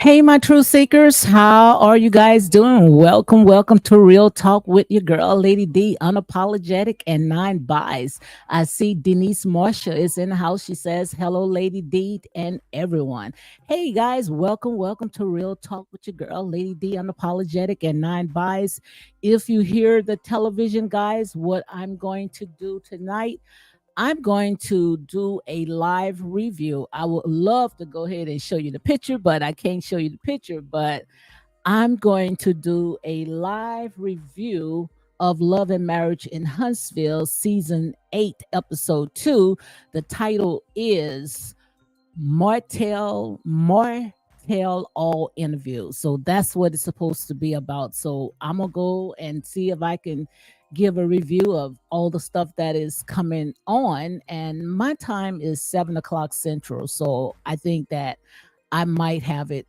Hey, my truth seekers, how are you guys doing? Welcome to Real Talk with your girl, Lady D, unapologetic and nine buys. I see Denise Marsha is in the house. She says, "Hello, Lady D, and everyone." Hey, guys, welcome to Real Talk with your girl, Lady D, unapologetic and nine buys. If you hear the television, guys, what I'm going to do tonight. I'm going to do a live review. I would love to go ahead and show you the picture, but I can't show you the picture. But I'm going to do a live review of Love and Marriage in Huntsville, season 8, episode 2. The title is Martel all interview. So that's what it's supposed to be about. So I'm gonna go and see if I can give a review of all the stuff that is coming on. And my time is 7 o'clock central. So I think that I might have it,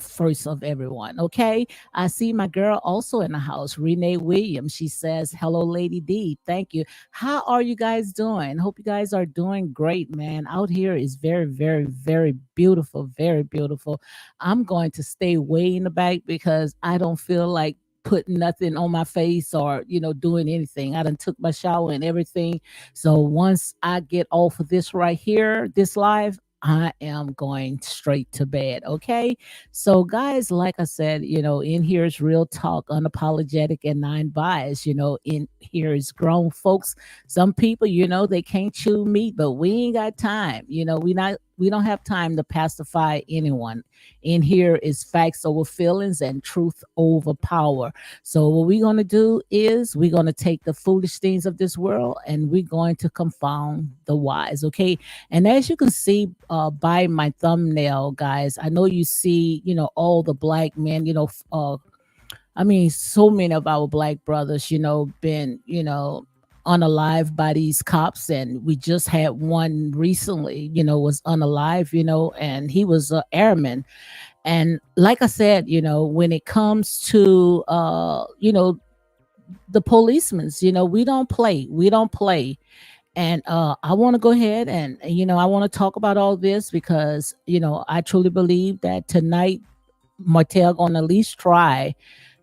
first of everyone. Okay. I see my girl also in the house, Renee Williams. She says, "Hello, Lady D. Thank you. How are you guys doing? Hope you guys are doing great, man. Out here is very, very, very beautiful. Very beautiful. I'm going to stay way in the back because I don't feel like putting nothing on my face or doing anything. I done took my shower and everything. So once I get off of this right here, this live, I am going straight to bed. Okay. So, guys, like I said, in here is real talk, unapologetic and nine bias. In here is grown folks. Some people, they can't chew meat, but we ain't got time. We not we don't have time to pacify anyone. In here is facts over feelings and truth over power. So what we're going to do is we're going to take the foolish things of this world and we're going to confound the wise. Okay. And as you can see by my thumbnail, guys, I know you see, all the black men, I mean, so many of our black brothers, been, unalive by these cops. And we just had one recently, was unalive, and he was an airman. And like I said, when it comes to, the policemen, we don't play. We don't play. And I want to go ahead and, I want to talk about all this because, I truly believe that tonight Martel gonna at least try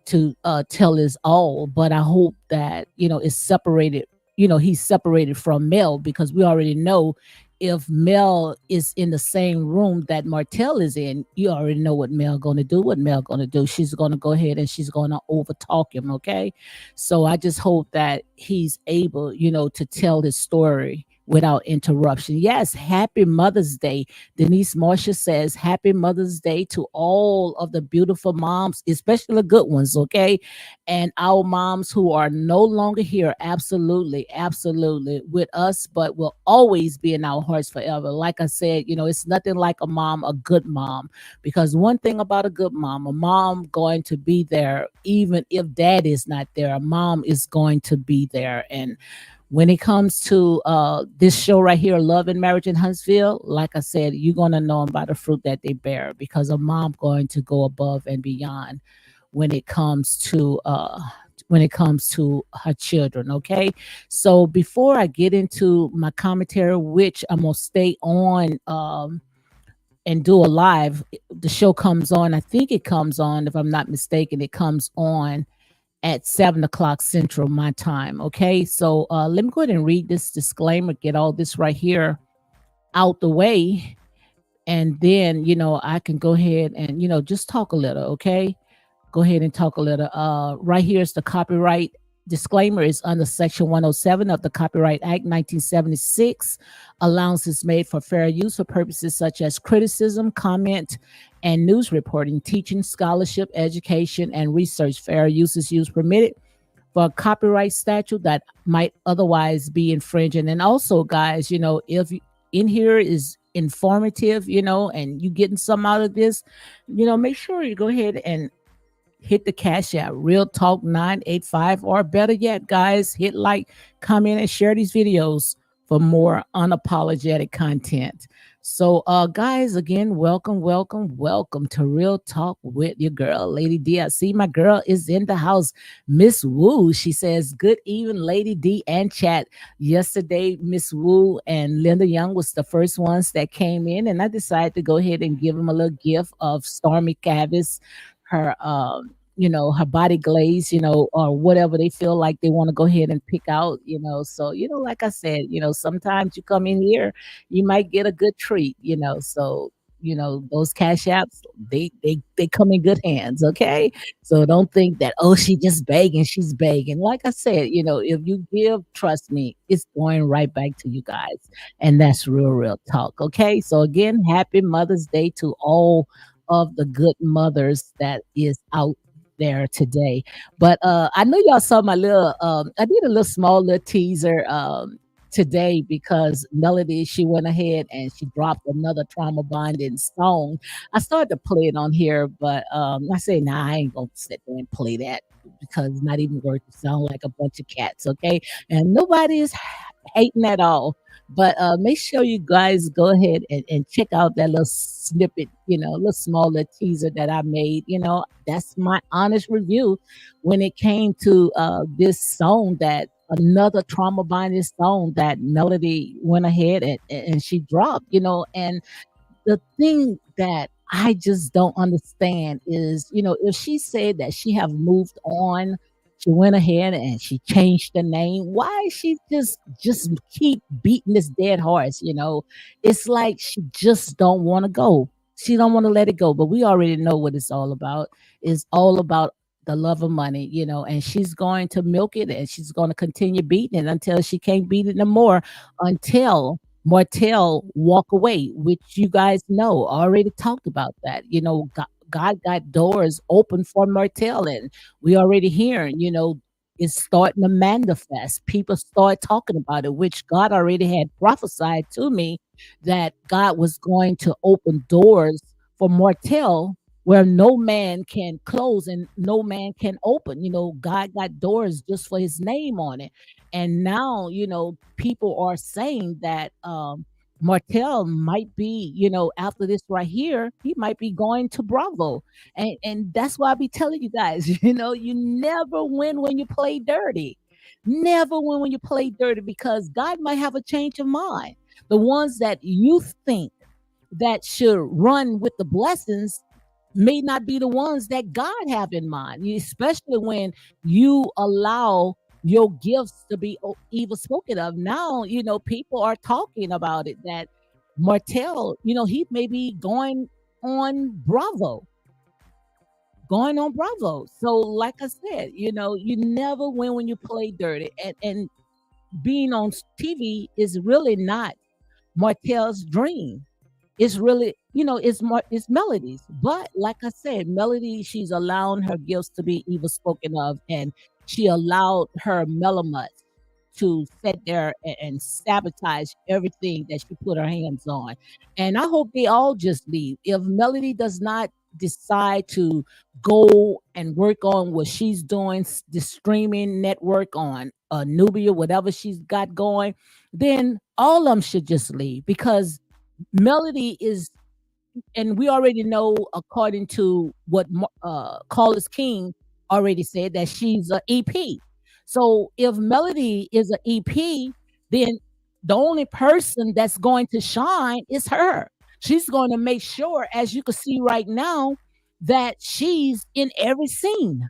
to tell his all, but I hope that it's separated. He's separated from Mel because we already know if Mel is in the same room that Martel is in, you already know what Mel gonna do. What Mel gonna do? She's gonna go ahead and she's gonna overtalk him. Okay, so I just hope that he's able, to tell his story without interruption. Yes, happy Mother's Day. Denise Marcia says, Happy Mother's Day to all of the beautiful moms, especially the good ones, okay? And our moms who are no longer here, absolutely, absolutely, with us, but will always be in our hearts forever. Like I said, it's nothing like a mom, a good mom, because one thing about a mom going to be there, even if dad is not there, a mom is going to be there. And when it comes to this show right here, Love and Marriage in Huntsville, like I said, you're gonna know them by the fruit that they bear because a mom going to go above and beyond when it comes to her children. Okay, so before I get into my commentary, which I'm gonna stay on and do a live, the show comes on. I think it comes on, if I'm not mistaken, it comes on at 7 o'clock Central, my time. Okay, so let me go ahead and read this disclaimer, get all this right here out the way, and then I can go ahead and just talk a little. Okay, go ahead and talk a little. Right here is the copyright disclaimer is under Section 107 of the Copyright Act 1976. Allowance is made for fair use for purposes such as criticism, comment, and news reporting, teaching, scholarship, education, and research. Fair use is used permitted for a copyright statute that might otherwise be infringing. And also, guys, if in here is informative, and you getting some out of this, make sure you go ahead and hit the cash app, Real Talk 985, or better yet, guys, hit like, comment, and share these videos for more unapologetic content. So, guys, again, welcome, welcome, welcome to Real Talk with your girl, Lady D. I see my girl is in the house, Miss Wu. She says, "Good evening, Lady D and chat." Yesterday, Miss Wu and Linda Young was the first ones that came in, and I decided to go ahead and give them a little gift of Stormy Cavis, her her body glaze, or whatever they feel like they want to go ahead and pick out, so like I said, sometimes you come in here, you might get a good treat, so those cash apps, they come in good hands. Okay, so don't think that, oh, she just begging, she's begging. Like I said, if you give, trust me, it's going right back to you guys, and that's real talk. Okay, so again, happy Mother's Day to all of the good mothers that is out there today. But I know y'all saw my little I did a little small little teaser today because Melody, she went ahead and she dropped another trauma bonding song. I started to play it on here, but I say, nah, I ain't gonna sit there and play that because it's not even worth to sound like a bunch of cats. Okay, and nobody is hating at all. But make sure you guys go ahead and check out that little snippet, little small little teaser that I made. That's my honest review when it came to this song, that another trauma binding song that Melody went ahead and she dropped, and the thing that I just don't understand is, if she said that she have moved on, she went ahead and she changed the name. Why she just keep beating this dead horse? It's like she just don't want to go. She don't want to let it go. But we already know what it's all about. It's all about the love of money, and she's going to milk it and she's going to continue beating it until she can't beat it no more, until Martell walk away, which you guys know, already talked about that. God got doors open for Martell, and we already hearing, it's starting to manifest. People start talking about it, which God already had prophesied to me that God was going to open doors for Martell where no man can close and no man can open. God got doors just for his name on it. And now, people are saying that Martell might be, after this right here, he might be going to Bravo. And that's why I be telling you guys, you never win when you play dirty. Never win when you play dirty because God might have a change of mind. The ones that you think that should run with the blessings may not be the ones that God have in mind, especially when you allow your gifts to be evil spoken of. Now, people are talking about it that Martell, he may be on Bravo, going on Bravo. So, like I said, you never win when you play dirty. And being on TV is really not Martell's dream. It's really, it's Melody's. But like I said, Melody, she's allowing her gifts to be evil spoken of, and she allowed her Melamutt to sit there and sabotage everything that she put her hands on. And I hope they all just leave. If Melody does not decide to go and work on what she's doing, the streaming network on Nubia, whatever she's got going, then all of them should just leave because Melody is, and we already know, according to what Carlos King already said, that she's an EP. So if Melody is an EP, then the only person that's going to shine is her. She's going to make sure, as you can see right now, that she's in every scene.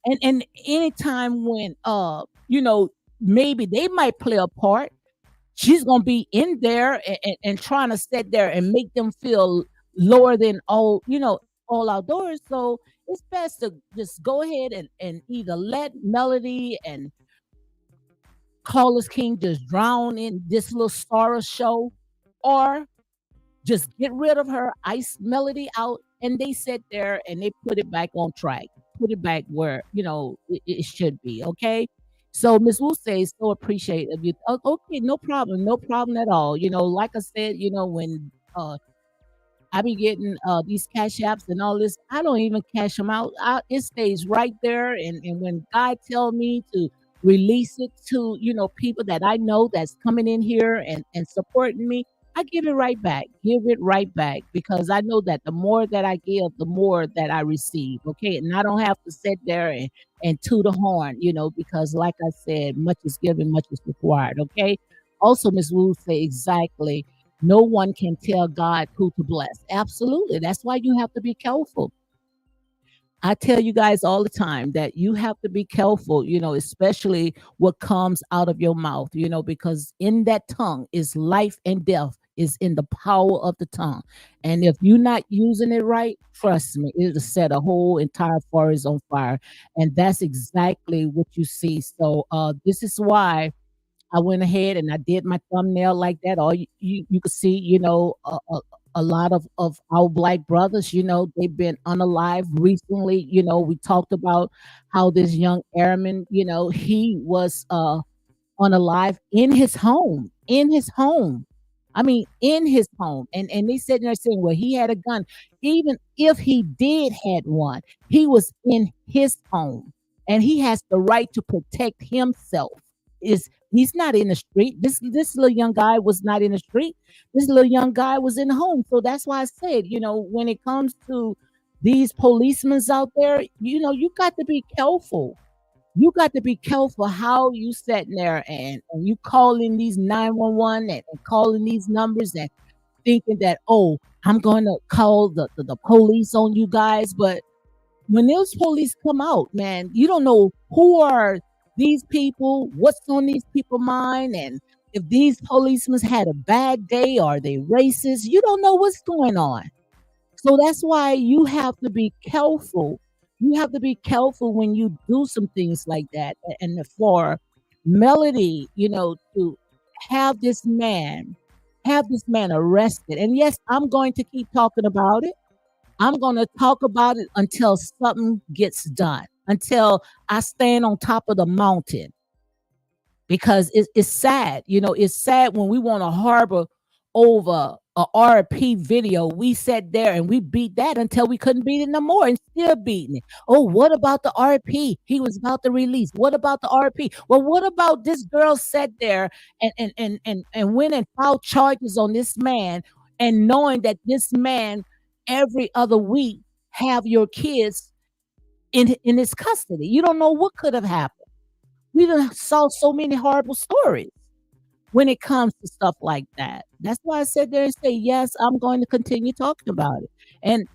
And anytime when maybe they might play a part, she's gonna be in there and trying to sit there and make them feel lower than all outdoors. So it's best to just go ahead and either let Melody and Carlos King just drown in this little sorrow show, or just get rid of her, ice Melody out, and they sit there and they put it back on track, put it back where it should be. Okay. So Miss Wu says, so appreciative. You okay? No problem, no problem at all. Like I said, when I be getting these cash apps and all this. I don't even cash them out. It stays right there. And when God tell me to release it to people that I know that's coming in here and supporting me, I give it right back. Give it right back because I know that the more that I give, the more that I receive. Okay, and I don't have to sit there and toot a horn, because like I said, much is given, much is required. Okay. Also, Miss Wu say exactly, no one can tell God who to bless. Absolutely. That's why you have to be careful. I tell you guys all the time that you have to be careful, especially what comes out of your mouth, because in that tongue is life and death is in the power of the tongue. And if you're not using it right, trust me, it'll set a whole entire forest on fire. And that's exactly what you see. So this is why I went ahead and I did my thumbnail like that. All you could see, a lot of our black brothers, they've been unalive recently. We talked about how this young airman, he was unalive in his home, in his home. I mean, in his home. And they sitting there saying, well, he had a gun. Even if he did had one, he was in his home. And he has the right to protect himself. He's not in the street. This little young guy was not in the street. This little young guy was in the home. So that's why I said, when it comes to these policemen out there, you got to be careful. You got to be careful how you sitting there and you calling these 911 and calling these numbers and thinking that, oh, I'm going to call the police on you guys. But when those police come out, man, you don't know who are these people, what's on these people's mind, and if these policemen had a bad day, are they racist? You don't know what's going on. So that's why you have to be careful. You have to be careful when you do some things like that. And for Melody, to have this man have this man arrested. And yes, I'm going to keep talking about it. I'm going to talk about it until something gets done, until I stand on top of the mountain, because it's sad. It's sad when we want to harbor over a RP video. We sat there and we beat that until we couldn't beat it no more, and still beating it. Oh, what about the RP? He was about to release. What about the RP? Well, what about this girl sat there and went and filed charges on this man, and knowing that this man every other week have your kids in his custody? You don't know what could have happened. We done saw so many horrible stories when it comes to stuff like that. That's why I said there and say, yes, I'm going to continue talking about it. And,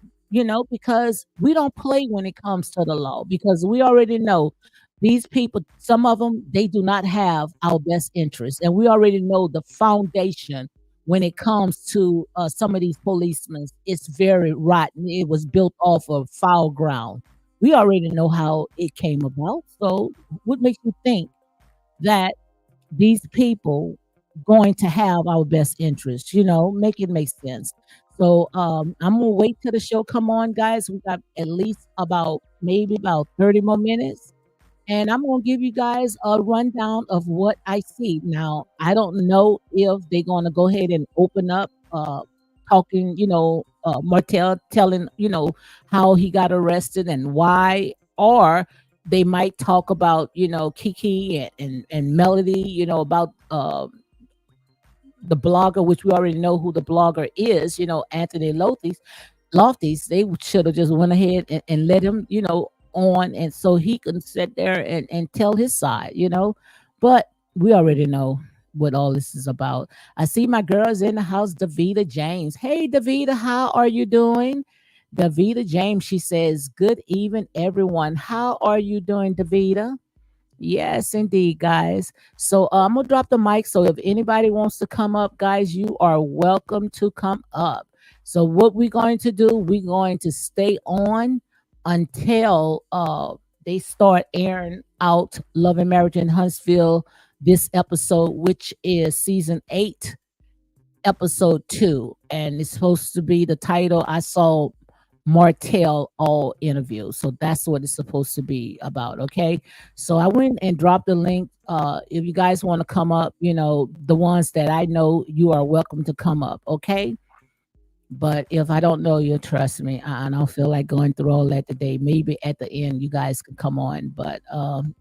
because we don't play when it comes to the law, because we already know these people, some of them, they do not have our best interest. And we already know the foundation when it comes to some of these policemen. It's very rotten. It was built off of foul ground. We already know how it came about. So, what makes you think that these people going to have our best interest? Make it make sense. So I'm gonna wait till the show come on, guys. We got at least about maybe about 30 more minutes, and I'm gonna give you guys a rundown of what I see. Now, I don't know if they're gonna go ahead and open up, talking, Martel telling, how he got arrested and why, or they might talk about, Kiki and Melody, about the blogger, which we already know who the blogger is, Anthony Lofties. They should have just went ahead and let him, on, and so he can sit there and tell his side, But we already know what all this is about. I see my girls in the house, Davita James. Hey, Davita, how are you doing? Davita James, she says, good evening, everyone. How are you doing, Davita? Yes, indeed, guys. So I'm gonna drop the mic. So if anybody wants to come up, guys, you are welcome to come up. So what we're going to do, we're going to stay on until they start airing out Love and Marriage in Huntsville, this episode, which is season 8, Ep.2, and it's supposed to be the title. I saw Martel all interview. So that's what it's supposed to be about. Okay. So I went and dropped the link. If you guys want to come up, the ones that I know, you are welcome to come up. Okay. But if I don't know you, trust me, I don't feel like going through all that today. Maybe at the end you guys can come on, but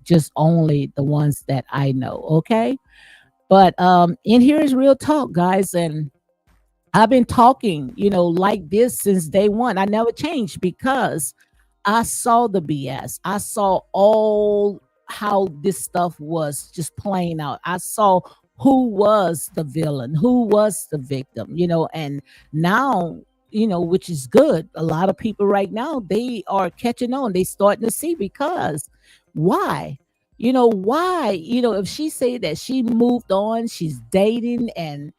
just only the ones that I know. Okay. But in here is real talk, guys. And I've been talking, like this since day one. I never changed because I saw the BS. I saw all how this stuff was just playing out. I saw who was the villain, who was the victim, and now, which is good. A lot of people right now, they are catching on. They starting to see, because why? Why? If she say that she moved on, she's dating, and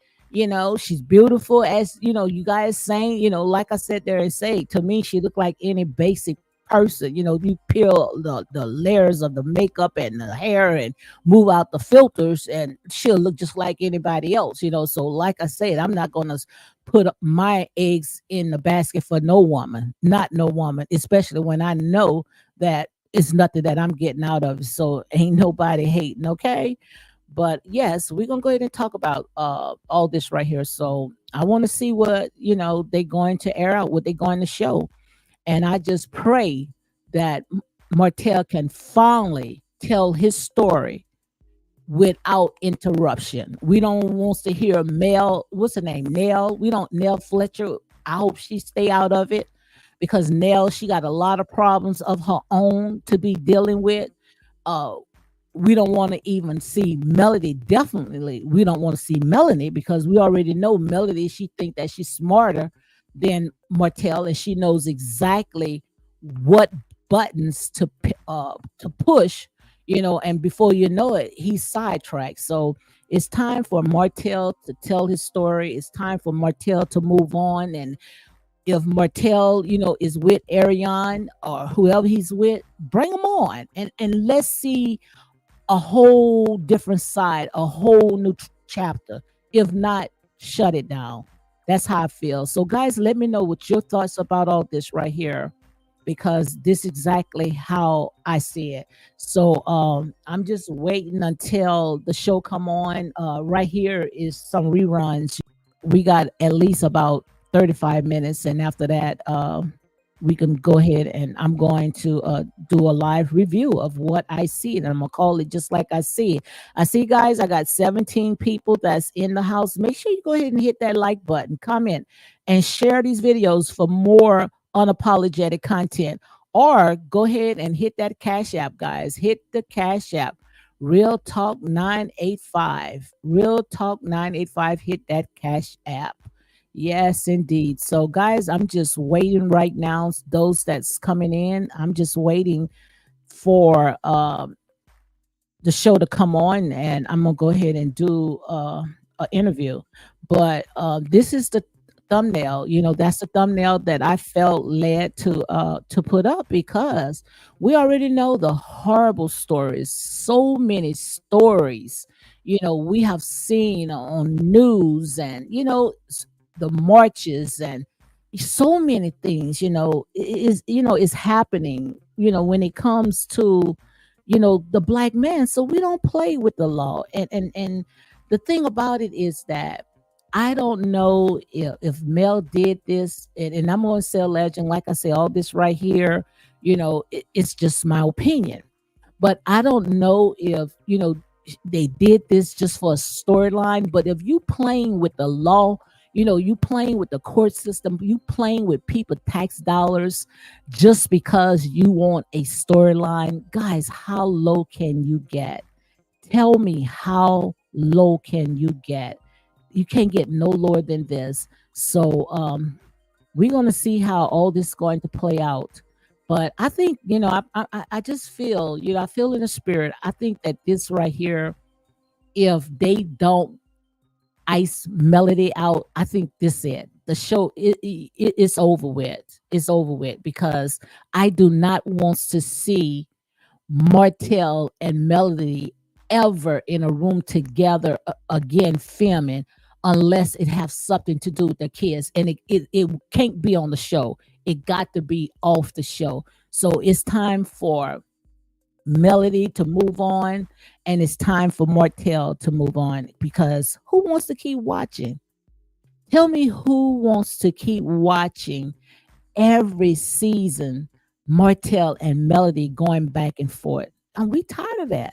she's beautiful, as you guys saying, like I said there and say, to me, she looked like any basic person. You peel the layers of the makeup and the hair and move out the filters, and she'll look just like anybody else. So like I said, I'm not gonna put my eggs in the basket for no woman, not no woman, especially when I know that it's nothing that I'm getting out of it. So ain't nobody hating. Okay. But yes, we're gonna go ahead and talk about all this right here. So I want to see what they're going to air out, what they're going to show, and I just pray that Martel can finally tell his story without interruption. We don't want to hear Mel. What's her name? Nell. We don't. Nell Fletcher. I hope she stay out of it, because Nell, she got a lot of problems of her own to be dealing with. Uh, we don't want to even see Melody. Definitely, we don't want to see Melanie, because we already know Melody. She think that she's smarter than Martel, and she knows exactly what buttons to push. And before you know it, he's sidetracked. So it's time for Martel to tell his story. It's time for Martel to move on. And if Martel, is with Ariane or whoever he's with, bring him on, and let's see a whole different side, a whole new chapter. If not, shut it down. That's how I feel. So, guys, let me know what your thoughts about all this right here, because this is exactly how I see it. So, I'm just waiting until the show come on. Right here is some reruns. We got at least about 35 minutes, and after that, we can go ahead, and I'm going to do a live review of what I see, and I'm gonna call it just like I see it. I see, guys, I got 17 people that's in the house. Make sure you go ahead and hit that like button, comment, and share these videos for more unapologetic content. Or go ahead and hit that Cash App, guys. Hit the Cash App. Real Talk 985. Real Talk 985. Hit that Cash App. Yes, indeed. So, guys, I'm just waiting right now. Those that's coming in, I'm just waiting for the show to come on, and I'm gonna go ahead and do an interview. But this is the thumbnail. That's the thumbnail that I felt led to put up, because we already know the horrible stories. So many stories. We have seen on news, and the marches, and so many things. Is happening. When it comes to the black man. So we don't play with the law. And the thing about it is that I don't know if Mel did this, and I'm gonna say a legend, like I say, all this right here, it's just my opinion. But I don't know if they did this just for a storyline. But if you playing with the law, you playing with the court system, you playing with people tax dollars just because you want a storyline, guys, how low can you get? Tell me, how low can you get? You can't get no lower than this. So we're going to see how all this is going to play out. But I think, I just feel, I feel in the spirit. I think that this right here, if they don't ice Melody out, I think this it. The show, it's over with. It's over with, because I do not want to see Martel and Melody ever in a room together again filming, unless it has something to do with their kids. And it can't be on the show. It got to be off the show. So it's time for Melody to move on, and it's time for Martel to move on, because who wants to keep watching? Tell me, who wants to keep watching every season Martel and Melody going back and forth? And we tired of that.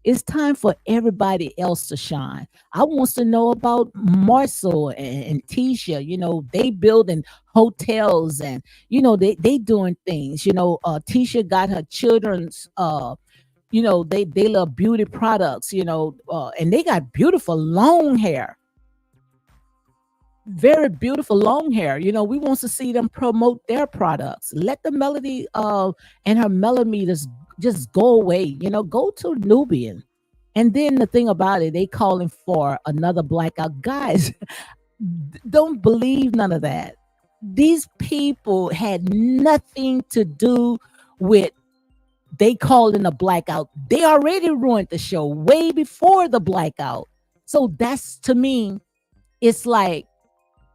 It's time for everybody else to shine. I wants to know about Marcel and Tisha. They building hotels, and they doing things. Tisha got her children's they love beauty products, and they got beautiful long hair, very beautiful long hair. We want to see them promote their products. Let the Melody and her millimeters just go away. Go to Nubian. And then the thing about it, they calling for another blackout. Guys, don't believe none of that. These people had nothing to do with they called in a blackout. They already ruined the show way before the blackout. So that's, to me, it's like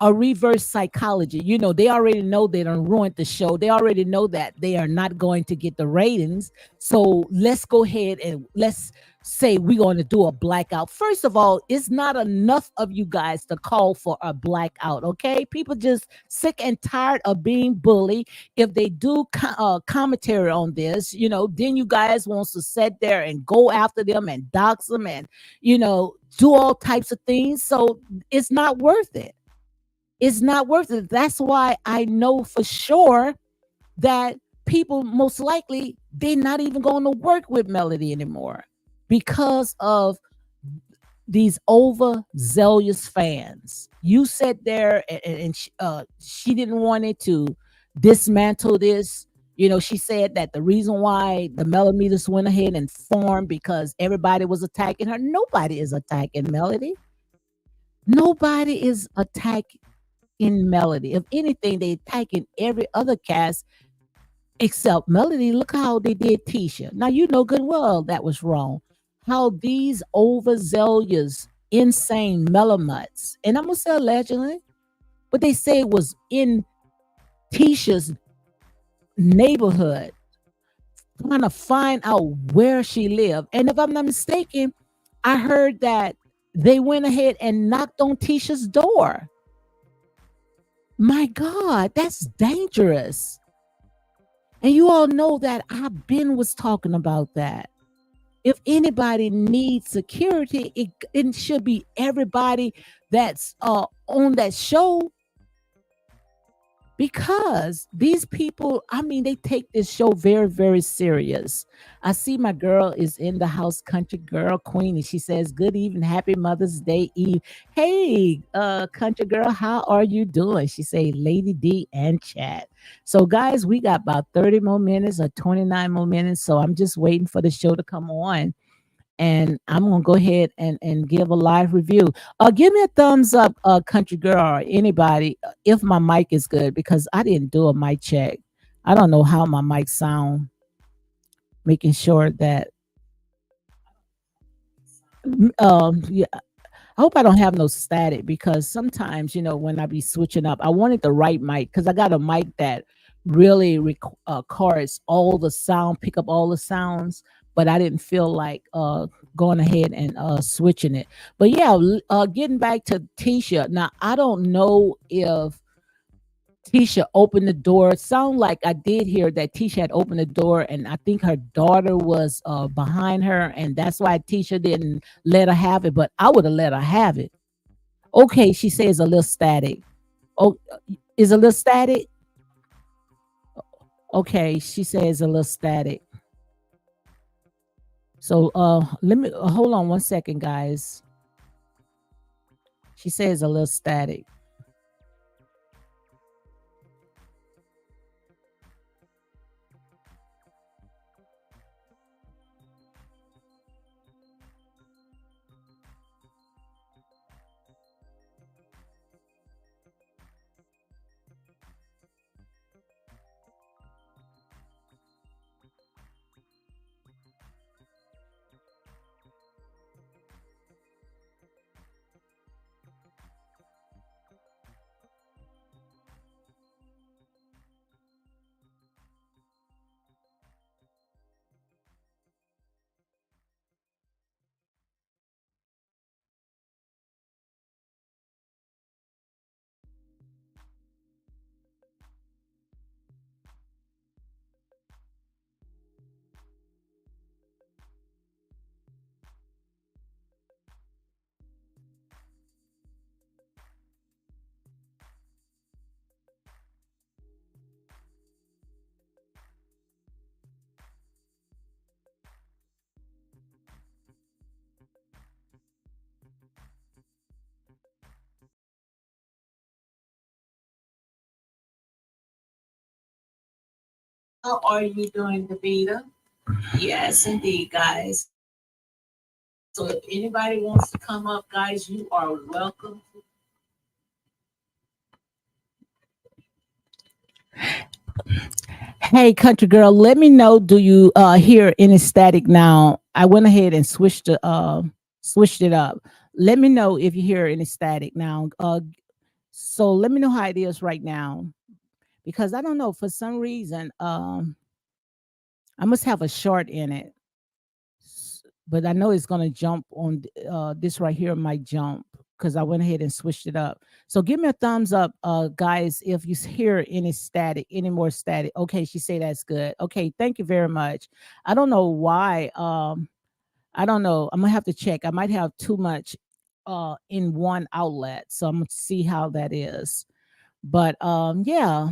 a reverse psychology. They already know they done ruined the show. They already know that they are not going to get the ratings. So let's go ahead and let's say we're going to do a blackout. First of all, it's not enough of you guys to call for a blackout. Okay, people just sick and tired of being bullied. If they do commentary on this, then you guys wants to sit there and go after them and dox them, and do all types of things. So it's not worth it. It's not worth it. That's why I know for sure that people, most likely, they're not even going to work with Melody anymore, because of these overzealous fans. You sat there, and she didn't want it to dismantle this. She said that the reason why the Millimeters went ahead and formed, because everybody was attacking her. Nobody is attacking Melody. Nobody is attacking Melody. If anything, they attacking every other cast except Melody. Look how they did Tisha. Now you know good well that was wrong. How these overzealous insane melonuts. And I'm gonna say allegedly, but they say it was in Tisha's neighborhood, trying to find out where she lived. And if I'm not mistaken, I heard that they went ahead and knocked on Tisha's door. My God, that's dangerous. And you all know that I've been was talking about that. If anybody needs security, it should be everybody that's on that show, because these people, I mean, they take this show very, very serious. I see my girl is in the house, country girl Queenie. She says, "Good evening, happy Mother's Day Eve." Hey, country girl, how are you doing? She say, Lady D and chat. So, guys, we got about 30 more minutes or 29 more minutes. So I'm just waiting for the show to come on, and I'm gonna go ahead and give a live review. Give me a thumbs up, country girl, or anybody, if my mic is good, because I didn't do a mic check. I don't know how my mic sound. Making sure that yeah, I hope I don't have no static, because sometimes, when I be switching up, I wanted the right mic because I got a mic that really records all the sound, pick up all the sounds, but I didn't feel like going ahead and switching it. But yeah, getting back to Tisha. Now, I don't know if Tisha opened the door. Sound like I did hear that Tisha had opened the door, and I think her daughter was behind her, and that's why Tisha didn't let her have it. But I would have let her have it. Okay, she says a little static. Oh, is a little static? Okay, she says a little static. So let me hold on one second, guys. She says a little static. How are you doing, Davida? Yes, indeed, guys. So if anybody wants to come up, guys, you are welcome. Hey, country girl, let me know. Do you hear any static now? I went ahead and switched it up. Let me know if you hear any static now. So let me know how it is right now, because I don't know, for some reason I must have a short in it. But I know it's gonna jump on this right here might jump, because I went ahead and switched it up. So give me a thumbs up, guys, if you hear any static, any more static. Okay, she say that's good. Okay, thank you very much. I don't know why. I don't know. I'm gonna have to check. I might have too much in one outlet, so I'm gonna see how that is. But yeah,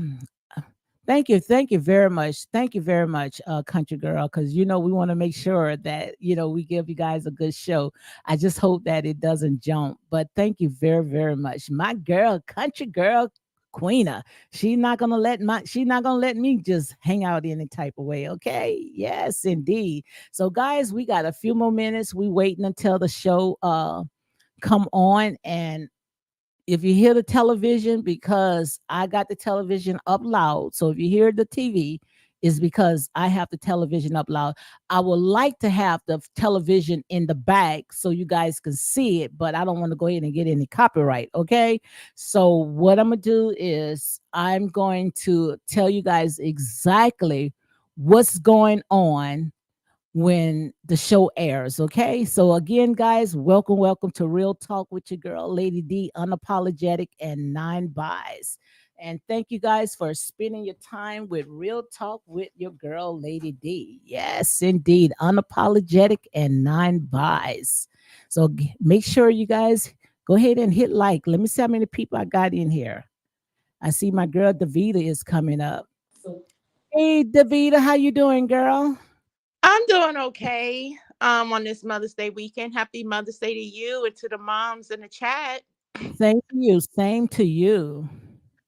thank you very much. Thank you very much, country girl, because we want to make sure that we give you guys a good show. I just hope that it doesn't jump. But thank you very, very much. My girl, country girl, Queena. She's not gonna let me just hang out any type of way. Okay. Yes, indeed. So guys, we got a few more minutes. We waiting until the show come on. And if you hear the television, because I got the television up loud, so if you hear the TV, is because I have the television up loud. I would like to have the television in the back so you guys can see it, but I don't want to go ahead and get any copyright. Okay. So, what I'm going to do is I'm going to tell you guys exactly what's going on when the show airs. Okay. So, again, guys, welcome to Real Talk with your girl, Lady D, unapologetic and nine buys. And thank you guys for spending your time with Real Talk with your girl, Lady D. Yes, indeed. Unapologetic and nine buys. So, make sure you guys go ahead and hit like. Let me see how many people I got in here. I see my girl Davita is coming up. Hey, Davita, how you doing, girl? I'm doing okay. On this Mother's Day weekend. Happy Mother's Day to you and to the moms in the chat. Same to you. Same to you.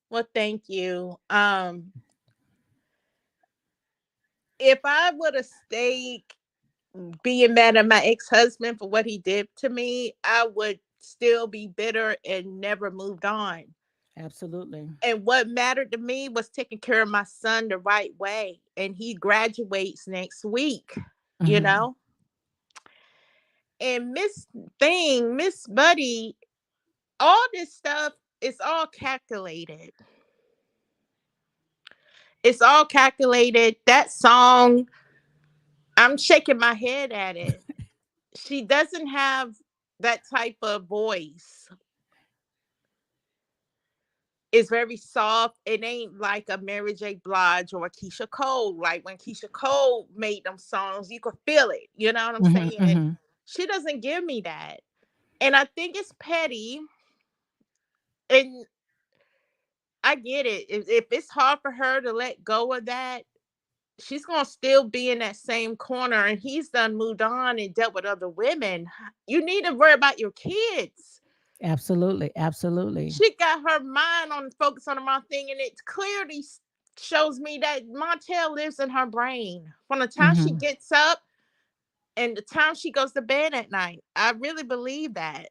Well, thank you. If I would have stayed being mad at my ex-husband for what he did to me, I would still be bitter and never moved on. Absolutely. And what mattered to me was taking care of my son the right way. And he graduates next week, you Hmm. know? And Miss Buddy, all this stuff is all calculated. It's all calculated. That song, I'm shaking my head at it. She doesn't have that type of voice. It's very soft. It ain't like a Mary J. Blige or a Keisha Cole. Like when Keisha Cole made them songs, you could feel it. You know what I'm Hmm. saying? Hmm. She doesn't give me that. And I think it's petty. And I get it. If it's hard for her to let go of that, she's gonna still be in that same corner, and he's done moved on and dealt with other women. You need to worry about your kids. Absolutely. Absolutely. She got her mind on focus on the wrong thing, and it clearly shows me that Montel lives in her brain from the time she Hmm. gets up and the time she goes to bed at night. I really believe that.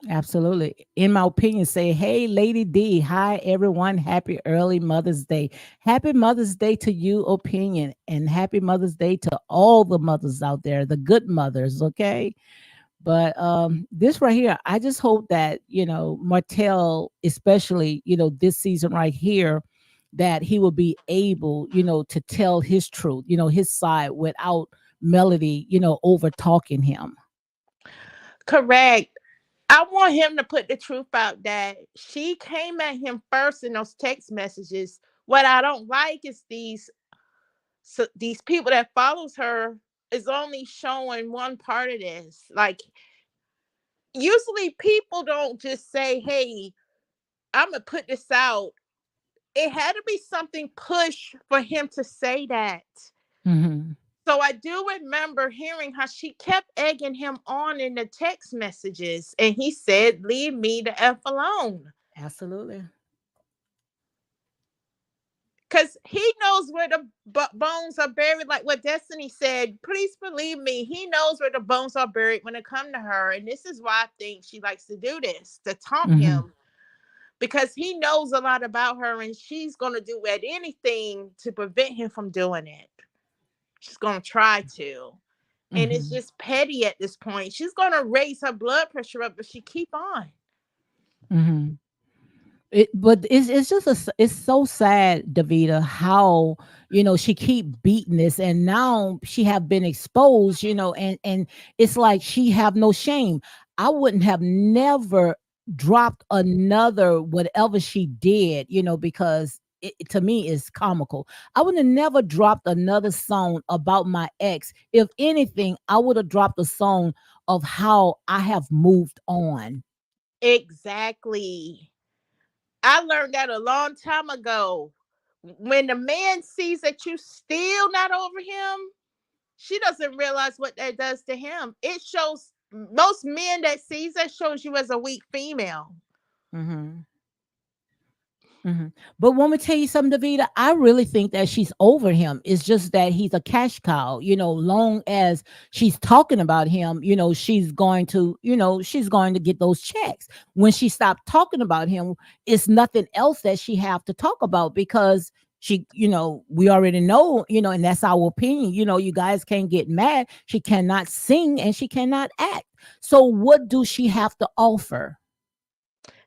Absolutely. In my opinion, say, hey, Lady D. Hi, everyone. Happy early Mother's Day. Happy Mother's Day to you, opinion. And happy Mother's Day to all the mothers out there, the good mothers. Okay. But this right here, I just hope that, Martell, especially, this season right here, that he will be able, to tell his truth, his side without Melody, over talking him. Correct. I want him to put the truth out that she came at him first in those text messages. What I don't like is these people that follows her is only showing one part of this. Like usually people don't just say, "Hey, I'm gonna put this out." It had to be something push for him to say that. Hmm. So I do remember hearing how she kept egging him on in the text messages, and he said, "Leave me the f alone." Absolutely. Because he knows where the bones are buried, like what Destiny said. Please believe me, he knows where the bones are buried when it come to her, and this is why I think she likes to do this to taunt Hmm. him, because he knows a lot about her, and she's gonna do at anything to prevent him from doing it. She's gonna try to, and it's Hmm. just petty at this point. She's gonna raise her blood pressure up if she keep on. Hmm. But it's just it's so sad, Davita, how she keep beating this, and now she have been exposed, and it's like she have no shame. I wouldn't have never dropped another whatever she did, because to me is comical. I would have never dropped another song about my ex. If anything, I would have dropped a song of how I have moved on. Exactly. I learned that a long time ago. When the man sees that you still not over him, she doesn't realize what that does to him. It shows most men that sees that shows you as a weak female. Hmm. But want me to tell you something, Davida? I really think that she's over him. It's just that he's a cash cow. Long as she's talking about him, she's going to get those checks. When she stopped talking about him, it's nothing else that she have to talk about because She, we already know, and that's our opinion. You guys can't get mad. She cannot sing and she cannot act. So what do she have to offer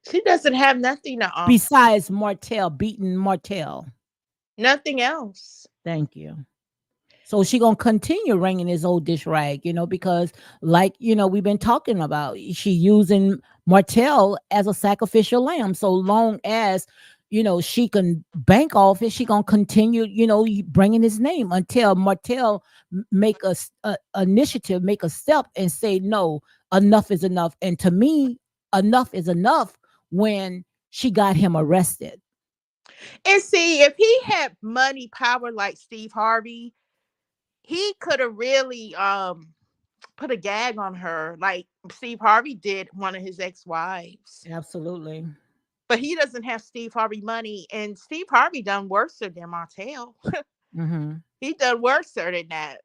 She doesn't have nothing to offer. besides Martell, beating Martell? Nothing else. Thank you. So she gonna continue wringing his old dish rag, because like we've been talking about, she using Martell as a sacrificial lamb. So long as she can bank off it, she gonna continue bringing his name until Martell make a initiative, make a step, and say no, enough is enough. And to me, enough is enough when she got him arrested. And see, if he had money power like Steve Harvey, he could have really put a gag on her like Steve Harvey did one of his ex-wives. Absolutely. But he doesn't have Steve Harvey money, and Steve Harvey done worse than Martell. Mm-hmm. He done worse than that.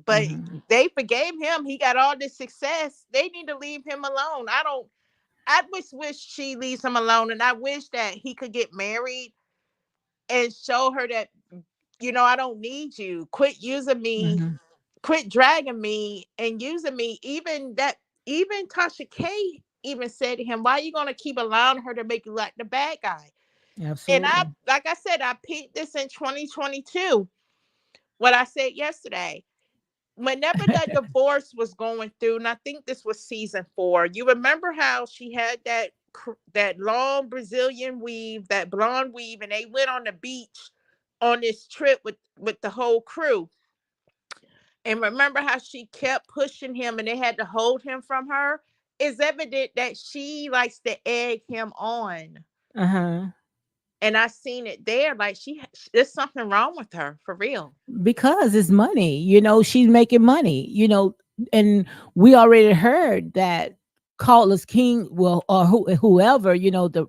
But Mm-hmm. they forgave him. He got all this success. They need to leave him alone. I wish she leaves him alone, and I wish that he could get married and show her that, I don't need you. Quit using me, Mm-hmm. quit dragging me and using me. Even Tasha K even said to him, why are you gonna keep allowing her to make you like the bad guy? And I Absolutely. like I said, I peaked this in 2022. What I said yesterday. Whenever that divorce was going through, and I think this was season 4, you remember how she had that long Brazilian weave, that blonde weave, and they went on the beach on this trip with the whole crew. And remember how she kept pushing him and they had to hold him from her? It's evident that she likes to egg him on. Uh-huh. And I seen it there. Like there's something wrong with her for real. Because it's money, she's making money, and we already heard that Carlos King, well, or whoever, the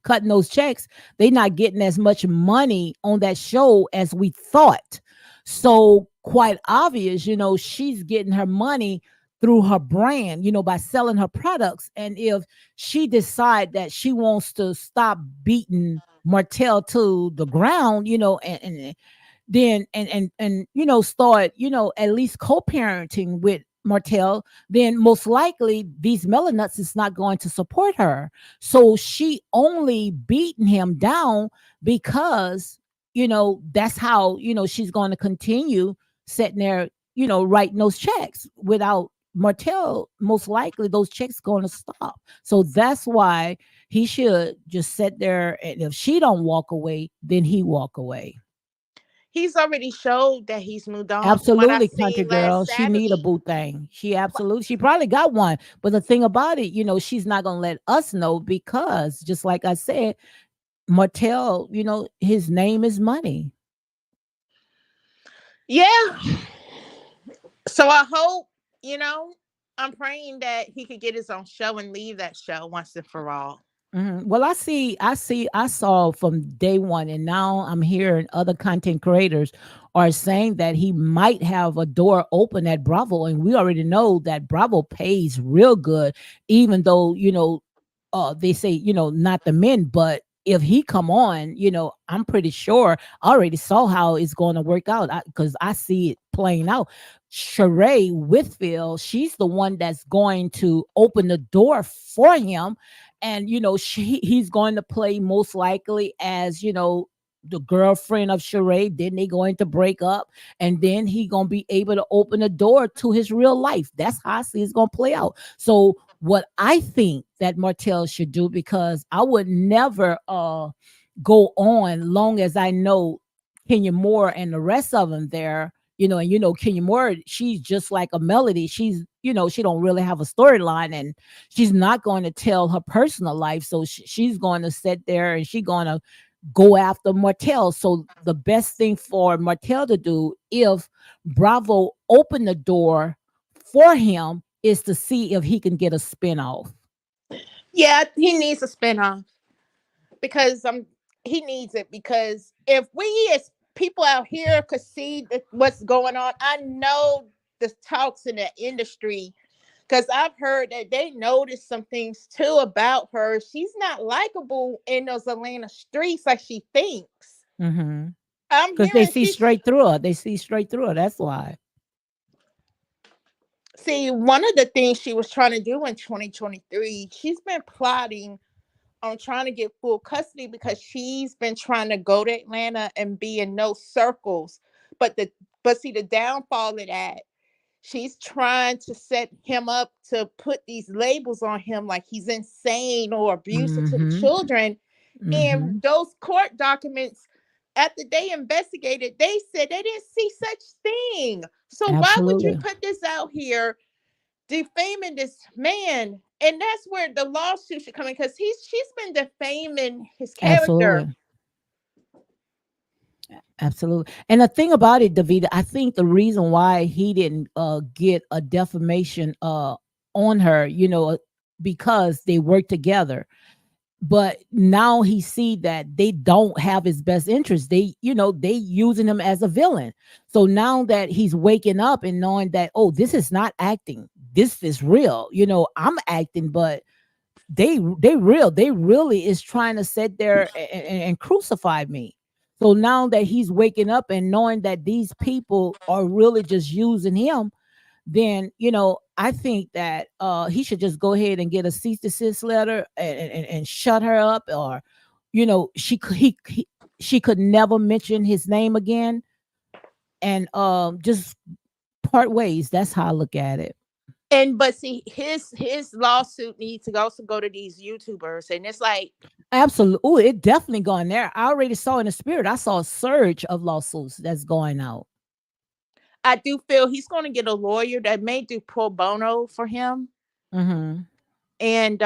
cutting those checks, they not getting as much money on that show as we thought. So quite obvious, she's getting her money through her brand, by selling her products. And if she decide that she wants to stop beating Martell to the ground, and then start at least co-parenting with Martell, then most likely these melanuts is not going to support her. So she only beating him down because that's how she's going to continue sitting there writing those checks without Martell. Most likely those checks going to stop. So that's why he should just sit there, and if she don't walk away, then he walk away. He's already showed that he's moved on from what I Absolutely, country seen last girl. She need a Saturday. boo thing. She probably got one. But the thing about it, she's not gonna let us know because just like I said, Martell, his name is money. Yeah. So I hope, you know, I'm praying that he could get his own show and leave that show once and for all. Mhm. Well, I saw from day one, and now I'm hearing other content creators are saying that he might have a door open at Bravo, and we already know that Bravo pays real good, even though they say not the men, but if he come on, I'm pretty sure I already saw how it's going to work out because I see it playing out. Sheree Whitfield, she's the one that's going to open the door for him, and he's going to play most likely as the girlfriend of Sheree. Then they going to break up, and then he gonna be able to open the door to his real life. That's how I see it's gonna play out. So what I think that Martell should do, because I would never go on long as I know Kenya Moore and the rest of them there. And Kenya Moore, she's just like a Melody. She's she don't really have a storyline, and she's not going to tell her personal life. So she's going to sit there and she's going to go after Martell. So the best thing for Martell to do, if Bravo open the door for him, is to see if he can get a spinoff. Yeah, he needs a spinoff because he needs it because if we as people out here could see what's going on, I know the talks in the industry because I've heard that they noticed some things too about her. She's not likable in those Atlanta streets like she thinks. Mhm. I'm Because they hearing see she's straight through her. They see straight through her. That's why. see one of the things she was trying to do in 2023. She's been plotting on trying to get full custody because she's been trying to go to Atlanta and be in those circles. But see the downfall of that, she's trying to set him up to put these labels on him like he's insane or abusive to the Mhm. children. And Mhm. those court documents, after they investigated, they said they didn't see such thing. So why would you Absolutely. put this out here defaming this man? And that's where the lawsuit should come in because she's been defaming his character. Absolutely. Absolutely. And the thing about it, Davida, I think the reason why he didn't get a defamation on her, because they work together. But now he see that they don't have his best interest. They using him as a villain. So now that he's waking up and knowing that, oh, this is not acting, this is real. I'm acting, but they real. They really is trying to sit there and crucify me. So now that he's waking up and knowing that these people are really just using him, then I think that he should just go ahead and get a cease desist letter and shut her up, or she could never mention his name again, and just part ways. That's how I look at it. And but see, his lawsuit needs to also go to these YouTubers, and it's like Absolutely. Oh, it definitely going there. I already saw in the spirit. I saw a surge of lawsuits that's going out. I do feel he's going to get a lawyer that may do pro bono for him, Mm-hmm. and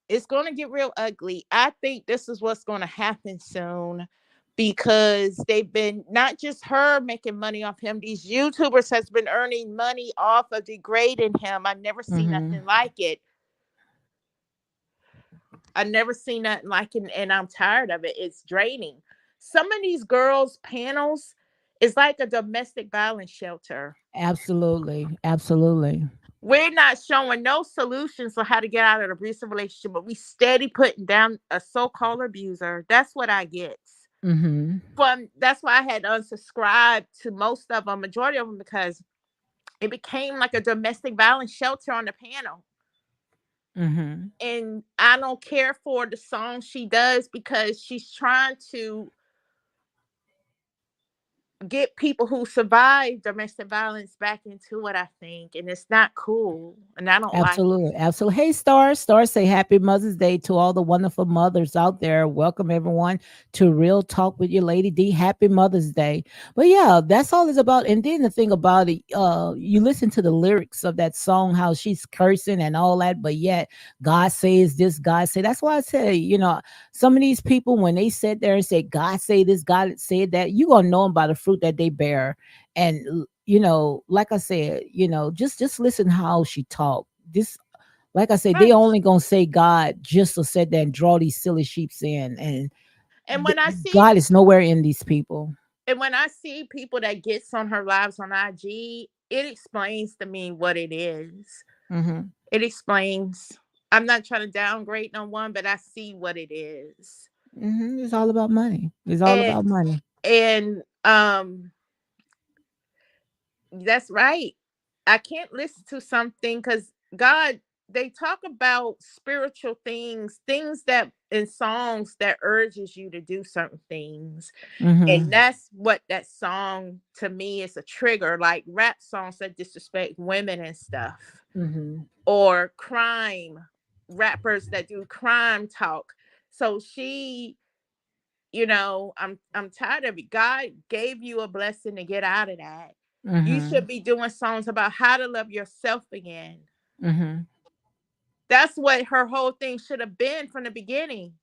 it's going to get real ugly. I think this is what's going to happen soon because they've been not just her making money off him, these YouTubers has been earning money off of degrading him. I never seen Mm-hmm. nothing like it. I never seen nothing like it, and I'm tired of it. It's draining. Some of these girls panels is like a domestic violence shelter. Absolutely. Absolutely. We're not showing no solutions on how to get out of an abusive relationship, but we steady putting down a so-called abuser. That's what I get. Mm-hmm. From that's why I had to unsubscribe to most of them, majority of them, because it became like a domestic violence shelter on the panel. Mm-hmm. And I don't care for the song she does because she's trying to get people who survive domestic violence back into it, I think. And it's not cool. And I don't like it. Absolutely, absolutely. Hey, Star, Star, say happy Mother's Day to all the wonderful mothers out there. Welcome everyone to Real Talk with your Lady D. Happy Mother's Day. But yeah, that's all it's about. And then the thing about it, you listen to the lyrics of that song, how she's cursing and all that, but yet God says this, God say. That's why I say, some of these people when they sit there and say God say this, God said that, you gonna know them by the fruit that they bear. And like I said, just listen how she talk. This, like I said, they Right. only gonna say God just to sit there and draw these silly sheeps in, and And th- when I see God is nowhere in these people. and when I see people that gets on her lives on IG, it explains to me what it is. Hmm. It explains. I'm not trying to downgrade no one, but I see what it is. It's all about money. It's all And about money. and that's right. I can't listen to something because God, they talk about spiritual things, things that in songs that urges you to do certain things. And Hmm. that's what that song to me is a trigger, like rap songs that disrespect women and stuff, Hmm. or crime rappers that do crime talk. So I'm tired of it. God gave you a blessing to get out of that. You Hmm. should be doing songs about how to love yourself again. Hmm. That's what her whole thing should have been from the beginning.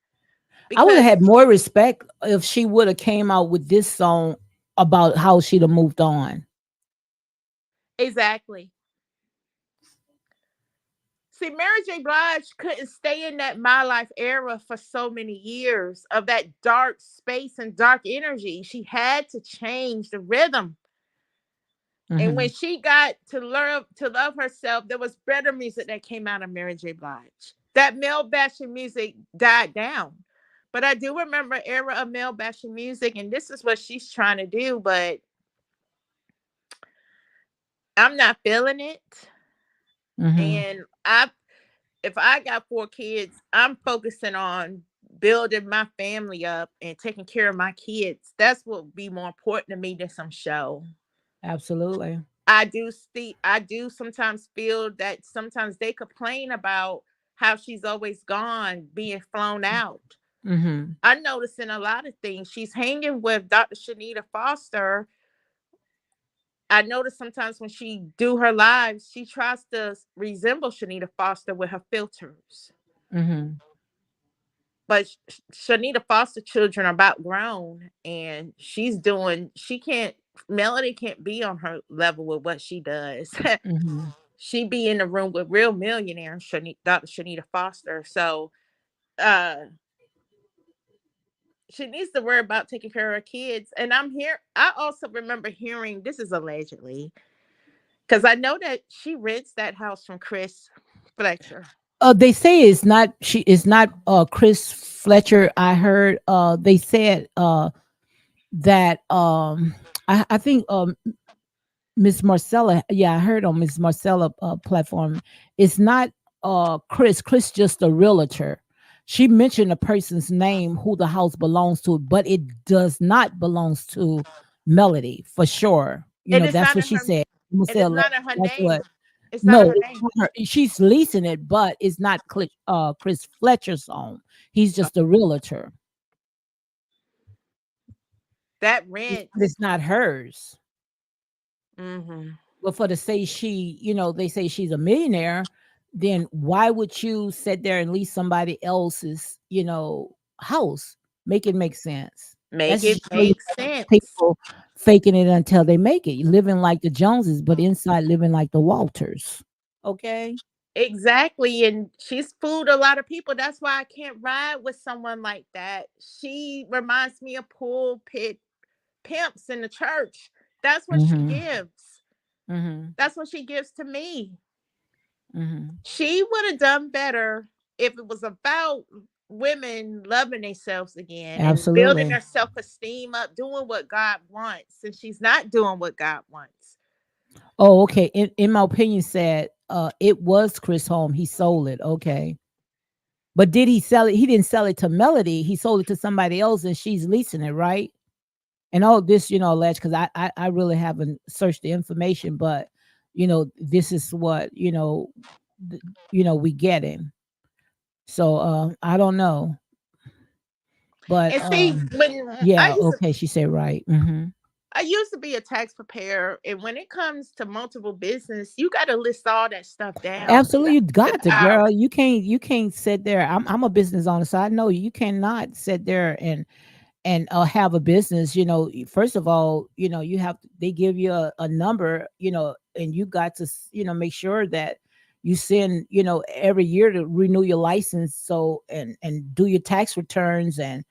I would have Because had more respect if she would have came out with this song about how she'd have moved on. exactly. See, Mary J. Blige couldn't stay in that My Life era for so many years of that dark space and dark energy. She had to change the rhythm. And when Hmm. she got to love herself, there was better music that came out of Mary J. Blige. That male bashing music died down. But I do remember era of male bashing music, and this is what she's trying to do, but I'm not feeling it. Mhm. And if I got 4 kids, I'm focusing on building my family up and taking care of my kids. That's what would be more important to me than some show. Absolutely. I do sometimes feel that sometimes they complain about how she's always gone, being flown out. Mhm. I noticing a lot of things. She's hanging with Dr. Shanita Foster. I notice sometimes when she do her lives, she tries to resemble Shanita Foster with her filters. Mhm. But Shanita Foster children are about grown, and she can't, Melody can't be on her level with what she does. Mhm. She be in the room with real millionaires, Dr. Shanita Foster. So uh she needs to worry about taking care of her kids. And I also remember hearing, this is allegedly, because I know that she rents that house from Chris Fletcher. They say it's not she is not Chris Fletcher. I heard they said that I think Miss Marcella, yeah, I heard on Miss Marcella platform, it's not Chris just a realtor. She mentioned a person's name who the house belongs to, but it does not belongs to Melody for sure. You And know, it's that's not what in she her said. and it's Marcella, not in her that's what. name. It's not in No, her it's name. not her. She's leasing it, but it's not Chris Fletcher's home. He's just a realtor. That rent. It's not hers. Hmm. But for to say she, they say she's a millionaire, then why would you sit there and lease somebody else's, house? Make it make sense. Make That's just it show you make sense. people faking it until they make it. Living like the Joneses, but inside living like the Walters. Okay. Exactly. And she's fooled a lot of people. That's why I can't ride with someone like that. She reminds me of pulpit pimps in the church. That's what she Mm-hmm. gives. Mm-hmm. That's what she gives to me. Mm-hmm. She would have done better if it was about women loving themselves again and building Absolutely. their self-esteem up, doing what God wants. And she's not doing what God wants. Oh, okay. In my opinion, said it was Chris Home. He sold it. Okay. But did he sell it? He didn't sell it to Melody. He sold it to somebody else, and she's leasing it, right? And all this, alleged because I really haven't searched the information, but this is what th- we getting. So I don't know, but And see, when yeah, okay, she said right. Hmm. I used to be a tax preparer, and when it comes to multiple business, you got to list all that stuff down Absolutely, you to got the to, girl. hour. You can't sit there. I'm a business owner, so I know you cannot sit there and have a business. First of all, you have they give you a number, and you got to make sure that you send every year to renew your license, so and do your tax returns, and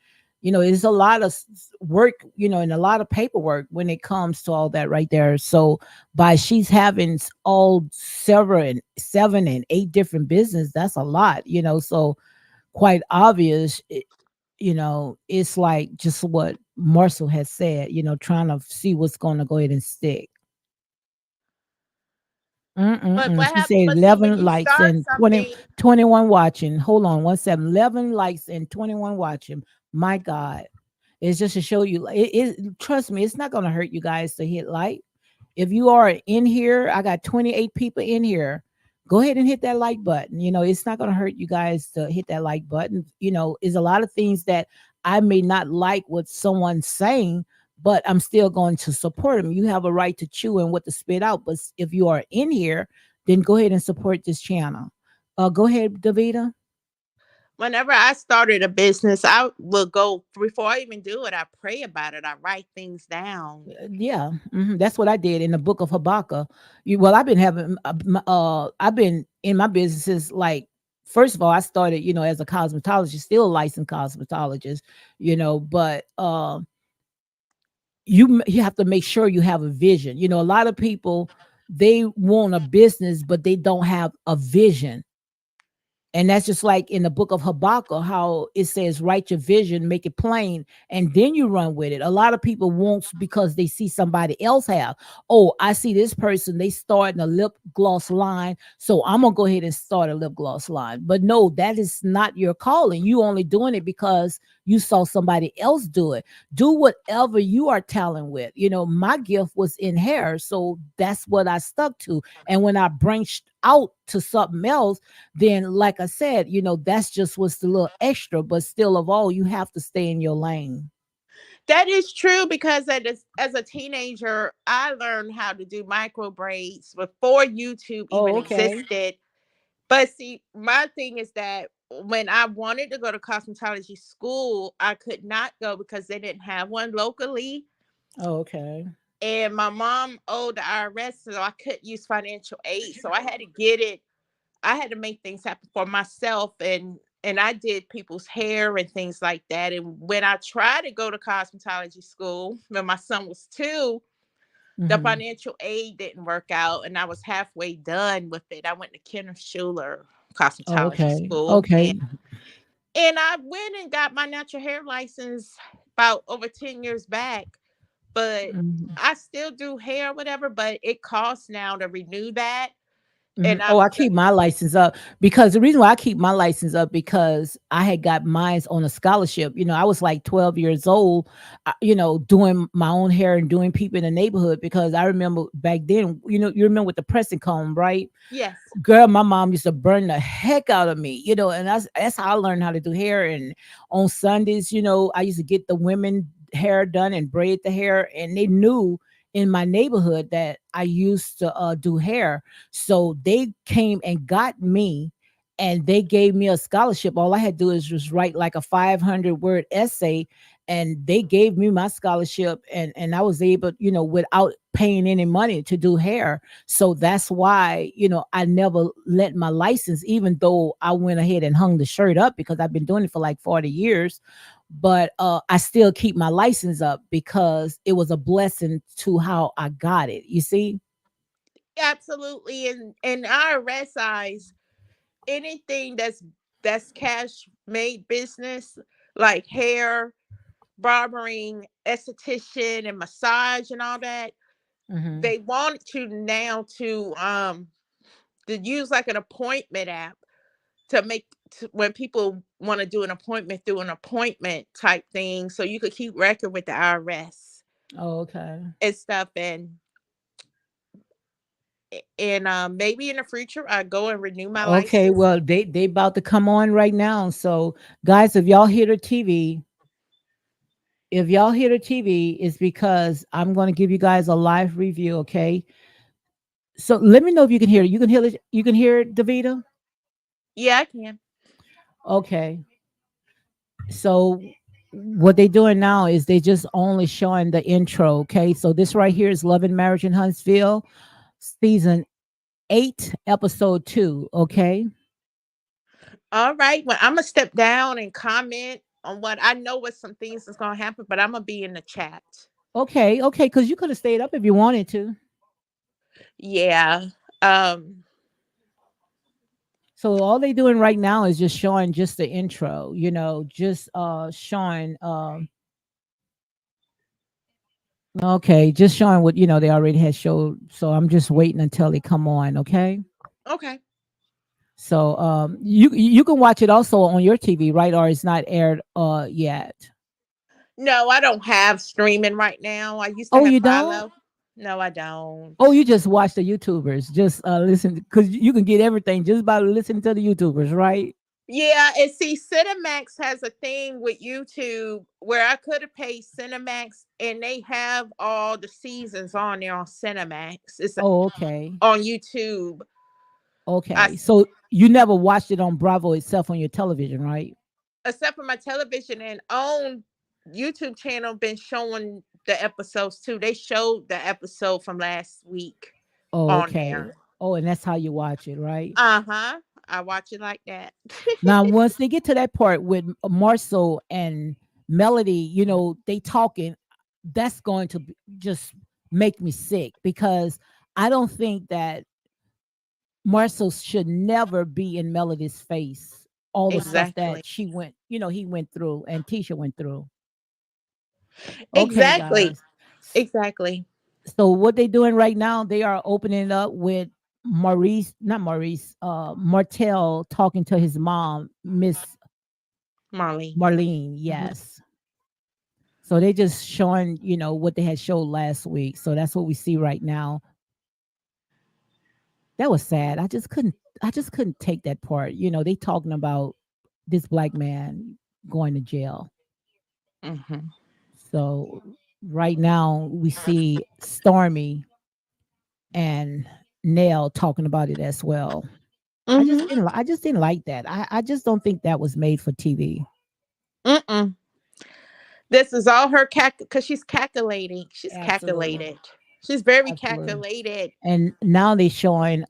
it's a lot of work, and a lot of paperwork when it comes to all that right there. So by she's having all seven and eight different business, that's a lot, so quite obvious. It's like just what Marcel has said, trying to see what's going to go ahead and stick. But Mm-mm-mm. what She happened? said But see, when 11 you likes start and something, 21 watching. Hold on, 17, 11 likes and 21 watching. My God. It's just to show you, trust me, it's not going to hurt you guys to hit like. If you are in here, I got 28 people in here. Go ahead and hit that like button. It's not going to hurt you guys to hit that like button. Is a lot of things that I may not like what someone's saying, but I'm still going to support them. You have a right to chew and what to spit out. But if you are in here, then go ahead and support this channel. Go ahead, Davita. whenever I started a business, I will go before I even do it. I pray about it. I write things down. Yeah, that's what I did in the book of Habakkuk. Well, I've been having, I've been in my businesses like, first of all, I started, as a cosmetologist, still a licensed cosmetologist, but you have to make sure you have a vision. A lot of people they want a business, but they don't have a vision. And that's just like in the book of Habakkuk, how it says, write your vision, make it plain, and then you run with it. A lot of people won't because they see somebody else have. Oh, I see this person, they starting a lip gloss line. So I'm gonna go ahead and start a lip gloss line. But no, that is not your calling. You only doing it because you saw somebody else do it. Do whatever you are talented with. My gift was in hair. So that's what I stuck to. And when I branched out to something else, then like I said, that's just what's the little extra, but still of all, you have to stay in your lane. That is true because as a teenager, I learned how to do micro braids before YouTube even Oh, okay. existed. But see, my thing is that when I wanted to go to cosmetology school, I could not go because they didn't have one locally. Oh, okay. And my mom owed the IRS, so I couldn't use financial aid. So I had to get it. I had to make things happen for myself, and I did people's hair and things like that. And when I tried to go to cosmetology school when my son was 2, the Hmm. financial aid didn't work out, and I was halfway done with it. I went to Kenner Schuler Oh, cosmetology okay. school, Okay. and I went and got my natural hair license about over 10 years back. But Mhm. I still do hair, whatever. But it costs now to renew that, and Mhm. Oh, I'm I keep my license up because the reason why I keep my license up because I had got mine on a scholarship. I was like 12 years old, doing my own hair and doing people in the neighborhood because I remember back then, you remember with the pressing comb, right? yes. Girl, my mom used to burn the heck out of me, and that's how I learned how to do hair. And on Sundays, I used to get the women hair done and braid the hair, and they knew in my neighborhood that I used to do hair. So they came and got me and they gave me a scholarship. All I had to do is just write like a 500-word essay, and they gave me my scholarship, and I was able, without paying any money to do hair. So that's why, I never let my license, even though I went ahead and hung the shirt up because I've been doing it for like 40 years. But I still keep my license up because it was a blessing to how I got it. You see? Absolutely. And IRS eyes, anything that's cash made business, like hair, barbering, esthetician, and massage and all that, Hmm. they want you now to use like an appointment app to make when people want to do an appointment through an appointment type thing, so you could keep record with the IRS Oh, okay. and stuff. And maybe in the future I go and renew my Okay, license. well, they about to come on right now. So, guys, if y'all hear the TV, it's because I'm going to give you guys a live review. Okay, so let me know if you can hear it. You can hear it. You can hear it, Davita. Yeah, I can. Okay. So what they doing now is they just only showing the intro. Okay. So this right here is Love and Marriage in Huntsville, season 8, episode 2. Okay. All right. Well, I'm gonna step down and comment on what I know what some things is gonna happen, but I'm gonna be in the chat. Okay. Okay. Because you could have stayed up if you wanted to. Yeah. Um. So all they doing right now is just showing just the intro, just showing okay, just showing what they already had showed. So I'm just waiting until they come on, okay? Okay. So you can watch it also on your TV, right? Or it's not aired yet. No, I don't have streaming right now. I used to Oh, have you don't? Philo. No, I don't. Oh, you just watch the YouTubers. Just listen because you can get everything just by listening to the YouTubers, right? Yeah, and see, Cinemax has a thing with YouTube where I could have paid Cinemax, and they have all the seasons on there on Cinemax. It's Oh, okay. on YouTube. I, Okay. So you never watched it on Bravo itself on your television, right? except for my television and own YouTube channel, been showing the episodes too. They showed the episode from last week Oh, on okay. there. Oh, and that's how you watch it, right? Uh-huh. I watch it like that. Now, once they get to that part with Marcel and Melody, they talking, that's going to just make me sick because I don't think that Marcel should never be in Melody's face. All the stuff Exactly. that she went, he went through and Tisha went through. Okay, Exactly. guys. Exactly. So what they doing right now, they are opening it up with not Maurice, Martel talking to his mom, Miss Marlene. Marlene. Hmm. Yes. So they just showing, what they had showed last week. So that's what we see right now. That was sad. I just couldn't take that part. They talking about this black man going to jail. Hmm. So right now we see Stormy and Nell talking about it as well. Hmm. I just didn't like that. I just don't think that was made for TV. Mm-mm. This is all her because she's calculating. She's Absolutely. calculated. She's very Absolutely. calculated. And now they showing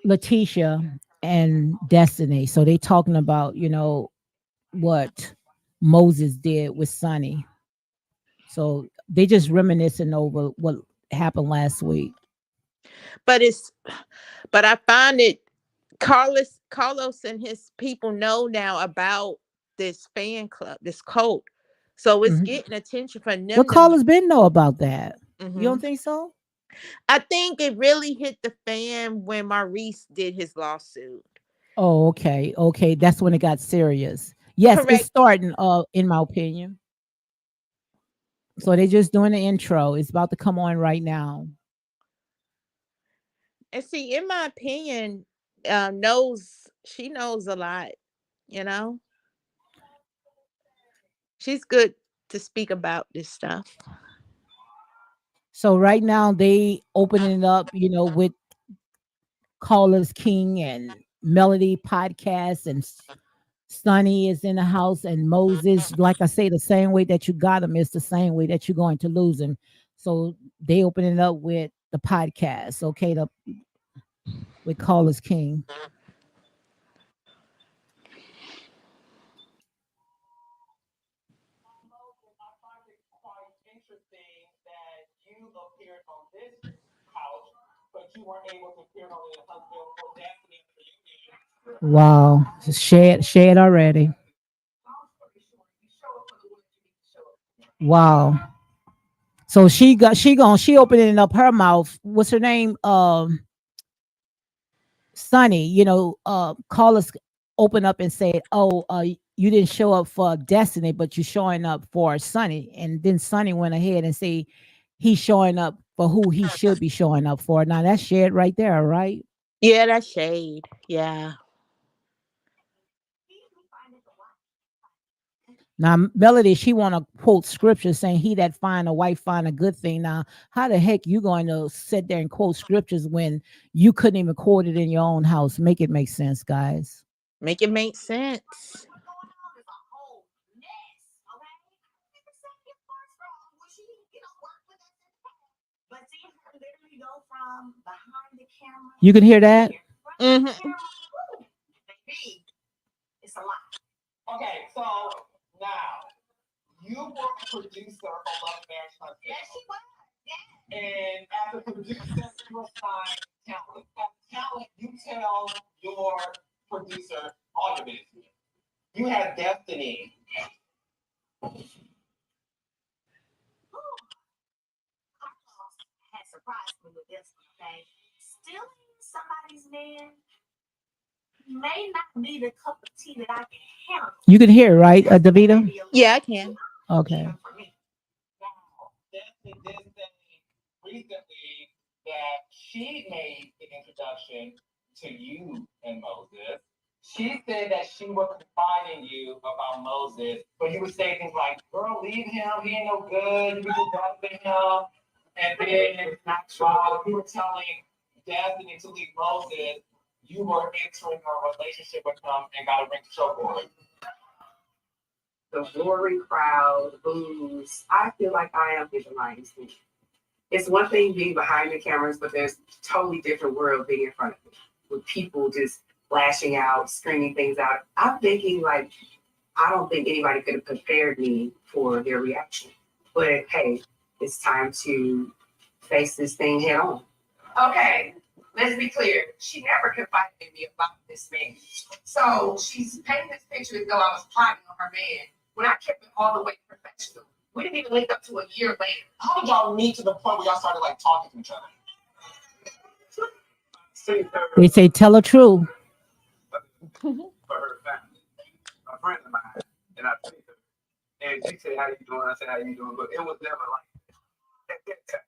Letitia and Destiny. So they talking about, what Moses did with Sonny. So they just reminiscing over what happened last week. But I find it Carlos and his people know now about this fan club, this cult. So it's Mhm. getting attention from What them to callers been know about that? You don't hmm think so? I think it really hit the fan when Maurice did his lawsuit. Oh, okay. Okay. That's when it got serious. Yes, it's Correct. starting, in my opinion. So they're just doing the intro. It's about to come on right now. And see, in my opinion, knows a lot, you know? She's good to speak about this stuff. So right now they opening it up, with Callers King and Melody podcast and Sonny is in the house and Moses. Like I say, the same way that you got him is the same way that you're going to lose him. So they opening it up with the podcast, okay, with Callers King. Wow, shared already. Wow. So she opening up her mouth. What's her name? Sonny. Call us, open up and say, "Oh, you didn't show up for Destiny, but you're showing up for Sonny." And then Sonny went ahead and say he's showing up for who he should be showing up for. Now that's shared right there, right? Yeah, that's shade. Yeah. Now Melody, she want to quote scripture saying, "He that find a wife find a good thing." Now, how the heck you going to sit there and quote scriptures when you couldn't even quote it in your own house? Make it make sense, guys. Make it make sense. You can hear that. Hmm. You can hear it, right, Davita? Yeah, I can. Okay. The roaring crowd, booze. I feel like I am in the lion's den. It's one thing being behind the cameras, but there's a totally different world being in front of me with people just flashing out, screaming things out. I'm thinking like I don't think anybody could have prepared me for their reaction. But hey, it's time to face this thing head on. Okay, let's be clear. She never confided in me about this man. So she's painting this picture as though I was plotting on her man when I kept it all the way professional. We didn't even link up to a year later. How did y'all meet to the point where y'all started like talking to each other? They say tell the truth. For her family, a friend of mine, and I think her. And she said, "How you doing?" I said, "How you doing?" But it was never like at that time.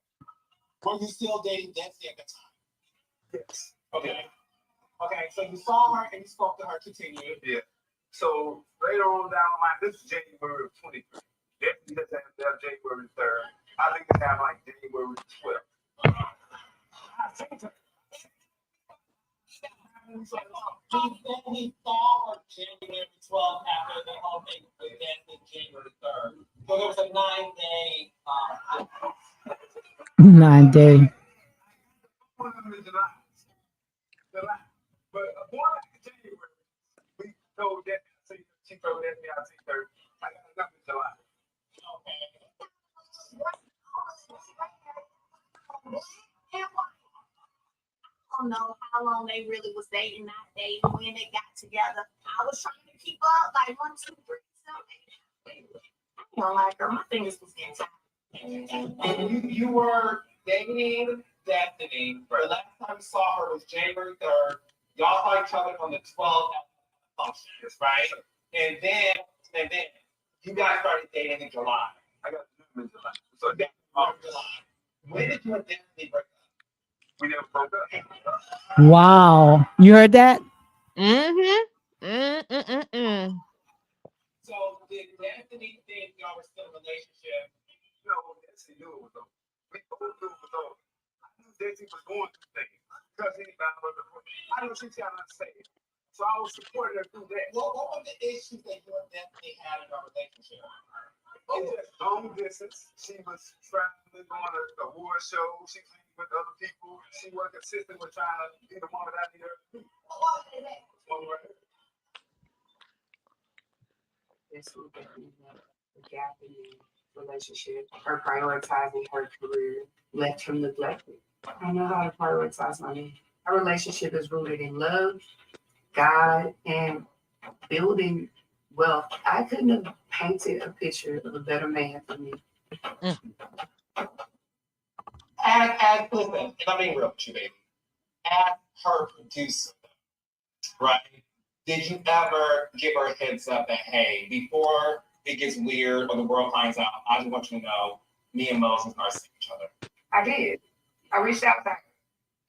Were you still dating Desi at the time? Yes. Okay. Okay. So you saw her and you spoke to her. Continue. Yeah. So later on down the line, this is January of 23. Desi just had left January 3rd. I think it's happened like January 12th. I think so. He saw her January 12th after the whole thing with Desi January 3rd. So there was a 9-day 9 day. one of them is July. But more like January, we told that she told that me I see her. I got another July. Okay. I don't know how long they really was dating, not dating, when they got together. I was trying to keep up, like 1, 2, 3, something. You know, like girl, my fingers was getting tired. And you were dating Destiny. The last time you saw her was January 3rd. Y'all saw each other on the 12th functions, right? And then you guys started dating in July. I got to in July. So that's July. When did you and Destiny break up? We never broke up. Wow. You heard that? So did Destiny think y'all were still in a relationship? No, Destiny knew it was over. We both knew it was over. I knew Destiny was going through things because I knew she was trying to say it. So I was supporting her through that. What were the issues that you and Destiny had in our relationship? It was just long distance. She was traveling, going to award shows. She was with other people. She wasn't consistent with trying to be the woman that I need her to be. One right. This was the gap in the relationship. Her prioritizing her career left him neglected. I know how to prioritize my man. Our relationship is rooted in love, God, and building wealth. I couldn't have painted a picture of a better man for me. Listen, and I'm being real with you, baby. As her producer, right? Did you ever give her a heads up that, hey, before it gets weird or the world finds out, I just want you to know me and Moses are seeing each other? I did. I reached out to her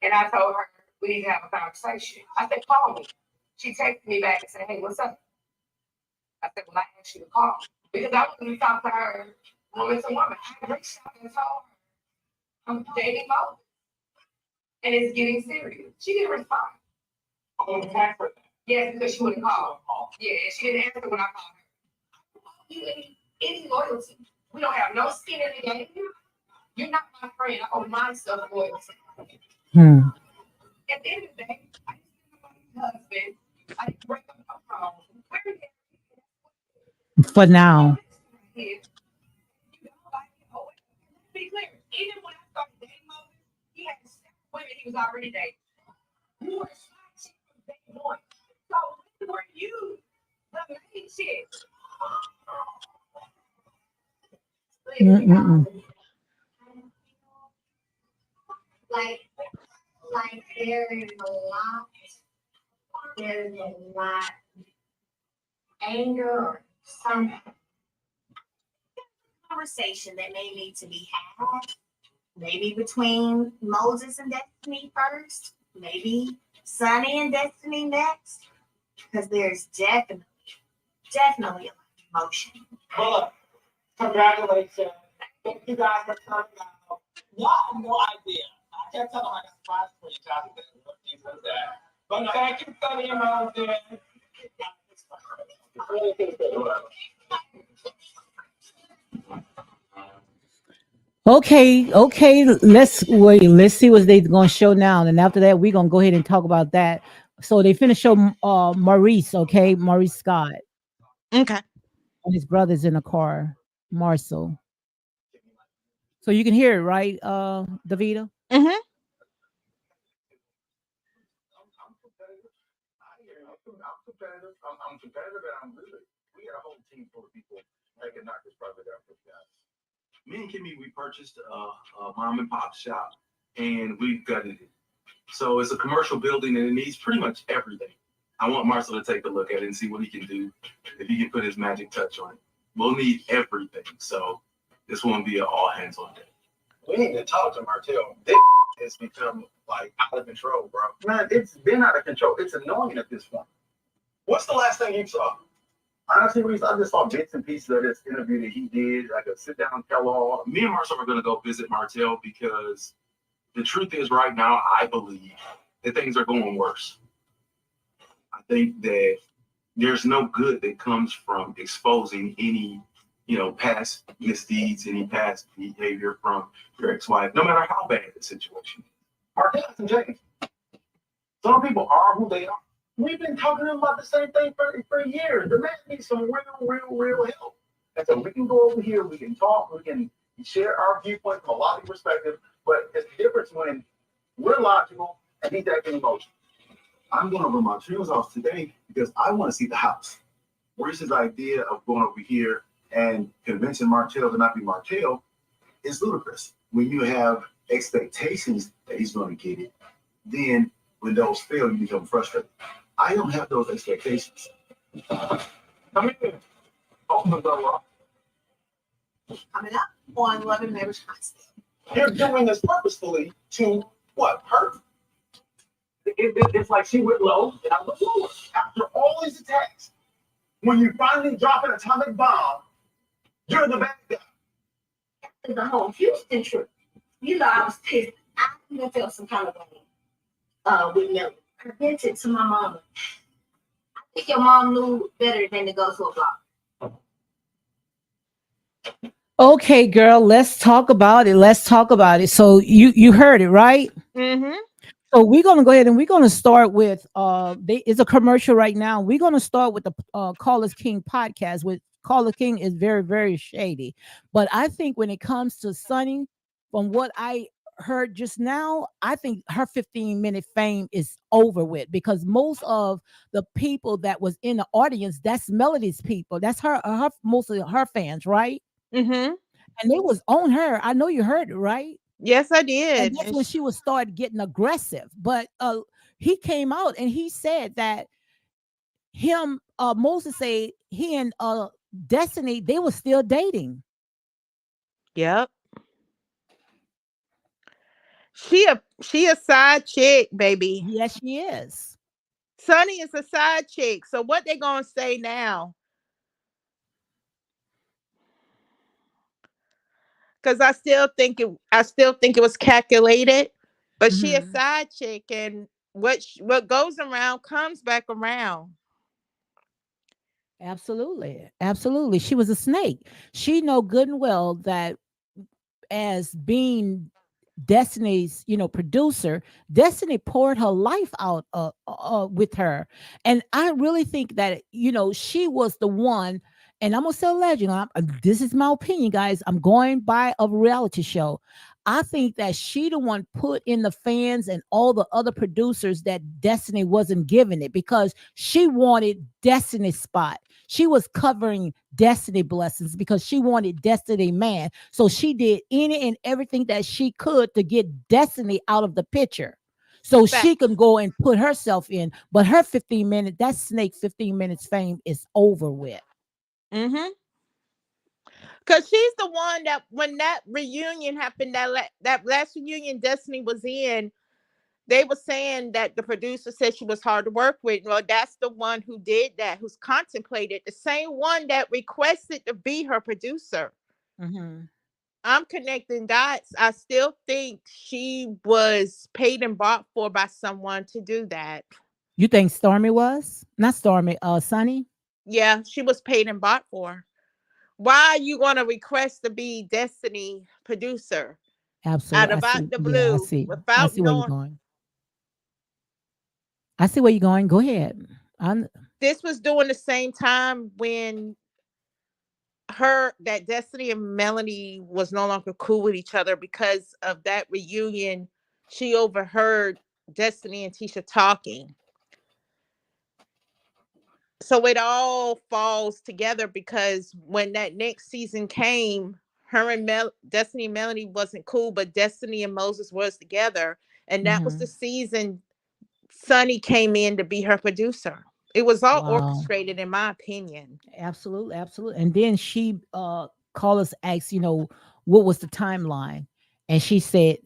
and I told her we need to have a conversation. I said, call me. She texted me back and said, hey, what's up? I said, well, I asked you to call because I was going to talk to her woman to woman. I reached out and told her I'm dating Moses and it's getting serious. She didn't respond. Oh, text her. Yes, because she wouldn't call. Yeah, she didn't answer when I called her. You any loyalty. We don't have no skin in the game. You're not my friend. I owe myself loyalty. At the end of the day, I didn't see my husband. I didn't break up my phone. For now. You know, like, oh, be clear. Even when I started dating Moses, he had 7 women he was already dating. You were shot shit from day one. So were you the main shit? Like there's a lot anger or some conversation that may need to be had. Maybe between Moses and Destiny first, maybe Sunny and Destiny next, because there's definitely a lot of emotion. Well, look, congratulations. Thank you guys for coming out. Y'all have no idea. I kept telling like a surprise for you guys what that. But thank you, Sunny and Moses. Okay. Let's wait. Let's see what they're gonna show now, and after that, we're gonna go ahead and talk about that. So they finished show Maurice. Okay, Maurice Scott Okay. and his brother's in a car. Marcel. So you can hear it, right, Davida? Mm-hmm. I'm competitive. I'm competitive. I'm competitive and I'm good. We had a whole team full of people that could knock this project out for you guys. Me and Kimmy, we purchased a mom and pop shop and we gutted it. So it's a commercial building and it needs pretty much everything. I want Marcel to take a look at it and see what he can do, if he can put his magic touch on it. We'll need everything. So this won't be an all hands on deck. We need to talk to Martel. This has become like out of control, bro. Man, it's been out of control. It's annoying at this point. What's the last thing you saw? Honestly, Reese, I just saw bits and pieces of this interview that he did, like a sit down tell all. Me and Marcel are going to go visit Martel because the truth is, right now, I believe that things are going worse. I think that there's no good that comes from exposing any, past misdeeds, any past behavior from your ex-wife, no matter how bad the situation is. Martel and James, some people are who they are. We've been talking to him about the same thing for years. The man needs some real help. And so we can go over here, we can talk, we can share our viewpoint from a lot of perspective, but it's the difference when we're logical and he's acting emotional. I'm going over my Martel's house today because I want to see the house. Maurice's idea of going over here and convincing Martel to not be Martel is ludicrous. When you have expectations that he's going to get it, then when those fail, you become frustrated. I don't have those expectations. Come in. Open the door. Coming up on Love and Marriage Huntsville. You're doing this purposefully to what? Hurt? It's like she went low and I went lower. After all these attacks, when you finally drop an atomic bomb, you're the bad guy. The whole Houston trip, I was pissed. I even felt some kind of way with Melody. I vented to my mama. I think your mom knew better than to go to a block. Okay, girl, let's talk about it. Let's talk about it. So you heard it, right? Mm-hmm. So we're gonna go ahead and we're gonna start with it's a commercial right now. We're gonna start with the Callers King podcast. With Caller King is very, very shady. But I think when it comes to Sunny, from what I heard just now, I think her 15-minute fame is over with because most of the people that was in the audience, that's Melody's people. That's her mostly her fans, right? Mm-hmm. And they was on her. I know you heard it, right? Yes, I And did. that's when she was started getting aggressive. But he came out and he said that Moses said he and Destiny, they were still dating. Yep. She a side chick, baby. Yes, she is. Sunny is a side chick. So what they gonna say now? Because I still think it was calculated, but she a Mhm. side chick, and what goes around comes back around. Absolutely. Absolutely. She was a snake. She know good and well that as being Destiny's, producer, Destiny poured her life out with her. And I really think that, she was the one, and I'm going to say a legend. This is my opinion, guys. I'm going by a reality show. I think that she the one put in the fans and all the other producers that Destiny wasn't giving it because she wanted Destiny's spot. She was covering Destiny blessings because she wanted Destiny man. So she did any and everything that she could to get Destiny out of the picture. So she can Facts. go and put herself in. But her 15 minutes, that snake 15 minutes fame is over with. Mm-hmm. Because she's the one that when that reunion happened, that last reunion Destiny was in, they were saying that the producer said she was hard to work with. Well, that's the one who did that, who's contemplated, the same one that requested to be her producer. Mhm. I'm connecting dots. I still think she was paid and bought for by someone to do that. You think Stormy was? Not Stormy, Sunny? Yeah, she was paid and bought for. Why are you going to request to be Destiny producer out Absolutely. I of out see. the Yeah, I blue see. I without see where you're knowing? going. I see where you're going. Go ahead. I'm This was during the same time when that Destiny and Melanie was no longer cool with each other because of that reunion. She overheard Destiny and Tisha talking. So it all falls together because when that next season came, her and Destiny and Melody wasn't cool, but Destiny and Moses was together. And that was Hmm. the season Sonny came in to be her producer. It was all Wow. orchestrated, in my opinion. Absolutely, absolutely. And then she called us, asked, what was the timeline? And she said,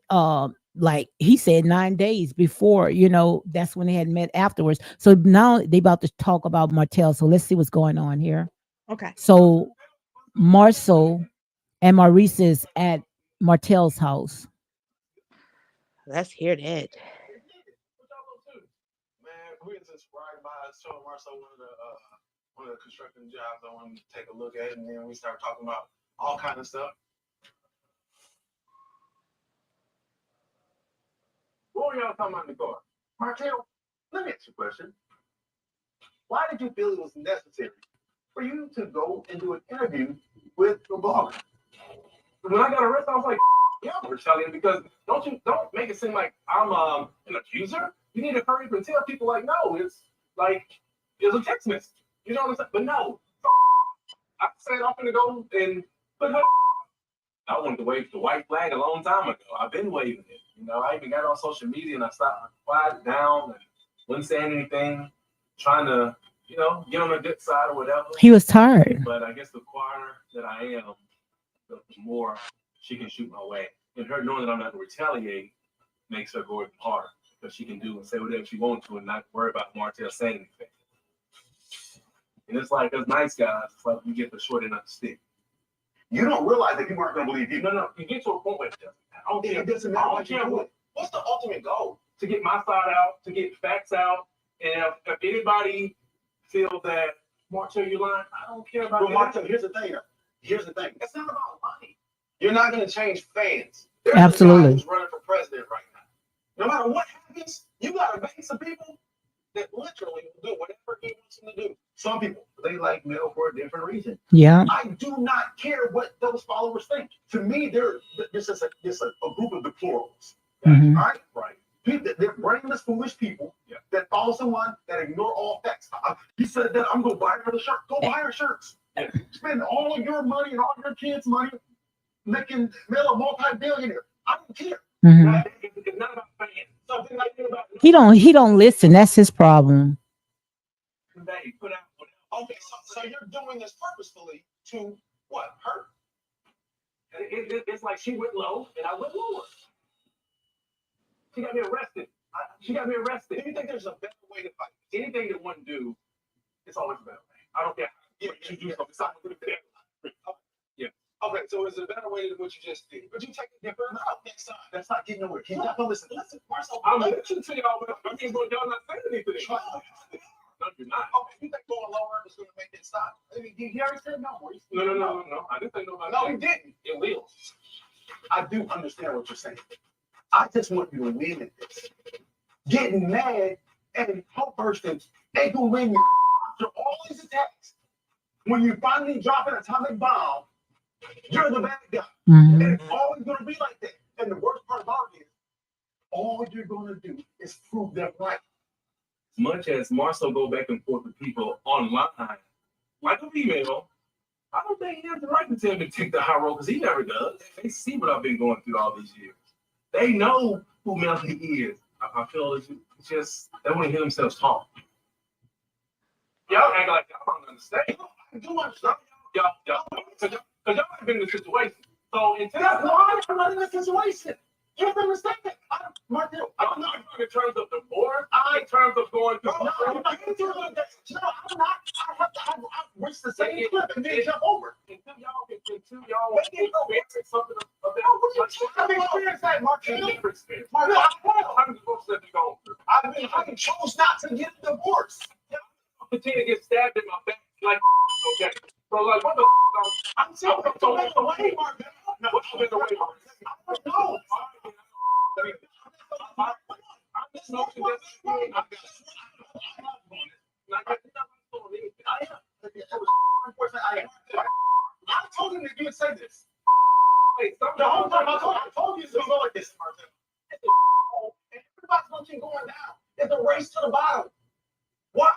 like he said 9 days before, that's when they had met afterwards. So now they about to talk about Martell. So let's see what's going on here. Okay. So Marcel and Maurice is at Martell's house. Let's hear that. Man, we was just riding by, showing Marcel one of the construction jobs I wanted to take a look at, and then we started talking about all kind of stuff. What were y'all talking about in the car? Martel, let me ask you a question. Why did you feel it was necessary for you to go and do an interview with the blogger? When I got arrested, I was like, yeah, I'm retaliating because don't make it seem like I'm an accuser. You need to hurry up and tell people like, no, it's like it's a text message. You know what I'm saying? But no, I said I'm gonna go and put her. I wanted to wave the white flag a long time ago. I've been waving it. I even got on social media and I stopped quiet down and wasn't saying anything, trying to, get on the good side or whatever. He was tired. But I guess the quieter that I am, the more she can shoot my way. And her knowing that I'm not going to retaliate makes her go even harder because she can do and say whatever she wants to and not worry about Martel saying anything. And it's like us nice guys, it's like we get the short end of the stick. You don't realize that people aren't going to believe you. No. You get to a point where it doesn't matter what you do. What's the ultimate goal? To get my side out, to get facts out. And if anybody feels that Martel, you lying, I don't care about that. But Martel, here's the thing. It's not about money. You're not going to change fans. There's Absolutely. a guy who's running for president right now. No matter what happens, you got a base of people that literally will do whatever he wants them to do. Some people, they like Mel for a different reason. Yeah. I do not care what those followers think. To me, this is a group of deplorables. Mhm. Right. People, they're brainless, foolish people that follow someone that ignore all facts. He said that I'm going to buy her the shirt. Go buy her shirts. Spend all of your money and all your kids' money making Mel a multi-billionaire. I don't care. Mhm. It's not about fans. Something like about He don't listen. That's his problem. Put out. Okay, so you're doing this purposefully to what? Hurt? It's like she went low and I went lower. She got me arrested. Do you think there's a better way to fight? Anything that one do, it's always a better way. I don't care. Yeah, you do something. Yeah. Okay, so is it a better way than what you just did? But you take it different. No, that's not getting nowhere. He's not gonna listen. Marcel, I'm listening to y'all, but I mean, y'all not saying anything. No, you're not. Okay, you think going lower is going to make it stop? I mean, he already said no. No. I didn't say no. No, he didn't. It will. I do understand what you're saying. I just want you to win at this. Getting mad and hope bursting ain't going to win you. So all these attacks, when you finally drop an atomic bomb, you're the bad guy. Mhm. And it's always going to be like that. And the worst part about it is, all you're going to do is prove them right. Much as Marcel go back and forth with people online, like a female, I don't think he has the right to tell me to take the high road because he never does. They see what I've been going through all these years. They know who Melody is. I feel it's just they want to hear themselves talk. Y'all act like y'all don't understand. I do understand. Y'all, because y'all have been in the situation. So that's why I'm not in the situation. You have to understand that. Martel, I'm not in terms of divorce. In terms of going through. No, I'm not. I reached the same clip and then jump over. Until y'all experience something of that. What experience that, Martel? Different experience. Martel, I'm supposed to let you go through. I chose not to get a divorce. Continue to get stabbed in my back like okay. So like what the I'm saying so away, Martel. No, I'm in the way. I don't know. I'm just noticing that I told him that you would say this. Hey, the whole time I told you it's gonna go like this, Martin. Everybody's gonna keep going down. It's a race to the bottom. Why?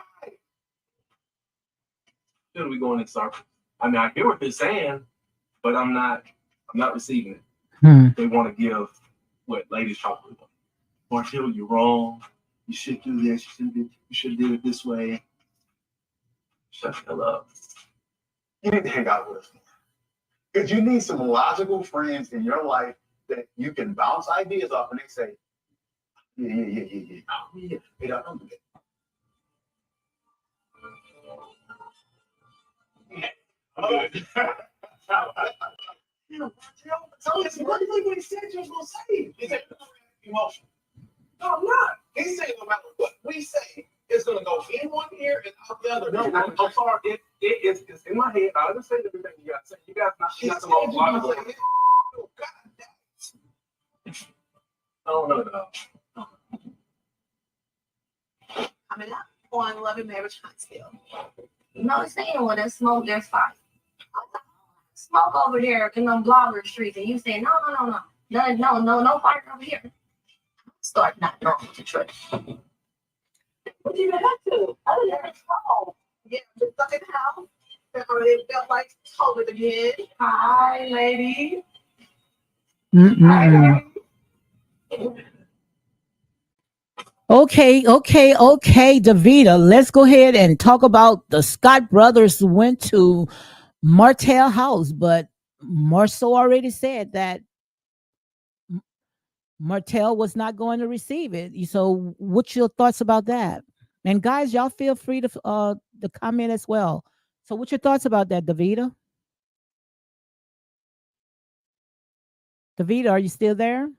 Should we going in circles? I mean, I hear what they're saying, but I'm not receiving it. They want to give what ladies chocolate. Martel, you're wrong. You should do this. You should do it this way. Shut the hell up. You need to hang out with us more. Because you need some logical friends in your life that you can bounce ideas off and they say, yeah. Oh, yeah. Hey, don't do that. I'm good. So it's really what he said you was going to say. He said, emotion. No, I'm not. He's saying no matter what we say, it's going to go in one ear and out the other. No, I'm sorry. It's in my head. I understand everything you got to say. You guys not some old logical. Oh, God, I don't know, though. Coming up on Love and Marriage Huntsville. You know, saying when there's smoke, there's fire. Smoke over there in them blogger streets, and you say, no, fire over here. Start not knowing what to trust. What you even have to? Other than it's home. Yeah, just stuck in the house. It felt like COVID again. Hi, lady. Hi, lady. Okay, Davita. Let's go ahead and talk about the Scott brothers went to Martel house, but Marceau already said that Martel was not going to receive it. So, what's your thoughts about that? And guys, y'all feel free to comment as well. So, what's your thoughts about that, Davita? Davita, are you still there?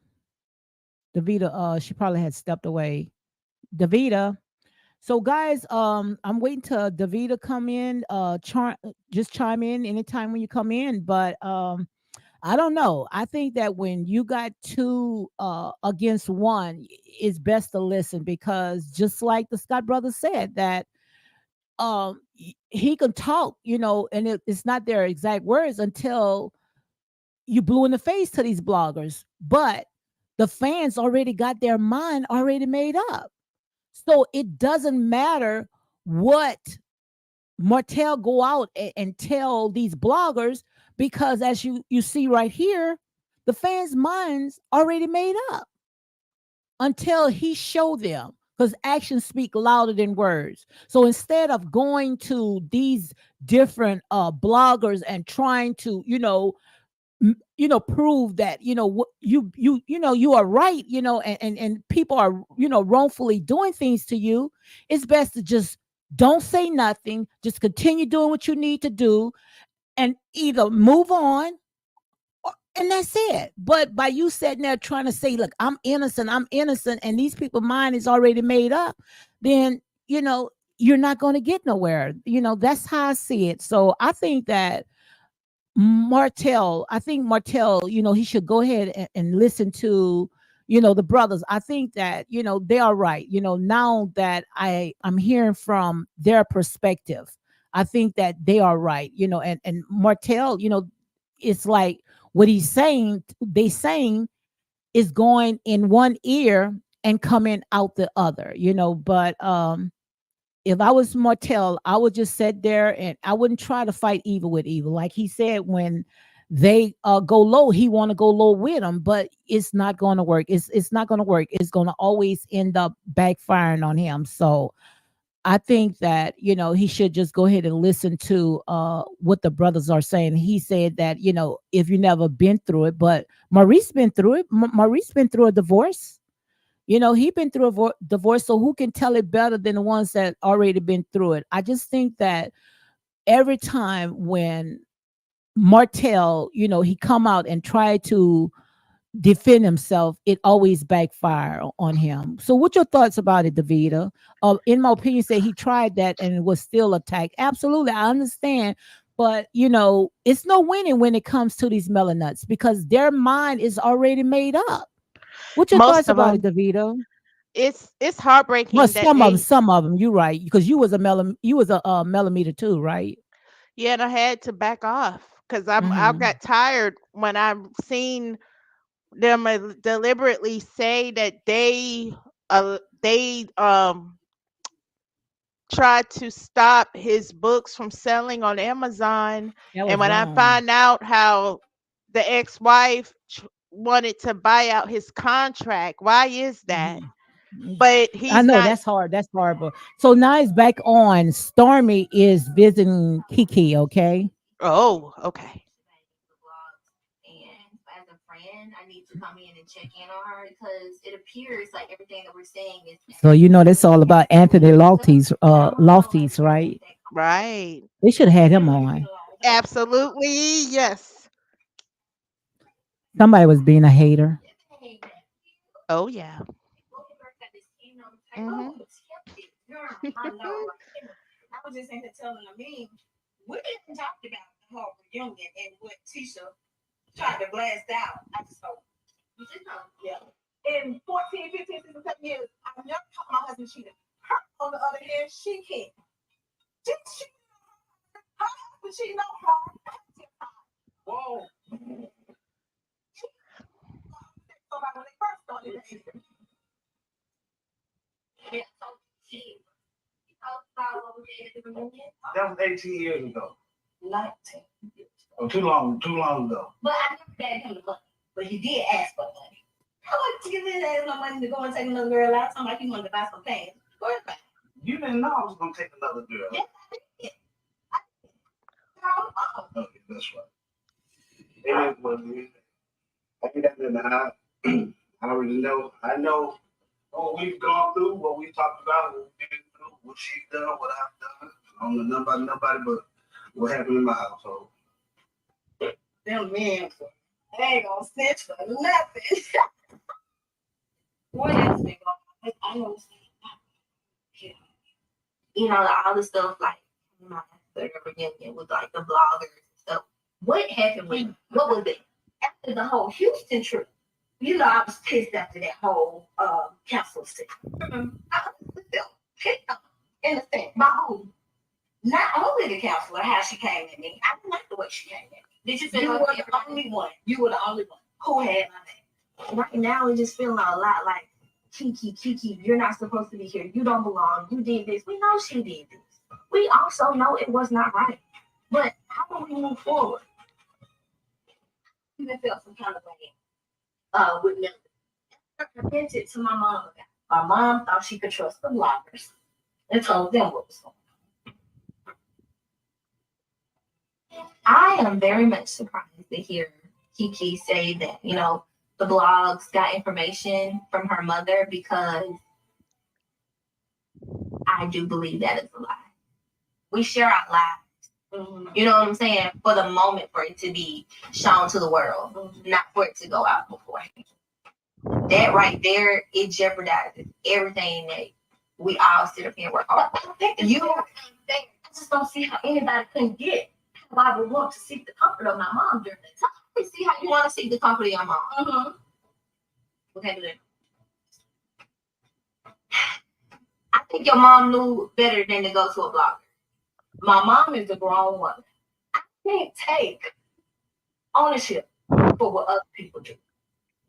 Davita, she probably had stepped away. Davita. So guys, I'm waiting till Davita come in. Just chime in anytime when you come in. But I don't know. I think that when you got two against one, it's best to listen because just like the Scott brothers said that he can talk, and it's not their exact words until you blew in the face to these bloggers. But the fans already got their mind already made up. So it doesn't matter what Martel go out and tell these bloggers because as you see right here, the fans' minds already made up until he showed them because actions speak louder than words. So instead of going to these different bloggers and trying to, prove that you are right, and people are wrongfully doing things to you, it's best to just don't say nothing, just continue doing what you need to do and either move on and that's it. But by you sitting there trying to say, look, I'm innocent, and these people's mind is already made up, then you're not going to get nowhere. That's how I see it. So I think that Martel, he should go ahead and listen to, the brothers. I think that, they are right. Now that I'm hearing from their perspective, I think that they are right, and Martel, it's like what he's saying, they saying is going in one ear and coming out the other, but, if I was Martel, I would just sit there and I wouldn't try to fight evil with evil. Like he said, when they go low, he want to go low with them, but it's not going to work. It's not going to work. It's going to always end up backfiring on him. So I think that he should just go ahead and listen to what the brothers are saying. He said that if you never been through it, but Maurice been through it. Maurice been through a divorce. He been through a divorce, so who can tell it better than the ones that already been through it? I just think that every time when Martel, he come out and try to defend himself, it always backfire on him. So what's your thoughts about it, Davida? In my opinion, say he tried that and it was still attacked. Absolutely, I understand. But it's no winning when it comes to these melanuts because their mind is already made up. What's your Most thoughts of about it, them, Davida? it's Well, heartbreaking that they. some of them, you're right, because you was a millimeter too, right? Yeah, and I had to back off because I Mm-hmm. got tired when I've seen them deliberately say that they they tried to stop his books from selling on Amazon. That And was when I wrong. find out how the ex-wife wanted to buy out his contract, why is that? Mhm. But I he's know not. that's hard. That's horrible. So now it's back on. Stormy is visiting Kiki. Okay. Oh, okay. And as a friend, I need to come in and check in on her because it appears like everything that we're saying is. So you know that's all about Anthony Lofty's, right? Right. They should have had him on. Absolutely. Yes. Somebody was being a hater. Oh yeah. Hmm. I know, right? I was just in here telling them, we didn't talk about the whole reunion and what Tisha tried to blast out. I just know. You did know. Yeah. In 14, 15, 16, 17 years, I've never caught my husband cheating. Her, on the other hand, she can't. She her husband cheating on her. Whoa. Somebody when they first started dating. Yeah, so she talked about what we did at the reunion. That was 18 years ago. 19. Oh, too long ago. But I never begged him the money. But he did ask for money. How much give his ass no money to go and take another girl out? Something like he wanted to buy some pants. Where's that? You didn't know I was gonna take another girl. Yes, I did. Okay, that's right. It is what it is. I ain't got nothing to hide. I already know. I know what we've gone through, what we talked about, what we've been through, what she's done, what I've done. I don't know nothing about nobody but what happened in my household. Them men, they ain't gonna snitch for nothing. What else been going on? I know. You know, all the stuff like the reunion with like the bloggers and stuff. What happened with what was it? After the whole Houston trip, you know, I was pissed after that whole council sit. I was still pissed off in a sense. By who? Not only the counselor, how she came at me. I didn't like the way she came at me. Did you feel you were the only one? You were the only one who had my back. Right now, it's just feeling a lot like Kiki, you're not supposed to be here. You don't belong. You did this. We know she did this. We also know it was not right. But how do we move forward? Even felt some kind of way with Melody. I vented to my mom about it. My mom thought she could trust the bloggers and told them what was going on. I am very much surprised to hear Kiki say that, you know, the blogs got information from her mother because I do believe that is a lie. We share our lives. Mm-hmm. You know what I'm saying? For the moment for it to be shown to the world, not for it to go out beforehand. That right there, it jeopardizes everything that we all sit up here and work hard. I just don't see how anybody can get how I would want to seek the comfort of my mom during that time. I see how you want to seek the comfort of your mom. Mm-hmm. We can't do that. I think your mom knew better than to go to a blogger. My mom is a grown woman. I can't take ownership for what other people do.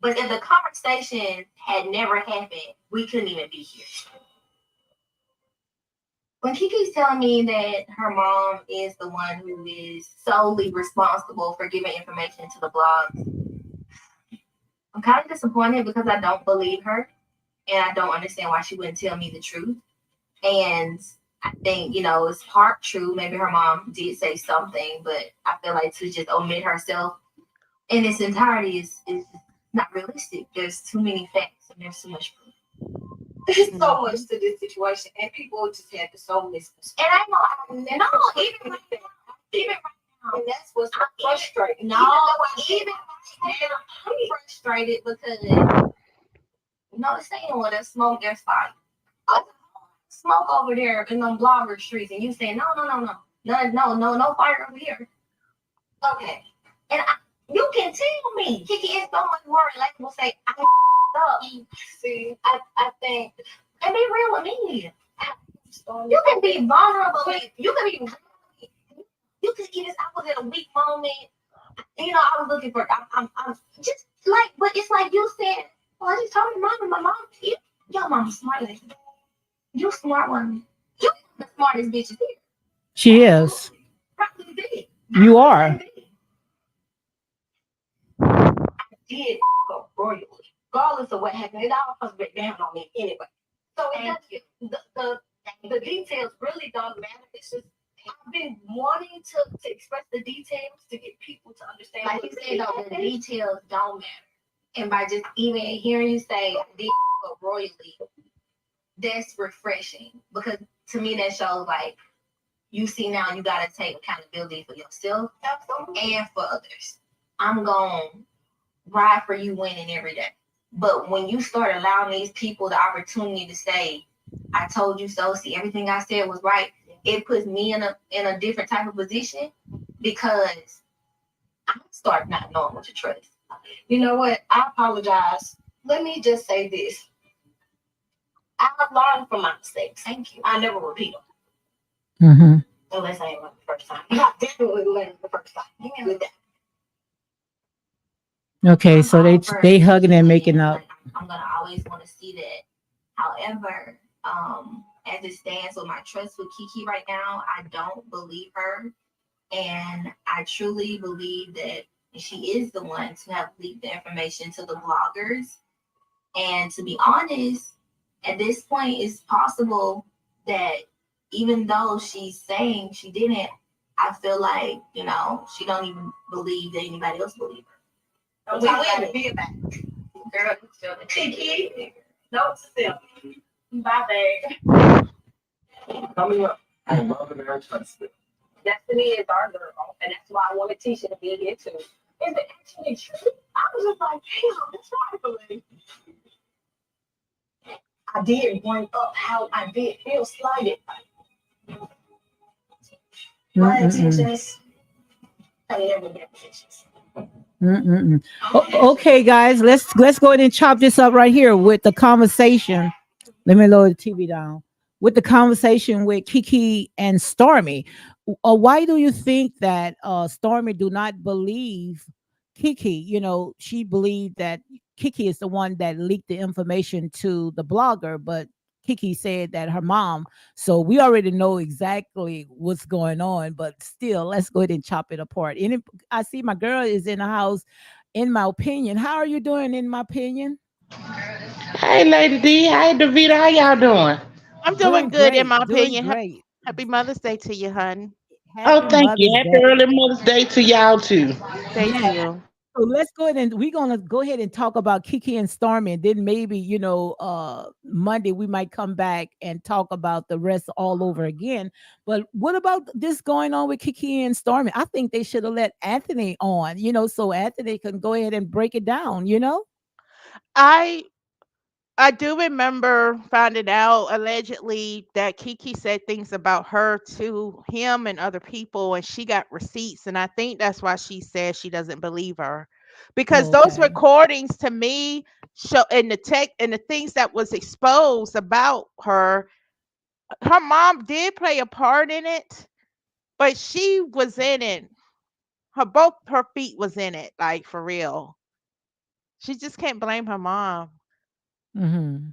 But if the conversation had never happened, we couldn't even be here. When Kiki's telling me that her mom is the one who is solely responsible for giving information to the blog, I'm kind of disappointed because I don't believe her and I don't understand why she wouldn't tell me the truth. And I think, you know, it's part true. Maybe her mom did say something, but I feel like to just omit herself in its entirety is not realistic. There's too many facts and there's too much proof. There's so much to this situation, and people just have to so misconstrue. And I know, even right now, and that's what's frustrating. No, even right now, I'm frustrated because you know, the saying when there's smoke, there's fire. Smoke over there in them blogger streets, and you saying no fire over here. Okay, and you can tell me, Kiki is so much more relatable. Say I up. See, I think, and be real with me. You can be vulnerable. You can be. You can get this. I was in a weak moment. You know, I was looking for. I'm just like, but it's like you said. Well, I just told my mom, and my mom. Your mom's smart like that. You smart one. You the smartest bitches here. She is. Probably did. You are. Did go royally. Regardless of what happened, it all comes back down on me anyway. So the details really don't matter. It's just I've been wanting to express the details to get people to understand. Like you said, though, the details don't matter. And by just even hearing you say I did go royally, that's refreshing because to me that shows like you see now you gotta take accountability for yourself and for others. I'm gonna ride for you winning every day. But when you start allowing these people the opportunity to say, I told you so, see everything I said was right, it puts me in a different type of position because I start not knowing what to trust. You know what? I apologize. Let me just say this. I've learned from my mistakes. Thank you. I never repeat them. Mm-hmm. Unless I ain't learned the first time. I definitely learned the first time. With that. Okay, so they hugging and making up. Like, I'm gonna always want to see that. However, as it stands with my trust with Kiki right now, I don't believe her, and I truly believe that she is the one to have leaked the information to the bloggers. And to be honest, at this point, it's possible that even though she's saying she didn't, I feel like she don't even believe that anybody else believes her. We gotta be back. Girl, Kiki, note to self. Bye, babe. Coming up on Love and Marriage Huntsville. Destiny is our girl, and that's why I want to teach you to be here too. Is it actually true? I was just like, damn, that's right, believe. I did bring up how I did feel slighted. My intentions, I never get intentions. Okay, guys, let's go ahead and chop this up right here with the conversation. Let me lower the TV down. With the conversation with Kiki and Stormy, why do you think that Stormy do not believe Kiki? She believed that Kiki is the one that leaked the information to the blogger, but Kiki said that her mom. So we already know exactly what's going on, but still, let's go ahead and chop it apart. And I see my girl is in the house. In my opinion, how are you doing? In my opinion, Hey, Lady D. Hey, Davita. How y'all doing? I'm doing doing good in great, my doing opinion. great. Happy Mother's Day to you, hun. Happy Oh, thank you. Mother's Happy Day. early Mother's Day to y'all, too. Thank Yeah. you. So let's go ahead and we're gonna go ahead and talk about Kiki and Stormy, and then maybe Monday we might come back and talk about the rest all over again. But what about this going on with Kiki and Stormy? I think they should have let Anthony on, so Anthony can go ahead and break it down. I I do remember finding out allegedly that Kiki said things about her to him and other people, and she got receipts. And I think that's why she says she doesn't believe her, because those Okay. recordings to me show in the tech and the things that was exposed about her. Her mom did play a part in it, but she was in it. Both her feet was in it, like for real. She just can't blame her mom. Hmm.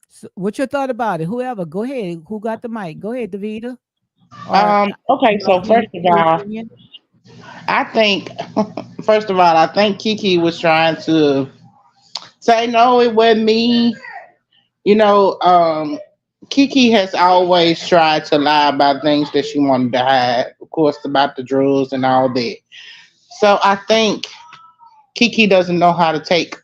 So what's your thought about it? Whoever, go ahead. Who got the mic? Go ahead, Davita. Or Okay, so Marlene, first of your all, opinion. I think, first of all, I think Kiki was trying to say, no, it wasn't me. You know, Kiki has always tried to lie about things that she wanted to hide, of course, about the drugs and all that. So I think Kiki doesn't know how to take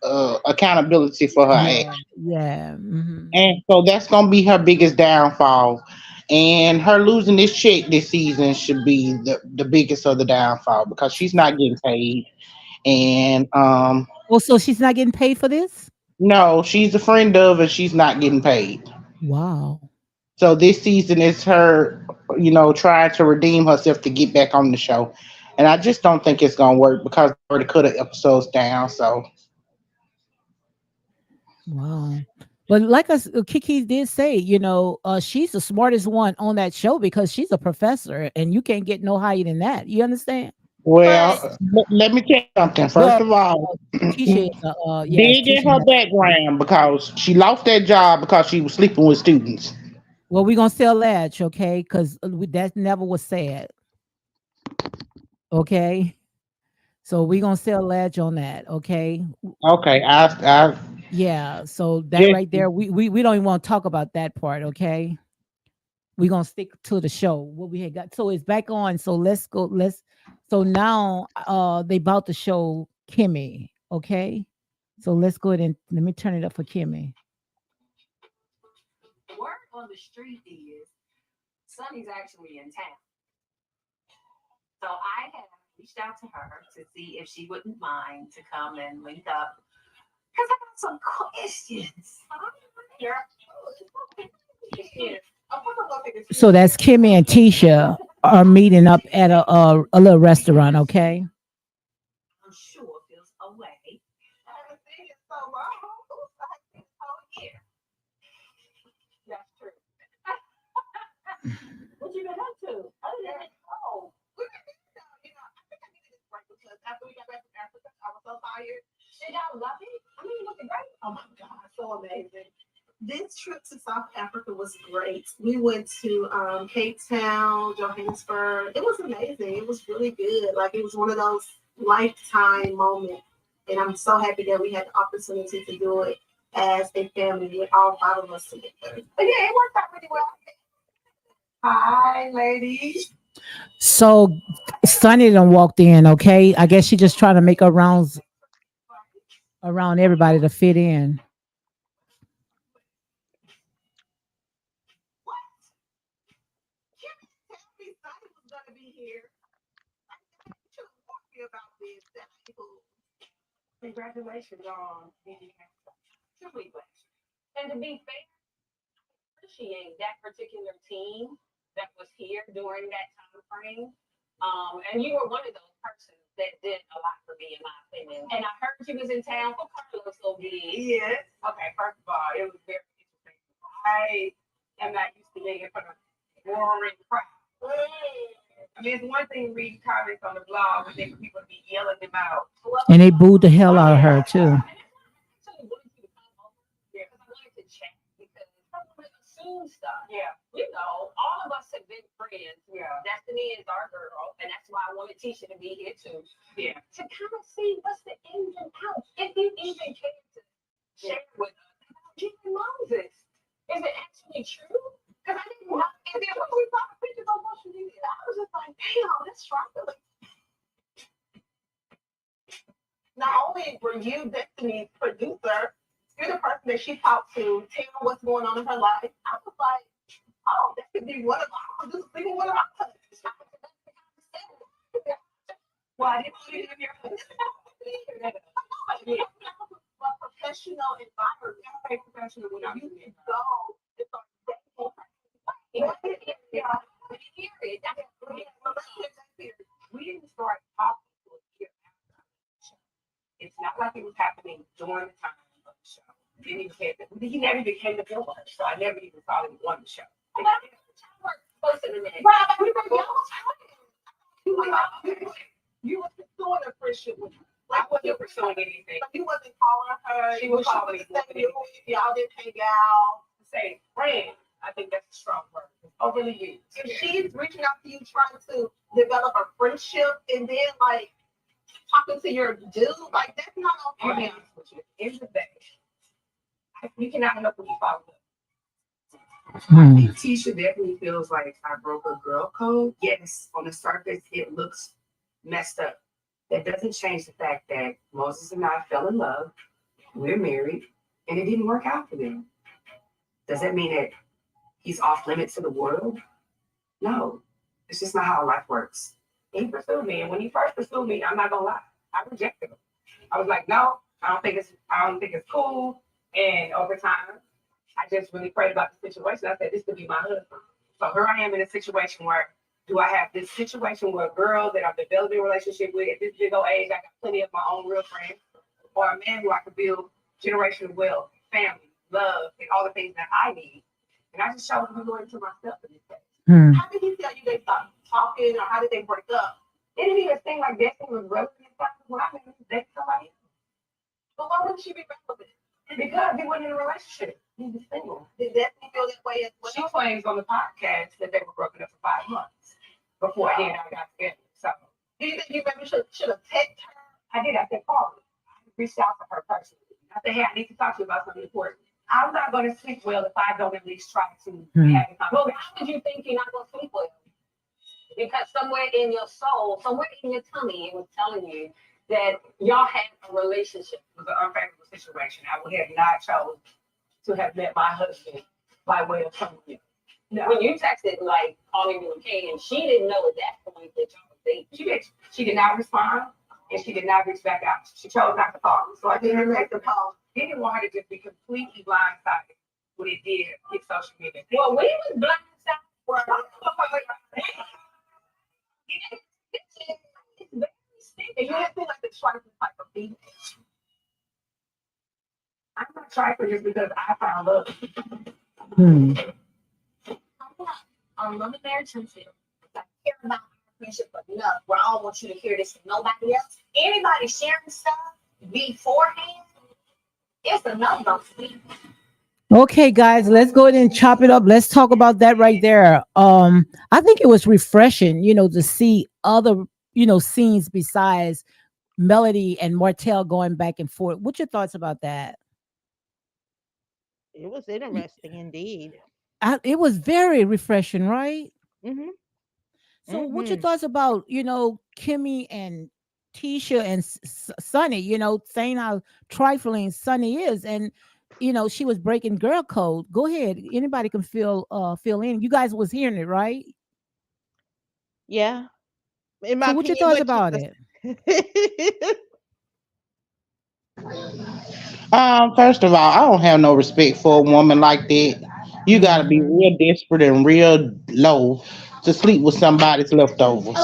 accountability for her Yeah, actions. yeah. Hmm. And so that's gonna be her biggest downfall. And her losing this check this season should be the biggest of the downfall because she's not getting paid. And Oh, so she's not getting paid for this? no, she's a friend of and she's not getting paid. Wow. So this season is her, trying to redeem herself to get back on the show. And I just don't think it's gonna work because they already cut the episodes down. So Wow. But like Kiki did say, she's the smartest one on that show because she's a professor and you can't get no higher than that. You understand? But Well, let me tell you something. First Well, of all, Tisha, yes, dig in Tisha. her background because she lost that job because she was sleeping with students. Well, we're gonna sell Ledge, okay? Because that never was said, okay? So we're gonna sell Ledge on that, okay? Okay, I Yeah. So that just right there, we don't even want to talk about that part, okay? We're gonna stick to the show. What we had got. So it's back on. So let's go. So now they about to show Kimmy, okay? So let's go ahead and let me turn it up for Kimmy. Word on the street is Sunny's actually in town. So I have reached out to her to see if she wouldn't mind to come and link up. Because I got some questions. Yeah. So that's Kimmy and Tisha are meeting up at a little restaurant, okay? I'm sure feels away. I haven't seen it so long. I haven't seen it all year. That's true. What you been up to? Other than that, oh, we've been I think I needed this break because after we got back from Africa, I was so tired. And y'all love it. I mean, looking great. Oh my God, so amazing. This trip to South Africa was great. We went to Cape Town, Johannesburg. It was amazing. It was really good. Like it was one of those lifetime moments. And I'm so happy that we had the opportunity to do it as a family with all five of us together. But yeah, it worked out really well. Hi, ladies. So Sunny done walked in, okay? I guess she just trying to make her rounds around everybody to fit in. What? Kim tell me Sunny was gonna be here. I you warned me about this. That's cool. Congratulations on being truly blessed. And to be fair, appreciate that particular team that was here during that time frame. And you were one of those persons that did a lot for me, in my opinion. And I heard you was in town for Carlos so big. Yes. Okay, first of all, it was very interesting. I am not used to being in front of roaring crowd. I mean, it's one thing reading comments on the blog, but then people be yelling them out. And they booed the hell out of her too. Actually wanted you to come over here because I wanted to chat because I want to assume stuff. Yeah. You know, all of us have been friends. Yeah. Destiny is our girl, and that's why I wanted Tisha to be here too. Yeah. To kind of see what's the ins and outs, if you even care to share with us about Jimmy Moses. Is it actually true? Because I didn't know. And then when we saw the pictures on social media, I was just like, damn, that's striking. Not only were you Destiny's producer, you're the person that she talked to, tell what's going on in her life. I was like, oh, that could be one of our producers, even one of our husbands. Well, I didn't put it in your a professional environment. Very professional when you go. It's like, yeah, hear it. We didn't start talking to a year after the show. It's not like it was happening during the time of the show. Didn't even care. He never even came to film us, so I never even saw him on the show. Closer than that. You were pursuing a friendship with her. I wasn't pursuing anything. But you wasn't calling her. She was calling me. Y'all didn't hang out. Say friend. I think that's a strong word. Overly used. If she's reaching out to you trying to develop a friendship and then like talking to your dude, like that's not okay. I'll be honest with you. In the day, you cannot help when you follow up. I think Tisha definitely feels like I broke a girl code. Yes, on the surface, it looks messed up. That doesn't change the fact that Moses and I fell in love. We're married, and it didn't work out for them. Does that mean that he's off limits to the world? No, it's just not how life works. He pursued me, and when he first pursued me, I'm not gonna lie, I rejected him. I was like, no, I don't think it's cool. And over time, I just really prayed about the situation. I said, this could be my husband. So here I am in a situation where do I have this situation where a girl that I'm developing a relationship with at this big old age, I got plenty of my own real friends, or a man who I could build generational wealth, family, love, and all the things that I need. And I just chose to be loyal to myself in this case. How did he tell you they stopped talking, or how did they break up? It didn't even seem like Destiny was relevant when I met him. That's somebody else. But why wouldn't she be relevant? Because he wasn't in a relationship. He was single. Did Destiny feel that way as well? She claims on the podcast that they were broken up for 5 months before he and I got together. So, do you think you maybe should have texted her? I did. I said, call her. I reached out to her personally. I said, hey, I need to talk to you about something important. I'm not going to sleep well if I don't at least try to have a conversation. Well, how would you think you're not going to sleep well? Because somewhere in your soul, somewhere in your tummy, it was telling you that y'all had a relationship. It was an unfavorable situation. I would have not chosen to have met my husband by way of someone else. No. When you texted, like, calling me okay, and she didn't know at that point that y'all was dating. She did. She did not respond, and she did not reach back out. She chose not to call me. So I didn't make the call. He didn't want her to just be completely blindsided when it did hit social media. Well, we was blindsided for and you have to like the trifling type of female. I'm not trifling just because I found love. Hmm. I'm not married to you. I care about our friendship enough where I don't want you to hear this from nobody else. Anybody sharing stuff beforehand, it's a no-go for me. Okay, guys, let's go ahead and chop it up. Let's talk about that right there. I think it was refreshing, to see other, scenes besides Melody and Martell going back and forth. What's your thoughts about that? It was interesting indeed. It was very refreshing, right? Mm-hmm. So, what's your Mm-hmm. thoughts about, Kimmy and Tisha and Sunny, saying how trifling Sunny is, and she was breaking girl code. Go ahead, anybody can fill in. You guys was hearing it, right? Yeah. In my So, what's your opinion, thoughts what you about just it? First of all, I don't have no respect for a woman like that. You gotta be Hmm. real desperate and real low to sleep with somebody's leftovers.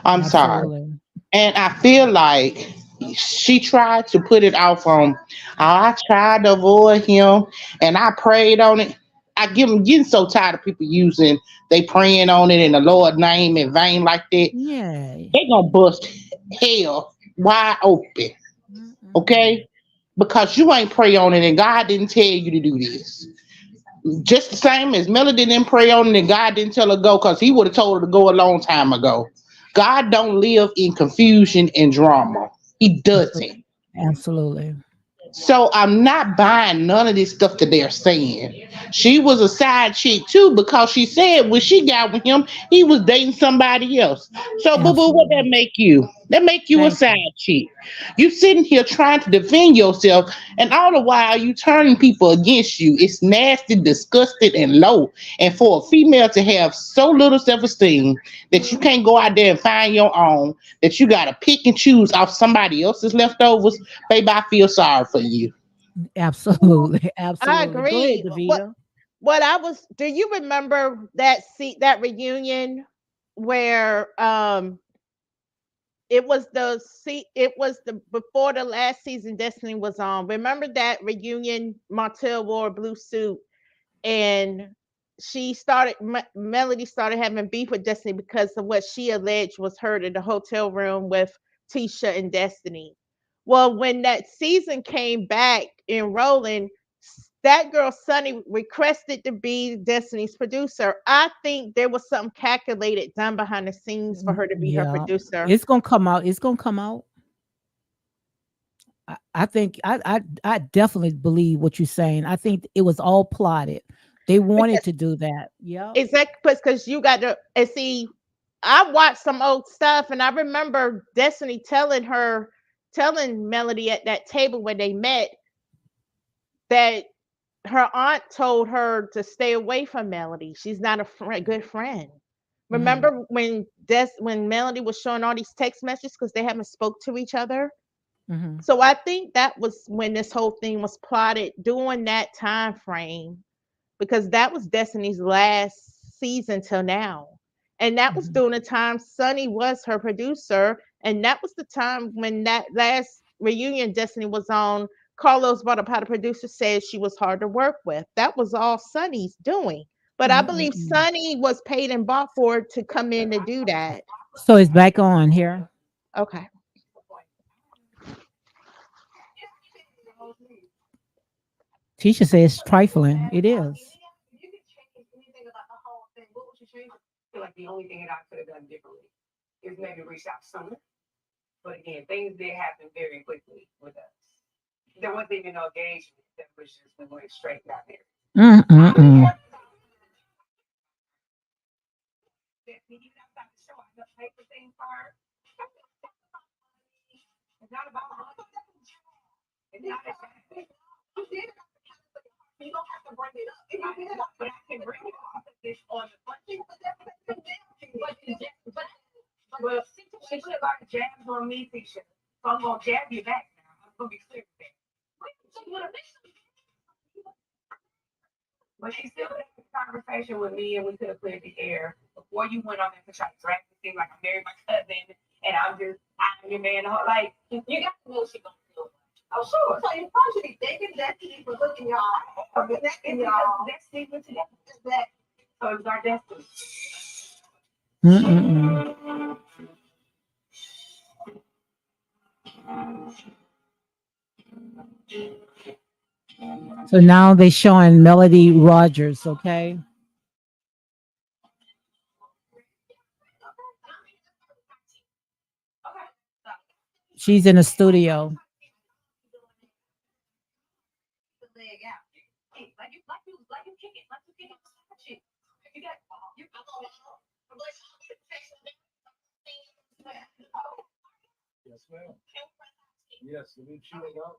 I'm sorry. Absolutely. And I feel like she tried to put it off on, I tried to avoid him and I prayed on it. I'm getting so tired of people using they praying on it in the Lord name in vain like that. Yeah. They gonna bust hell wide open. Mm-mm-mm. Okay? Because you ain't pray on it and God didn't tell you to do this. Just the same as Melody didn't pray on it and God didn't tell her to go because he would have told her to go a long time ago. God don't live in confusion and drama. He doesn't. Absolutely. So I'm not buying none of this stuff that they're saying. She was a side chick too because she said when she got with him, he was dating somebody else. So boo boo, what that Absolutely. make you? That make you a Thank side you. chick. You sitting here trying to defend yourself, and all the while you turning people against you. It's nasty, disgusting, and low. And for a female to have so little self-esteem that you can't go out there and find your own, that you gotta pick and choose off somebody else's leftovers, baby, I feel sorry for you. Absolutely. I Absolutely. Go ahead, agree. Davida. What I was do you remember that reunion where it was the before the last season Destiny was on. Remember that reunion Martell wore a blue suit and Melody started having beef with Destiny because of what she alleged was heard in the hotel room with Tisha and Destiny. Well, when that season came back in rolling, that girl Sunny requested to be Destiny's producer. I think there was something calculated done behind the scenes for her to be her Yeah. producer. It's gonna come out. It's gonna come out. I think I definitely believe what you're saying. I think it was all plotted. They wanted Because to do that. Yep. exactly because you got to and see, I watched some old stuff and I remember Destiny telling Melody at that table when they met that her aunt told her to stay away from Melody. She's not a good friend. Hmm. Remember when Melody was showing all these text messages because they haven't spoke to each other. Hmm. So I think that was when this whole thing was plotted during that time frame because that was Destiny's last season till now. And that was Hmm. during the time Sonny was her producer. And that was the time when that last reunion Destiny was on. Carlos brought up how the producer said she was hard to work with. That was all Sonny's doing. But I believe Mm-mm-mm. Sonny was paid and bought for to come in to do that. So it's back on here. Okay. Teacher says trifling. It is. You could change anything about the whole thing. What would you change? I feel like the only thing that I could have done differently is maybe reach out sooner. But again, things did happen very quickly with us. There wasn't even no engagement. That was just we went straight down there. Mm-mm-mm. When you got about to show out the paper thing part, it's not about money. It's not about you don't have to bring it up. But I can bring it up this on the budget. Well, she took our jabs on me, teacher. So I'm gonna jab you back now. I'm gonna be clear with that. But she still had a conversation with me, and we could have cleared the air before you went on there to try to drag me thing like I married my cousin, and I'm your man. Like you got to know what she gonna do. Oh sure. So you probably should be thanking Destiny for looking y'all. Connecting y'all. Destiny went together. That. So it was our destiny. Mm-mm-mm. So now they're showing Melody Rogers, okay? She's in the studio. Yes, ma'am. Yes, we need chewing out.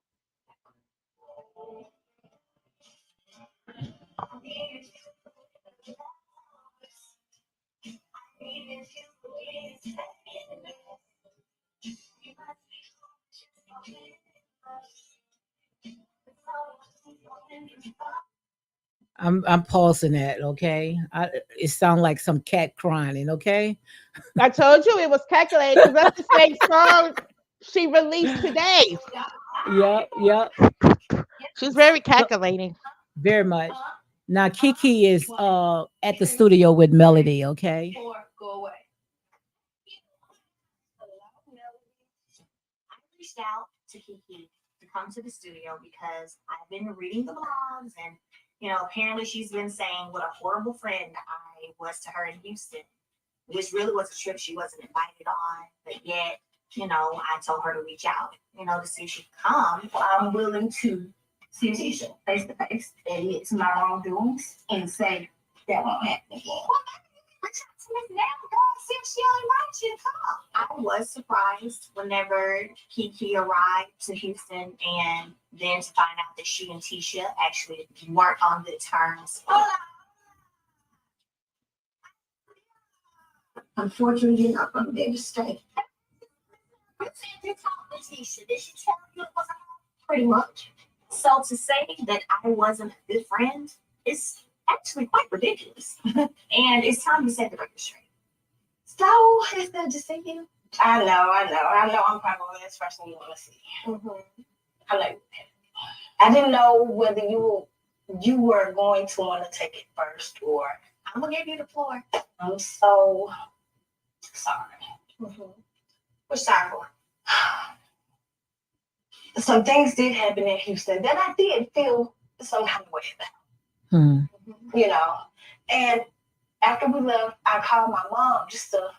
I'm pausing that, okay? It sounds like some cat crying, okay? I told you it was calculated because that's the same song she released today. Yep, yep. She's very So calculating. very much. Now Kiki is at the studio with Melody, okay? Go away. I reached out to Kiki to come to the studio because I've been reading the blogs and apparently she's been saying what a horrible friend I was to her in Houston, which really was a trip she wasn't invited on, but yet, I told her to reach out, to see if she could come. I'm willing to see Tisha face to face, admit to my wrongdoings, and say that won't happen again. I was surprised whenever Kiki arrived to Houston and then to find out that she and Tisha actually weren't on good terms. Unfortunately, you're not going to be able to stay. You talked to Tisha. Did she tell you it was pretty much? So to say that I wasn't a good friend is actually quite ridiculous. And it's time to set the record straight. So it's good to see you. I know. I'm probably the last person you want to see. Mm-hmm. I know. I didn't know whether you were going to want to take it first or I'm gonna give you the floor. I'm so sorry. Mm-hmm. What's sorry for? Some things did happen in Houston that I did feel some kind of way about. Hmm. And after we left, I called my mom just to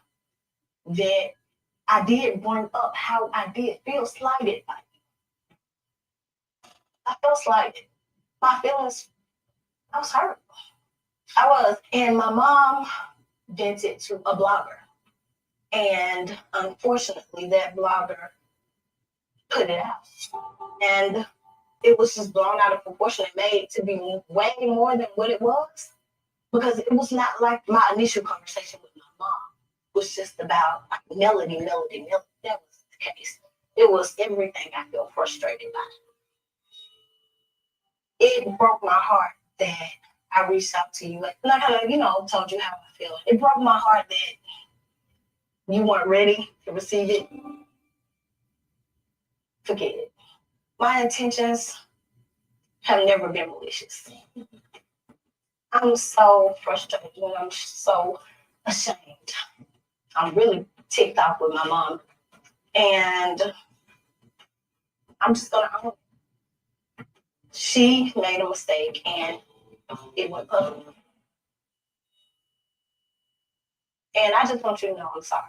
that I did bring up how I did feel slighted by you. I felt slighted. My feelings, I was hurt. I was. And my mom vented to a blogger. And unfortunately, that blogger put it out. And it was just blown out of proportion and made to be way more than what it was. Because it was not like my initial conversation with my mom. It was just about melody. That was the case. It was everything I felt frustrated by. It broke my heart that I reached out to you. And I kind of, told you how I feel. It broke my heart that you weren't ready to receive it. Forget it. My intentions have never been malicious. I'm so frustrated and I'm so ashamed. I'm really TikTok with my mom. And I'm just gonna own it. She made a mistake and it went public. And I just want you to know I'm sorry.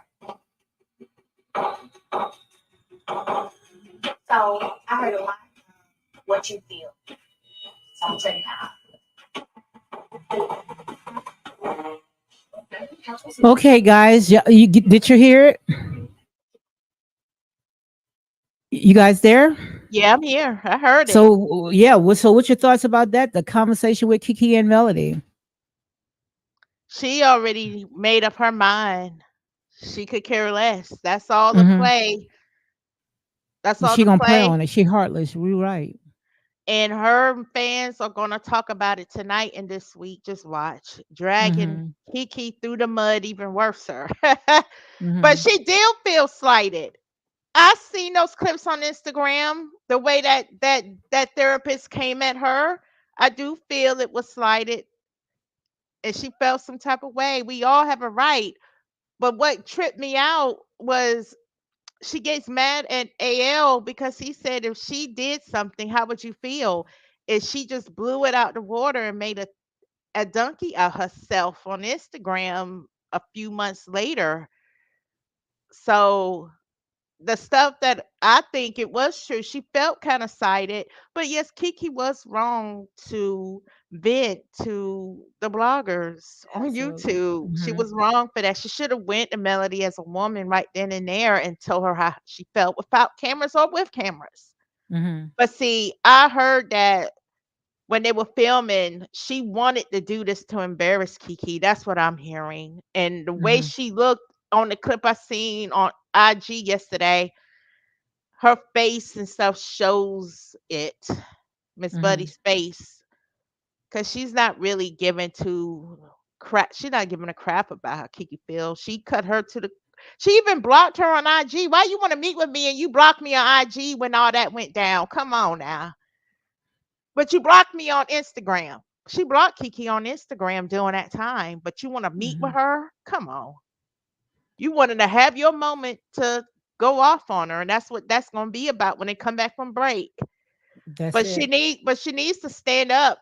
So I heard a lot of what you feel. So I'm telling you how. Okay, guys, did you hear it? You guys there? Yeah, I'm here. I heard it. So yeah, so what's your thoughts about that? The conversation with Kiki and Melody. She already made up her mind. She could care less. That's all the Hmm. play. That's all She the gonna play play. on it. She heartless. We right. And her fans are gonna talk about it tonight and this week. Just watch. Dragging Hmm. Kiki through the mud even worse. But Hmm. she did feel slighted. I seen those clips on Instagram. The way that therapist came at her, I do feel it was slighted, and she felt some type of way. We all have a right. But what tripped me out was she gets mad at AL because he said if she did something, how would you feel? And she just blew it out the water and made a donkey of herself on Instagram a few months later. So the stuff that I think it was true, she felt kind of sided. But yes, Kiki was wrong to vent to the bloggers on Absolutely. YouTube. She Hmm. was wrong for that. She should have went to Melody as a woman right then and there and told her how she felt without cameras or with cameras. Hmm. But see, I heard that when they were filming, she wanted to do this to embarrass Kiki. That's what I'm hearing. And the way Hmm. she looked on the clip I seen on IG yesterday, her face and stuff shows it, Miss Hmm. Buddy's face, because she's not really given to crap. She's not giving a crap about how Kiki feels. She cut her to the. She even blocked her on IG. Why you want to meet with me and you blocked me on IG when all that went down? Come on now. But you blocked me on Instagram. She blocked Kiki on Instagram during that time. But you want to meet with Hmm. her? Come on. You wanted to have your moment to go off on her, and that's what that's gonna be about when they come back from break. That's it. But she needs to stand up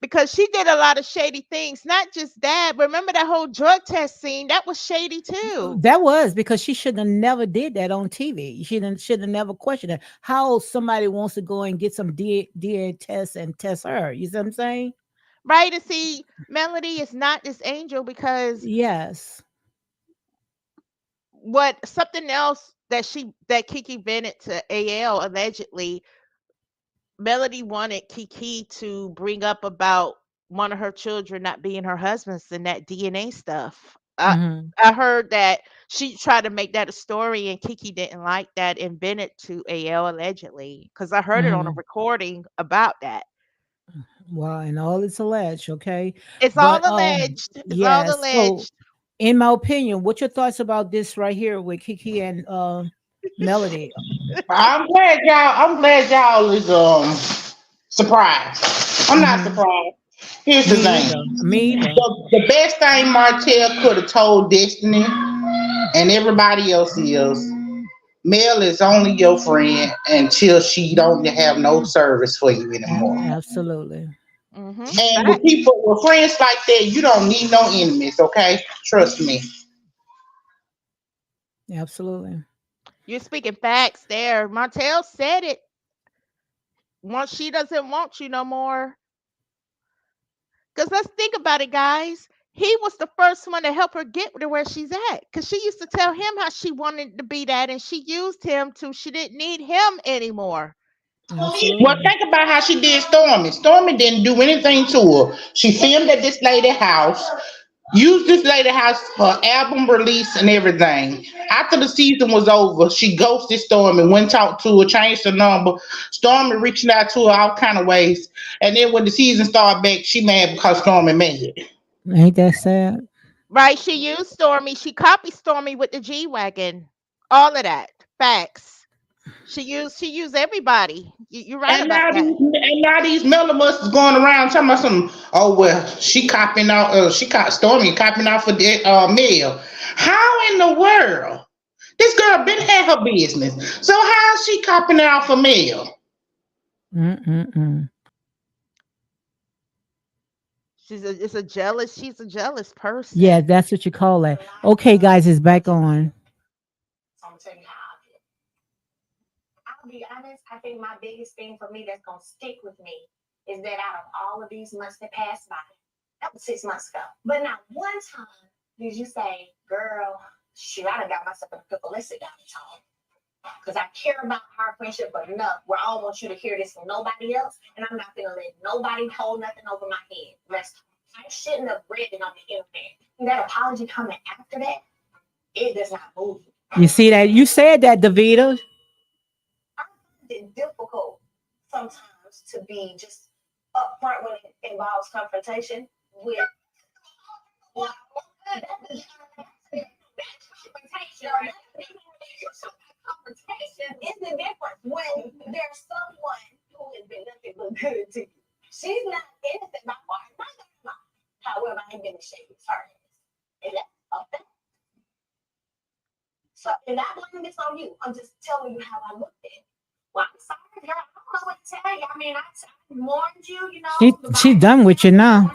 because she did a lot of shady things. Not just that. Remember that whole drug test scene? That was shady too. That was because she should have never did that on TV. She didn't should have never questioned it. How somebody wants to go and get some DNA tests and test her. You see what I'm saying? Right? And see, Melody is not this angel because Yes. what something else that Kiki vented to AL allegedly, Melody wanted Kiki to bring up about one of her children not being her husband's and that DNA stuff. Hmm. I heard that she tried to make that a story and Kiki didn't like that and bent it to AL allegedly because I heard it on a Hmm. recording about that. Well, and all it's alleged, okay? It's all But alleged. It's all yes. So alleged. in my opinion, what's your thoughts about this right here with Kiki and Melody? I'm glad y'all is surprised. I'm not Hmm. surprised. Here's the Me thing. either. Me either. The best thing Martell could have told Destiny and everybody else is Mel is only your friend until she don't have no service for you anymore. Absolutely. And with Facts. people with friends like that, you don't need no enemies, okay? Trust me. Absolutely. You're speaking facts there. Martell said it. Once she doesn't want you no more. Because let's think about it, guys. He was the first one to help her get to where she's at. Because she used to tell him how she wanted to be that, and she used him to she didn't need him anymore. Well, Absolutely. think about how she did Stormy. Stormy didn't do anything to her. She filmed at this lady house, used this lady house for album release and everything. After the season was over, she ghosted Stormy, went talked to her, changed her number. Stormy reaching out to her all kind of ways. And then when the season started back, she mad because Stormy made it. Ain't that sad? Right? She used Stormy. She copied Stormy with the G Wagon. All of that. Facts. She used everybody. You're right And about now that. these melamus is going around talking about some. Oh well, she copying out. She caught Stormy copying out for the mail. How in the world? This girl been had her business. So how is she copping it off a male? Mm-mm-mm. She's a jealous Yeah, person. that's what you call it. Okay, guys, it's back on. So I'm gonna tell you how I feel. I'll be honest, I think my biggest thing for me that's gonna stick with me is that out of all of these months that passed by, that was 6 months ago. But not one time did you say, girl, shoot, I done got myself in a pickle. Let's sit down and talk. Because I care about our friendship enough where I don't want you to hear this from nobody else, and I'm not gonna let nobody hold nothing over my head. Let's talk. I shouldn't have read it on the internet. And that apology coming after that, it does not move me. You see that? You said that, Davita. I find it difficult sometimes to be just upfront when it involves confrontation with well, that's confrontation. Confrontation is the difference when there's someone who has been nothing but good to you. She's not innocent by far. Not. However, I ain't been ashamed of her. And that's a fact. So, and I blame this on you. I'm just telling you how I looked at it. Well, I'm sorry, girl. I don't know what to tell you. I mean, I warned you, you know. She done with you now.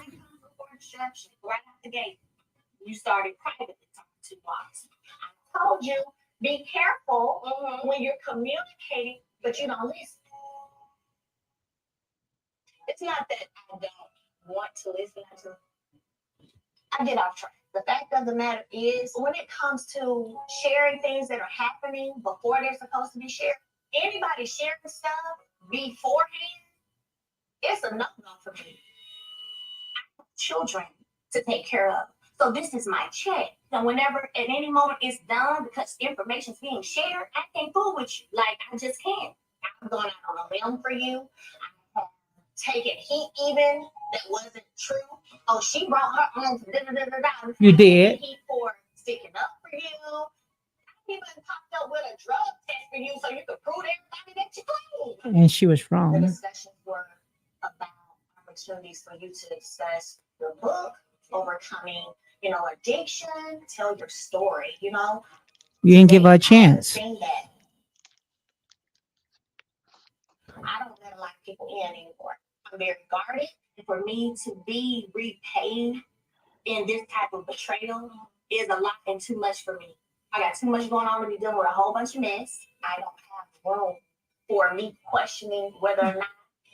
Right out the gate. You started privately talking to us. I told you, be careful when you're communicating, but you don't listen. It's not that I don't want to listen. I get off track. The fact of the matter is, when it comes to sharing things that are happening before they're supposed to be shared, anybody sharing stuff beforehand, it's a no-no for me. I have children to take care of. So this is my check. So whenever at any moment it's done because information is being shared, I can't fool with you. Like I just can't. I'm going out on a limb for you. I have taken heat even that wasn't true. Oh, she brought her own. You did. Heat for sticking up for you. I even popped up with a drug test for you so you could prove to everybody that you clean. And she was The wrong. discussions were about opportunities for you to discuss your book, overcoming, addiction, tell your story, You didn't give her a I haven't chance. seen that. I don't let a lot of people in anymore. I'm very guarded. And for me to be repaid in this type of betrayal is a lot and too much for me. I got too much going on to be dealing with a whole bunch of mess. I don't have room for me questioning whether or not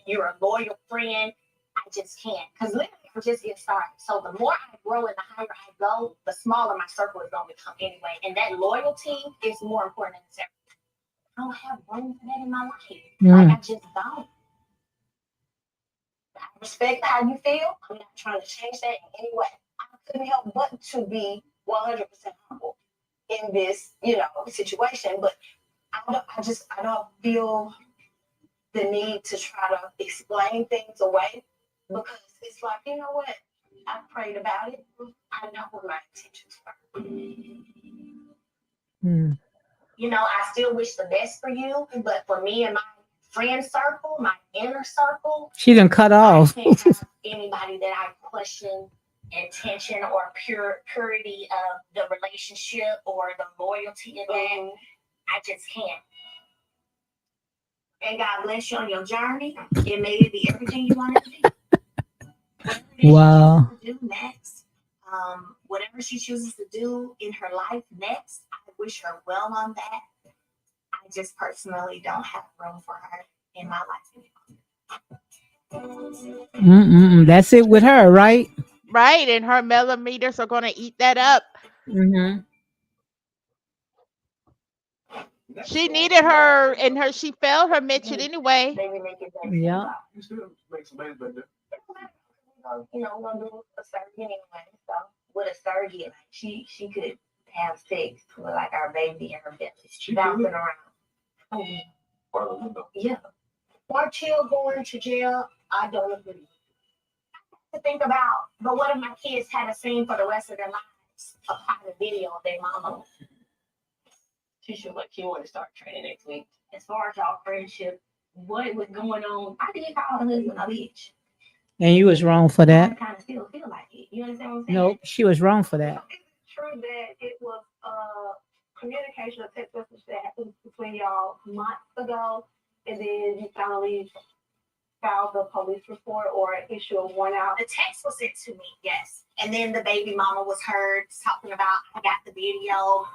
you're a loyal friend. I just can't. Because literally, I'm just getting started. So the more I grow and the higher I go, the smaller my circle is going to become anyway. And that loyalty is more important than ever. I don't have room for that in my life. Like, I just don't. I respect how you feel. I'm not trying to change that in any way. I couldn't help but to be 100% humble in this, situation. But I don't feel the need to try to explain things away because it's like, you know what? I prayed about it. I know what my intentions were. Mm. I still wish the best for you, but for me and my friend circle, my inner circle, She done cut off. I can't have anybody that I question intention or purity of the relationship or the loyalty in that. I just can't. And God bless you on your journey. It may be everything you want it to be. Whatever it is Wow. she chooses to do next, whatever she chooses to do in her life next, I wish her well on that. I just personally don't have room for her in my life anymore. That's it with her, right? Right, and her millimeters are going to eat that up. Mm-hmm. She needed her, and she failed her mission anyway. They make it better. Yeah. You still make some money, but We're gonna do a surrogate anyway. So with a surrogate, like she could have sex with like our baby and her belly bouncing around. Yeah. Martel going to jail, I don't agree. To think about, but what if my kids had a scene for the rest of their lives? A private video of their mama. She should let you want to start training next week. As far as y'all friendship, what was going on? I did call her husband a bitch. And you was wrong for I that. kind of still feel like it. You understand what I'm saying? Nope, she was wrong for that. Is it true that it was communication or months ago, and then you finally filed the police report or issue a warrant out? The text was sent to me, yes. And then the baby mama was heard talking about, I got the video.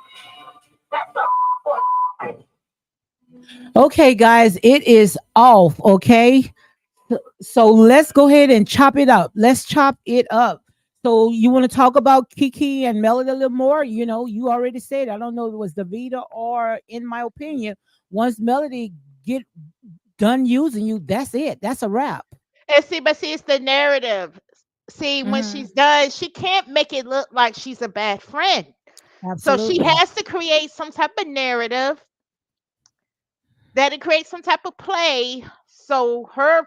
That's the Okay, guys, it is off. Okay. So let's go ahead and chop it up. Let's chop it up. So you want to talk about Kiki and Melody a little more? You know, you already said, I don't know if it was Davida or in my opinion, once Melody get done using you, that's it. That's a wrap. And see, but see, it's the narrative. See, when Hmm. she's done, she can't make it look like she's a bad friend. So she Absolutely. has to create some type of narrative that it creates some type of play. So her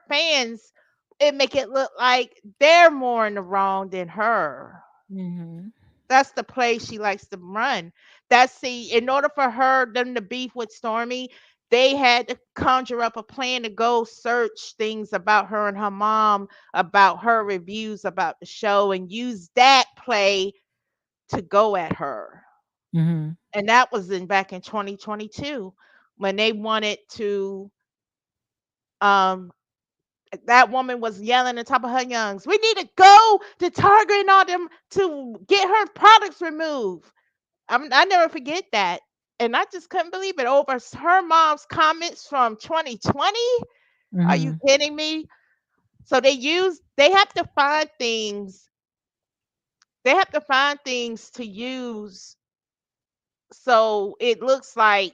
fans, it make it look like they're more in the wrong than her. Hmm. That's the play she likes to run. That's see, in order for them to beef with Stormy, they had to conjure up a plan to go search things about her and her mom, about her reviews about the show, and use that play to go at her. Hmm. And that was in back in 2022 when they wanted to um that woman was yelling on top of her youngs, we need to go to Target and all them to get her products removed. I never forget that. And I just couldn't believe it over her mom's comments from 2020. Are you Hmm. kidding me? So they have to find things. They have to find things to use so it looks like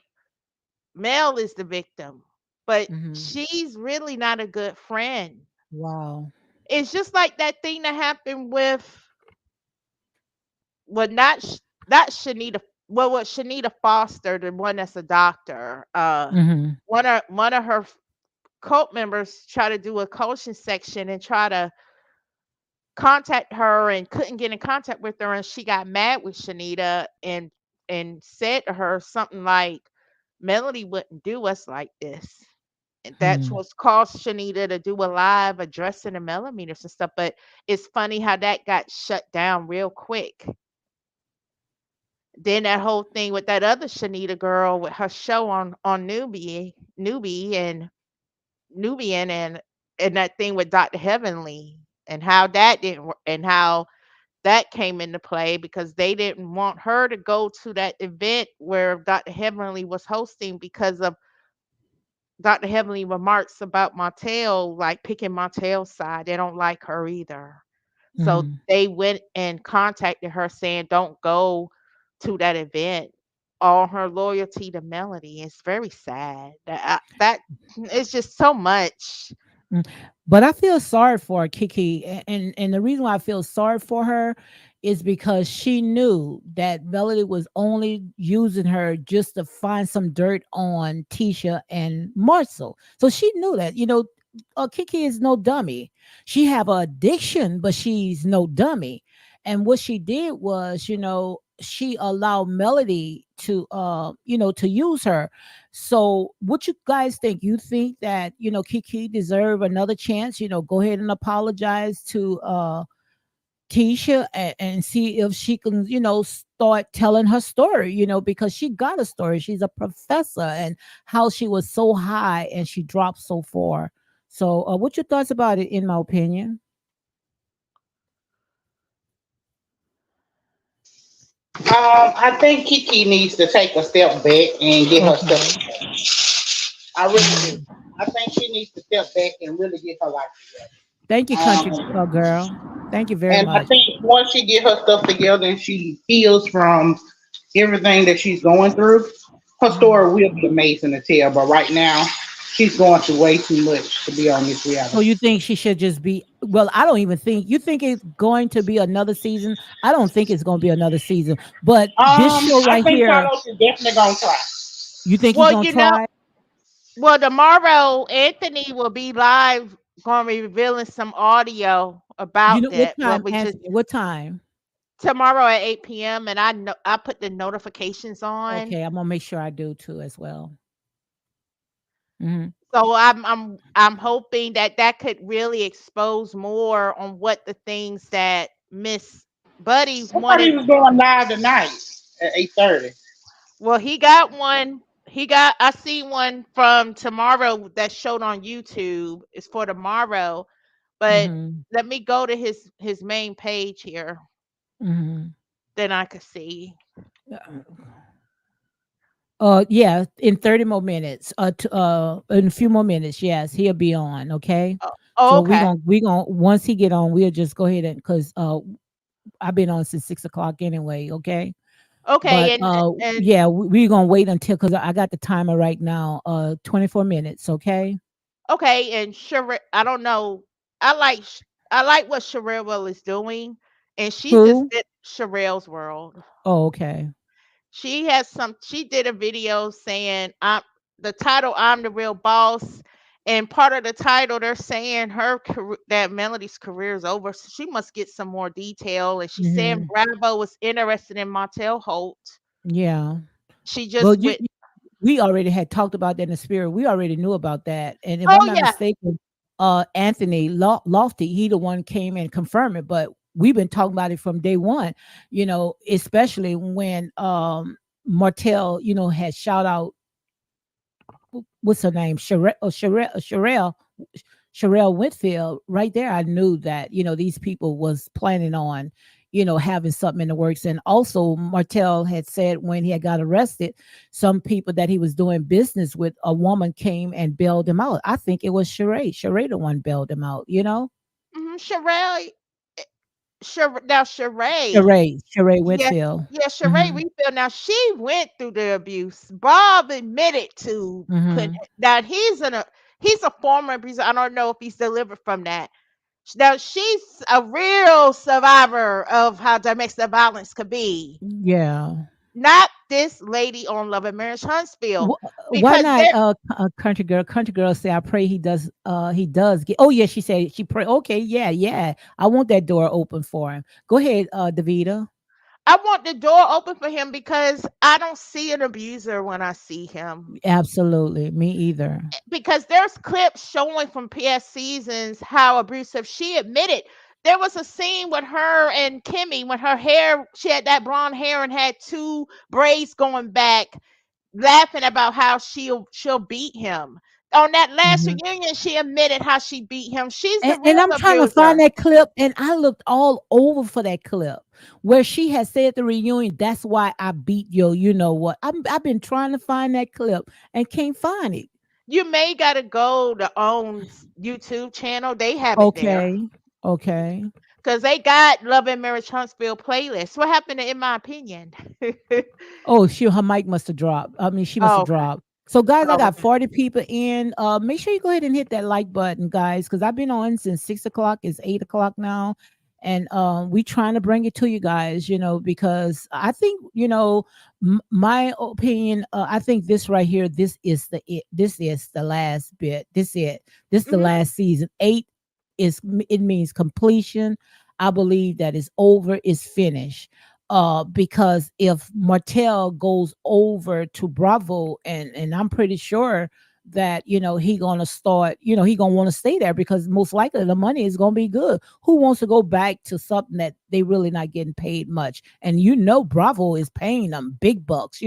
Mel is the victim, but Hmm. she's really not a good friend. Wow. It's just like that thing that happened with, well, not Shanita. Well, what Shanita Foster, the one that's a doctor. Hmm. One of her cult members try to do a coaching section and try to contact her and couldn't get in contact with her, and she got mad with Shanita and said to her something like, "Melody wouldn't do us like this." And that's Hmm. what's caused Shanita to do a live addressing the millimeters and stuff. But it's funny how that got shut down real quick. Then that whole thing with that other Shanita girl with her show on Nubian and that thing with Dr. Heavenly and how that didn't work and how that came into play because they didn't want her to go to that event where Dr. Heavenly was hosting because of Dr. Heavenly remarks about Martel, like picking Martel's side. They don't like her either. So Hmm. they went and contacted her saying, don't go to that event. All her loyalty to Melody. It's very sad. That it's just so much. Mm. But I feel sorry for Kiki, and the reason why I feel sorry for her is because she knew that Melody was only using her just to find some dirt on Tisha and Marcel. So she knew that, Kiki is no dummy. She have a addiction, but she's no dummy. And what she did was, she allowed Melody to use her. So, what you guys think? You think that Kiki deserve another chance? Go ahead and apologize to Tisha and see if she can, start telling her story. Because she got a story. She's a professor, and how she was so high and she dropped so far. So, what's your thoughts about it? In my opinion, I think Kiki needs to take a step back and get her stuff okay. together. I really do. Mhm. I think she needs to step back and really get her life Thank you, together. country girl. Thank you very And I much. think once she get her stuff together and she heals from everything that she's going through, her Mhm. story will be amazing to tell. But right now, she's going through way too much to be on this So reality. you think she should just be? Well, I don't even think you think it's going to be another season. I don't think it's going to be another season. But this show I right think here, Carlos is definitely gonna try. you think he's Well, going to try? tomorrow Anthony will be live going to be revealing some audio You about know what that. What time, we just Anthony? What time? tomorrow at 8 p.m. and I know I put the notifications on. Okay, I'm gonna make sure I do too as well. Hmm. So I'm hoping that that could really expose more on what the things that Miss Buddy I thought he wanted. was going live tonight at 8:30. Well, he got one. He got I see one from tomorrow that showed on YouTube. It's for tomorrow, but Mm-hmm. let me go to his main page here. Mm-hmm. Then I could see. Yeah, in 30 more minutes. In a few more minutes, yes, he'll be on. Okay. Oh, So okay. we gonna once he get on, we'll just go ahead and because I've been on since 6 o'clock anyway. Okay. Okay, But and yeah, we gonna wait until because I got the timer right now. 24 minutes. Okay. okay, and Sherelle, I don't know. I like I like what Sherelle is doing, and she just Who? did Sherelle's World. Oh, okay. She has some. She did a video saying, "I'm the title. I'm the real boss." And part of the title, they're saying that Melody's career is over. So she must get some more detail. And she's saying Hmm. Bravo was interested in Martel Holt. Yeah. She Well, just went, we already had talked about that in the spirit. We already knew about that. And if I'm "Oh not yeah, mistaken, Anthony Lofty, he the one came and confirmed it, but we've been talking about it from day one, especially when Martell, had shout out what's her name? Sherelle Whitfield. Right there, I knew that, these people was planning on, having something in the works. And also Martell had said when he had got arrested, some people that he was doing business with, a woman came and bailed him out. I think it was Sheree. Sheree the one bailed him out. Sherelle, now Sheree, Sheree yeah, Whitfield. yeah, Sheree Hmm. Refill. Now she went through the abuse. Bob admitted to put Hmm. that he's a former abuser. I don't know if he's delivered from that. Now she's a real survivor of how domestic violence could be. Yeah. Not this lady on Love and Marriage Huntsville, Why because not they're country girl? Country girl say, I pray he does get. Oh yeah, she said she pray. Okay, yeah, yeah. I want that door open for him. Go ahead, Davita. I want the door open for him because I don't see an abuser when I see him. Absolutely, me either. Because there's clips showing from past seasons how abusive she admitted. There was a scene with her and Kimmy when her hair, she had that blonde hair and had two braids going back, laughing about how she'll beat him. On that last Mhm. reunion, she admitted how she beat him. She's the And I'm real trying to find abuser. that clip, and I looked all over for that clip where she had said at the reunion, "That's why I beat yo." You know what? I've been trying to find that clip and can't find it. You may gotta go to OWN's YouTube channel. They have it there. Okay, okay. Because they got Love and Marriage Huntsville playlist. What happened to In My Opinion? Oh, her mic must have dropped. I mean, she must Oh, have okay. dropped. So, guys, I Oh, got okay. 40 people in. Make sure you go ahead and hit that like button, guys, because I've been on since 6 o'clock. It's 8 o'clock now. And we trying to bring it to you guys, because I think, my opinion, I think this right here, this is the last bit. This is the Hmm. last season. 8 it means completion. I believe that it's over, it's finished, because if Martell goes over to Bravo, and I'm pretty sure that he gonna start, he gonna want to stay there because most likely the money is gonna be good. Who wants to go back to something that they really not getting paid much? And Bravo is paying them big bucks.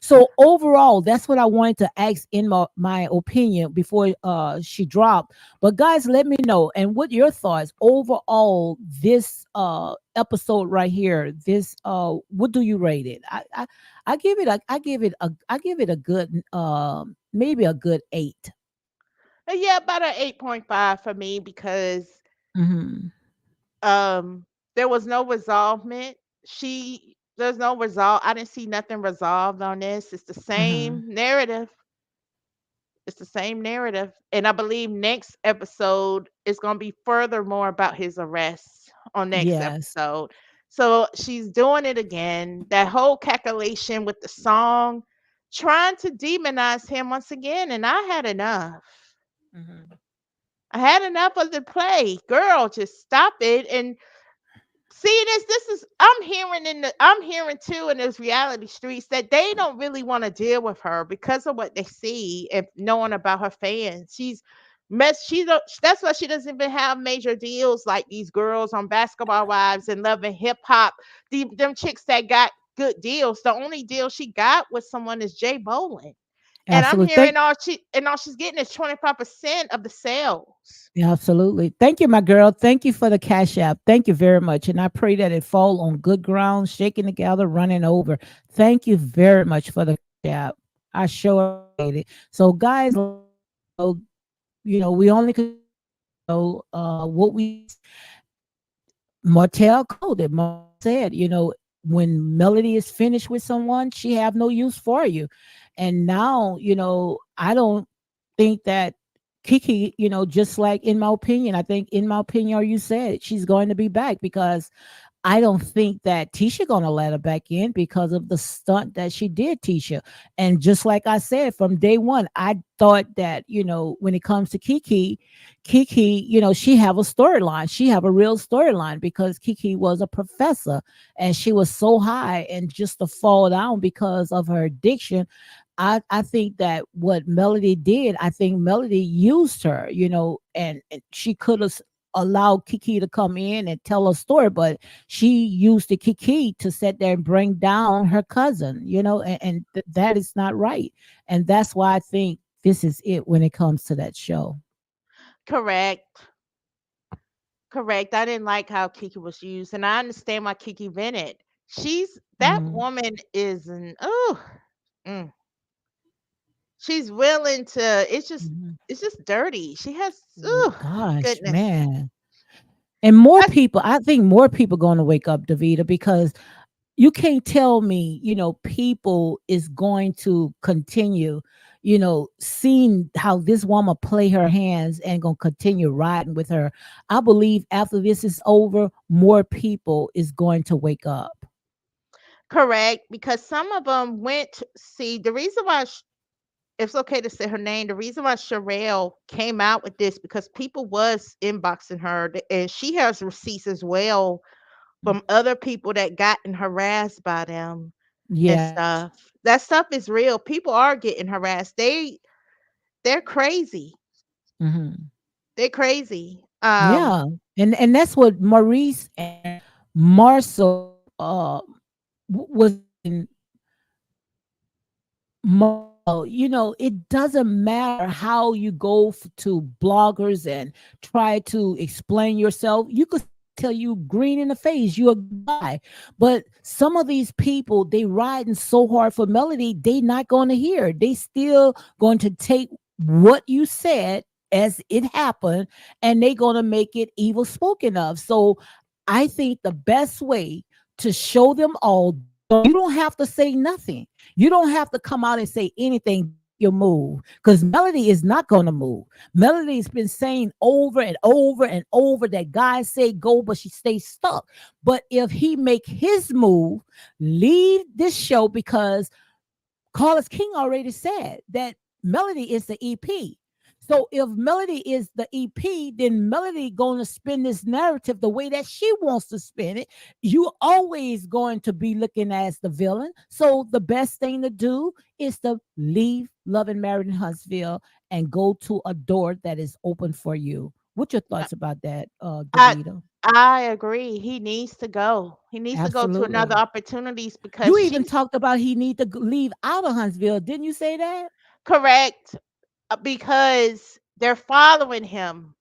So overall, that's what I wanted to ask in my opinion before she dropped. But guys, let me know, and what your thoughts overall this episode right here. This what do you rate it? I give it a good maybe a good 8. Yeah, about an 8.5 for me because Mhm. um there was no resolvement. There's no resolve. I didn't see nothing resolved on this. It's the Mhm. same narrative. It's the same narrative. And I believe next episode is going to be further more about his arrest on next Yes. episode. So she's doing it again. That whole calculation with the song, trying to demonize him once again. And I had enough. Mhm. I had enough of the play. Girl, just stop it. And see, this is I'm hearing too in those reality streets that they don't really want to deal with her because of what they see and knowing about her fans. She don't, that's why she doesn't even have major deals like these girls on Basketball Wives and Love and Hip Hop. Them chicks that got good deals. The only deal she got with someone is Jay Bolin. And I'm Absolutely. hearing all she's getting is 25% of the sales. Absolutely. Thank you, my girl. Thank you for the cash app. Thank you very much. And I pray that it fall on good ground, shaking together, running over. Thank you very much for the cash app. I sure appreciate it. So, guys, know, we only could what we Martell called it. Martell said, when Melody is finished with someone, she have no use for you. And now, I don't think that Kiki, just like in my opinion, I think in my opinion, or you said she's going to be back because I don't think that Tisha gonna let her back in because of the stunt that she did, Tisha. And just like I said from day one, I thought that when it comes to Kiki, she have a storyline. She have a real storyline because Kiki was a professor and she was so high and just to fall down because of her addiction. I think that what Melody did, I think Melody used her, and she could have allowed Kiki to come in and tell a story, but she used the Kiki to sit there and bring down her cousin, and that is not right. And that's why I think this is it when it comes to that show. Correct. Correct. I didn't like how Kiki was used, and I understand why Kiki vented. That Hmm. woman is an mm, she's willing to. Hmm. It's just dirty. She has oh Gosh, goodness. man. And more That's people, I think more people going to wake up, Davita, because you can't tell me, people is going to continue, seeing how this woman play her hands and going to continue riding with her. I believe after this is over, more people is going to wake up. correct because some of them went. See, the reason why it's okay to say her name. The reason why Sherelle came out with this because people was inboxing her, and she has receipts as well from other people that gotten harassed by them and Yes. stuff. That stuff is real. People are getting harassed. They're crazy. Hmm. They're crazy. Yeah. And that's what Maurice and Marcel was in. Marcel, it doesn't matter how you go to bloggers and try to explain yourself. You could tell you green in the face, you're a good guy. But some of these people, they riding so hard for Melody, they not going to hear. They still going to take what you said as it happened, and they going to make it evil spoken of. So I think the best way to show them all, you don't have to say nothing. You don't have to come out and say anything. Just your move, because Melody is not going to move. Melody's been saying over and over and over that guys say go, but she stays stuck. But if he make his move, leave this show, because Carlos King already said that Melody is the EP. So if Melody is the EP, then Melody going to spin this narrative the way that she wants to spin it. You always going to be looking as the villain. So the best thing to do is to leave Love and Married in Huntsville and go to a door that is open for you. What's your Uh, thoughts about that, I Davida? I agree. He needs to go. He needs to go to another Absolutely. opportunities because You even she's talked about he need to leave out of Huntsville. Didn't you say that? correct because they're following him.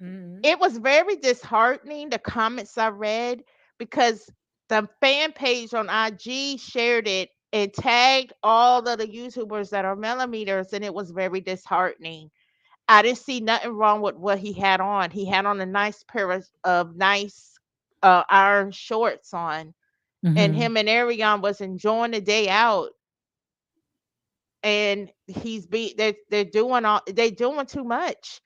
Hmm. It was very disheartening the comments I read because the fan page on IG shared it and tagged all of the YouTubers that are millimeters, and it was very disheartening. I didn't see nothing wrong with what he had on. He had on a nice pair of nice iron shorts on, and Hmm. him and Arion was enjoying the day out. And they're doing too much.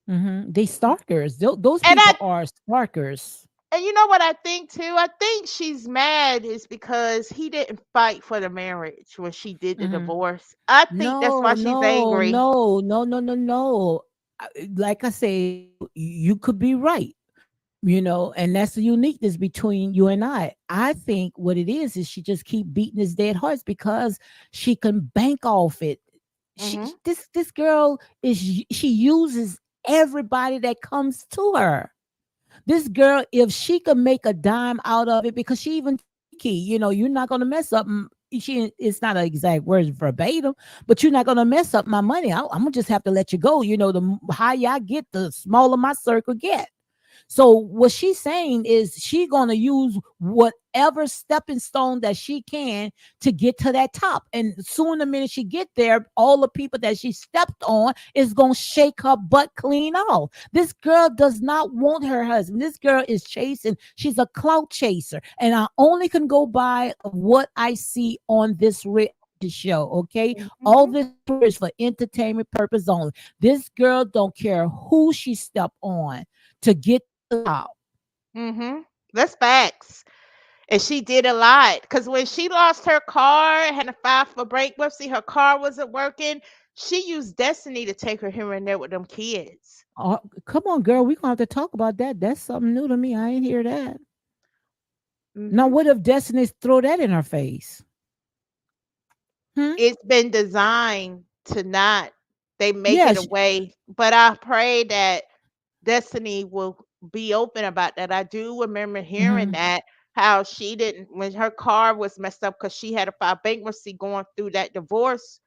Hmm. They stalkers. Those And people are stalkers. you know what I think too? I think she's mad is because he didn't fight for the marriage when she did the Hmm. divorce. I think that's why No, she's no, angry. no, no, no, no, no. Like I say, you could be right, and that's the uniqueness between you and I. I think what it is she just keep beating his dead horse because she can bank off it. Hmm. This girl she uses everybody that comes to her. This girl, if she could make a dime out of it, because she even told Kiki, you're not going to mess up. she it's not an exact words verbatim, but you're not gonna mess up my money. I'm gonna just have to let you go. The higher I get, the smaller my circle get. So what she's saying is she gonna use whatever stepping stone that she can to get to that top. And soon the minute she get there, all the people that she stepped on is gonna shake her butt clean off. This girl does not want her husband. This girl is chasing, she's a clout chaser. And I only can go by of what I see on this show. Okay. All Mhm. this is for entertainment purpose only. This girl don't care who she step on to get to the top. Mhm. That's facts. And she did a lot because when she lost her car and had to file for bankruptcy, her car wasn't working. She used Destiny to take her here and there with them kids. Come on, girl. We're gonna have to talk about that. That's something new to me. I ain't hear that. Now, Mhm. what if Destiny throw that in her face? Hmm? It's been designed to not. They make Yeah. it a way, but I pray that Destiny will be open about that. I do remember hearing Hmm. that how she didn't when her car was messed up because she had to file bankruptcy going through that divorce.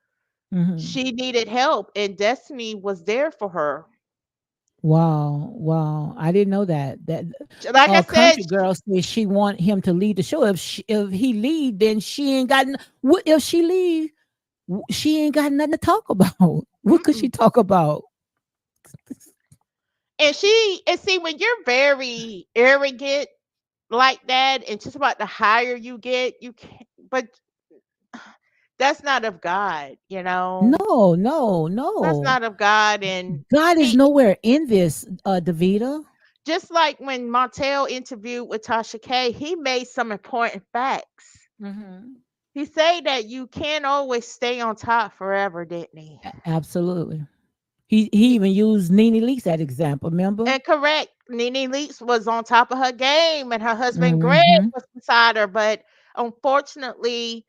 Hmm. She needed help, and Destiny was there for her. Wow. Wow. I didn't know that. Like I said, Country girl says she want him to lead the show. If he leave, then she ain't got. What if she leave? She ain't got nothing to talk about. What could she mm-mm. talk about? And see when you're very arrogant like that, and just about the higher you get, you can but that's not of God, you know. No, no, That's no. not of God, and God is he nowhere in this, Davita. just like when Martel interviewed with Tasha K, he made some important facts. Hmm. He said that you can't always stay on top forever, didn't he? Absolutely. He You even used Nene Leakes that example. Remember? and correct, Nene Leakes was on top of her game, and her husband Greg Hmm. was beside her. But unfortunately,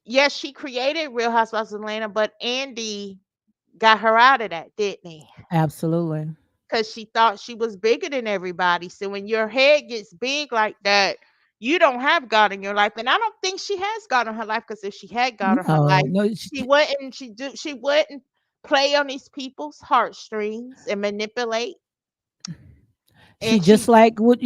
yes, she created Real Housewives of Atlanta, but Andy got her out of that, didn't he? Absolutely. Because she thought she was bigger than everybody. So when your head gets big like that, you don't have God in your life. And I don't think she has God in her life because if she had God in her No, life, no. she wouldn't play on these people's heartstrings and manipulate. She And just she like what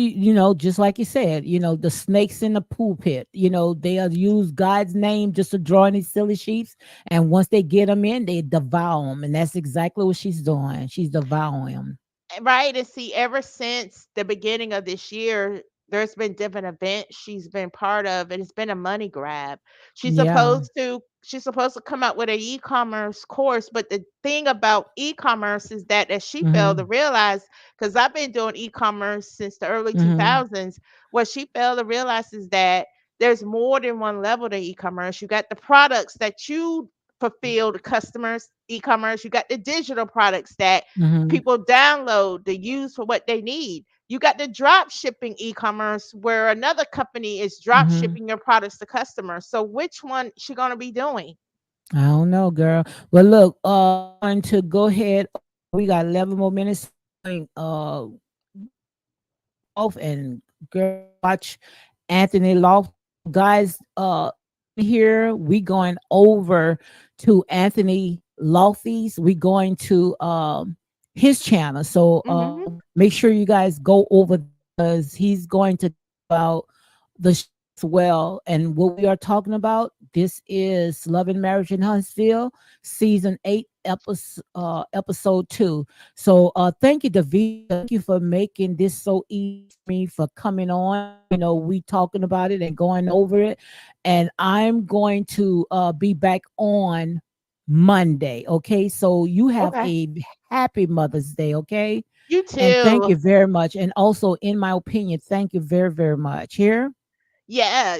just like you said, the snakes in the pulpit. They'll use God's name just to draw in these silly sheeps, and once they get them in, they devour them, and that's exactly what she's doing. She's devouring them. right, and see, ever since the beginning of this year, there's been different events she's been part of, and it's been a money grab. Yeah. She's supposed to come out with an e-commerce course, but the thing about e-commerce is that she failed to Hmm. realize, because I've been doing e-commerce since the early Hmm. 2000s, what she failed to realize is that there's more than one level to e-commerce. You got the products that you fulfill the customers e-commerce. You got the digital products that Hmm. people download to use for what they need. You got the drop shipping e-commerce where another company is drop Hmm. shipping your products to customers. So which one she gonna be doing? I don't know, girl. But look, going to go ahead. We got 11 more minutes. Off and girl watch Anthony Lofty. Guys, here we going over to Anthony Lofty's. We going to his channel. So Hmm. make sure you guys go over because he's going to talk about the show as well. And what we are talking about, this is Love and Marriage in Huntsville, season 8, episode 2. So thank you, David. Thank you for making this so easy for me for coming on. We talking about it and going over it. And I'm going to be back on Monday. Okay. So you have Okay. a happy Mother's Day. Okay. You And thank too. you very much. And also, in my opinion, thank you very, very much. Here, Yeah,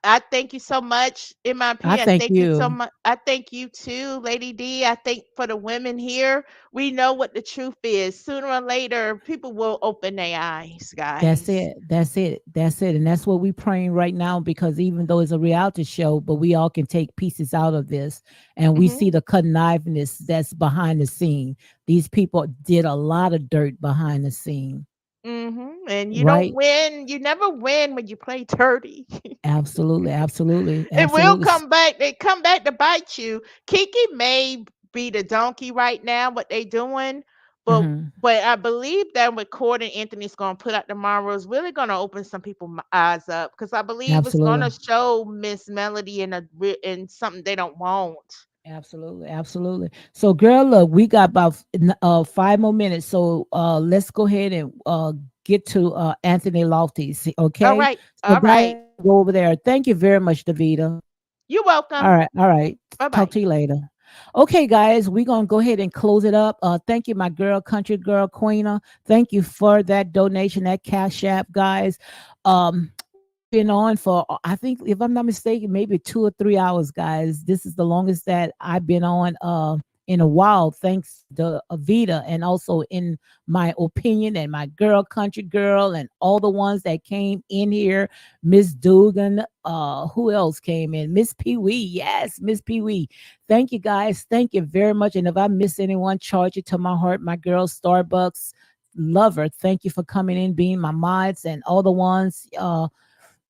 I thank you so much. In my I opinion, thank thank you so you. much. I thank you too, Lady D. I think for the women here, we know what the truth is. Sooner or later, people will open their eyes, That's guys. it. That's it. That's it. And that's what we're praying right now because even though it's a reality show, but we all can take pieces out of this and we Hmm. see the conniveness that's behind the scene. These people did a lot of dirt behind the scene. And you don't right? win. You never win when you play dirty. Absolutely, absolutely, It will absolutely. come back. They come back to bite you. Kiki may be the donkey right now, what they doing, but Hmm. I believe that recording Anthony's gonna put out tomorrow is really gonna open some people's eyes up because I believe it's Absolutely. gonna show Miss Melody in something they don't want. Absolutely, absolutely. So, girl, look, we got about 5 more minutes. So, let's go ahead and get to Anthony Lofty. All Okay. right, So, all guys, right. go over there. Thank you very much, Davita. You're All welcome. right, all right. Bye Talk bye. to you later. Okay, guys, we're gonna go ahead and close it up. Thank you, my girl, country girl, Queena. Thank you for that donation, that cash app, guys. We've been on for I think, if I'm not mistaken, maybe 2 or 3 hours, guys. This is the longest that I've been on in a while, thanks to Avita, and also in my opinion, and my girl, country girl, and all the ones that came in here. Miss Dugan, who else came in? Miss Pee Wee, yes, Miss Pee Wee. Thank you, guys. Thank you very much. And if I miss anyone, charge it to my heart. My girl, Starbucks lover. Thank you for coming in, being my mods, and all the ones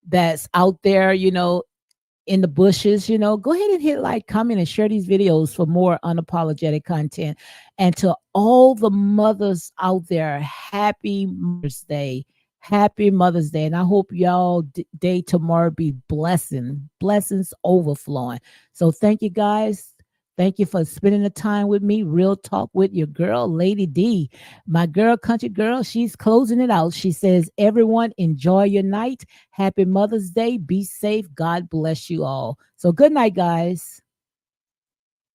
that's out there, in the bushes, go ahead and hit like, comment, and share these videos for more unapologetic content. And to all the mothers out there, happy Mother's Day. Happy Mother's Day. And I hope y'all day tomorrow be blessings overflowing. So thank you, guys. Thank you for spending the time with me. Real talk with your girl, Lady D. My girl, country girl, she's closing it out. She says, everyone, enjoy your night. Happy Mother's Day. Be safe. God bless you all. So good night, guys.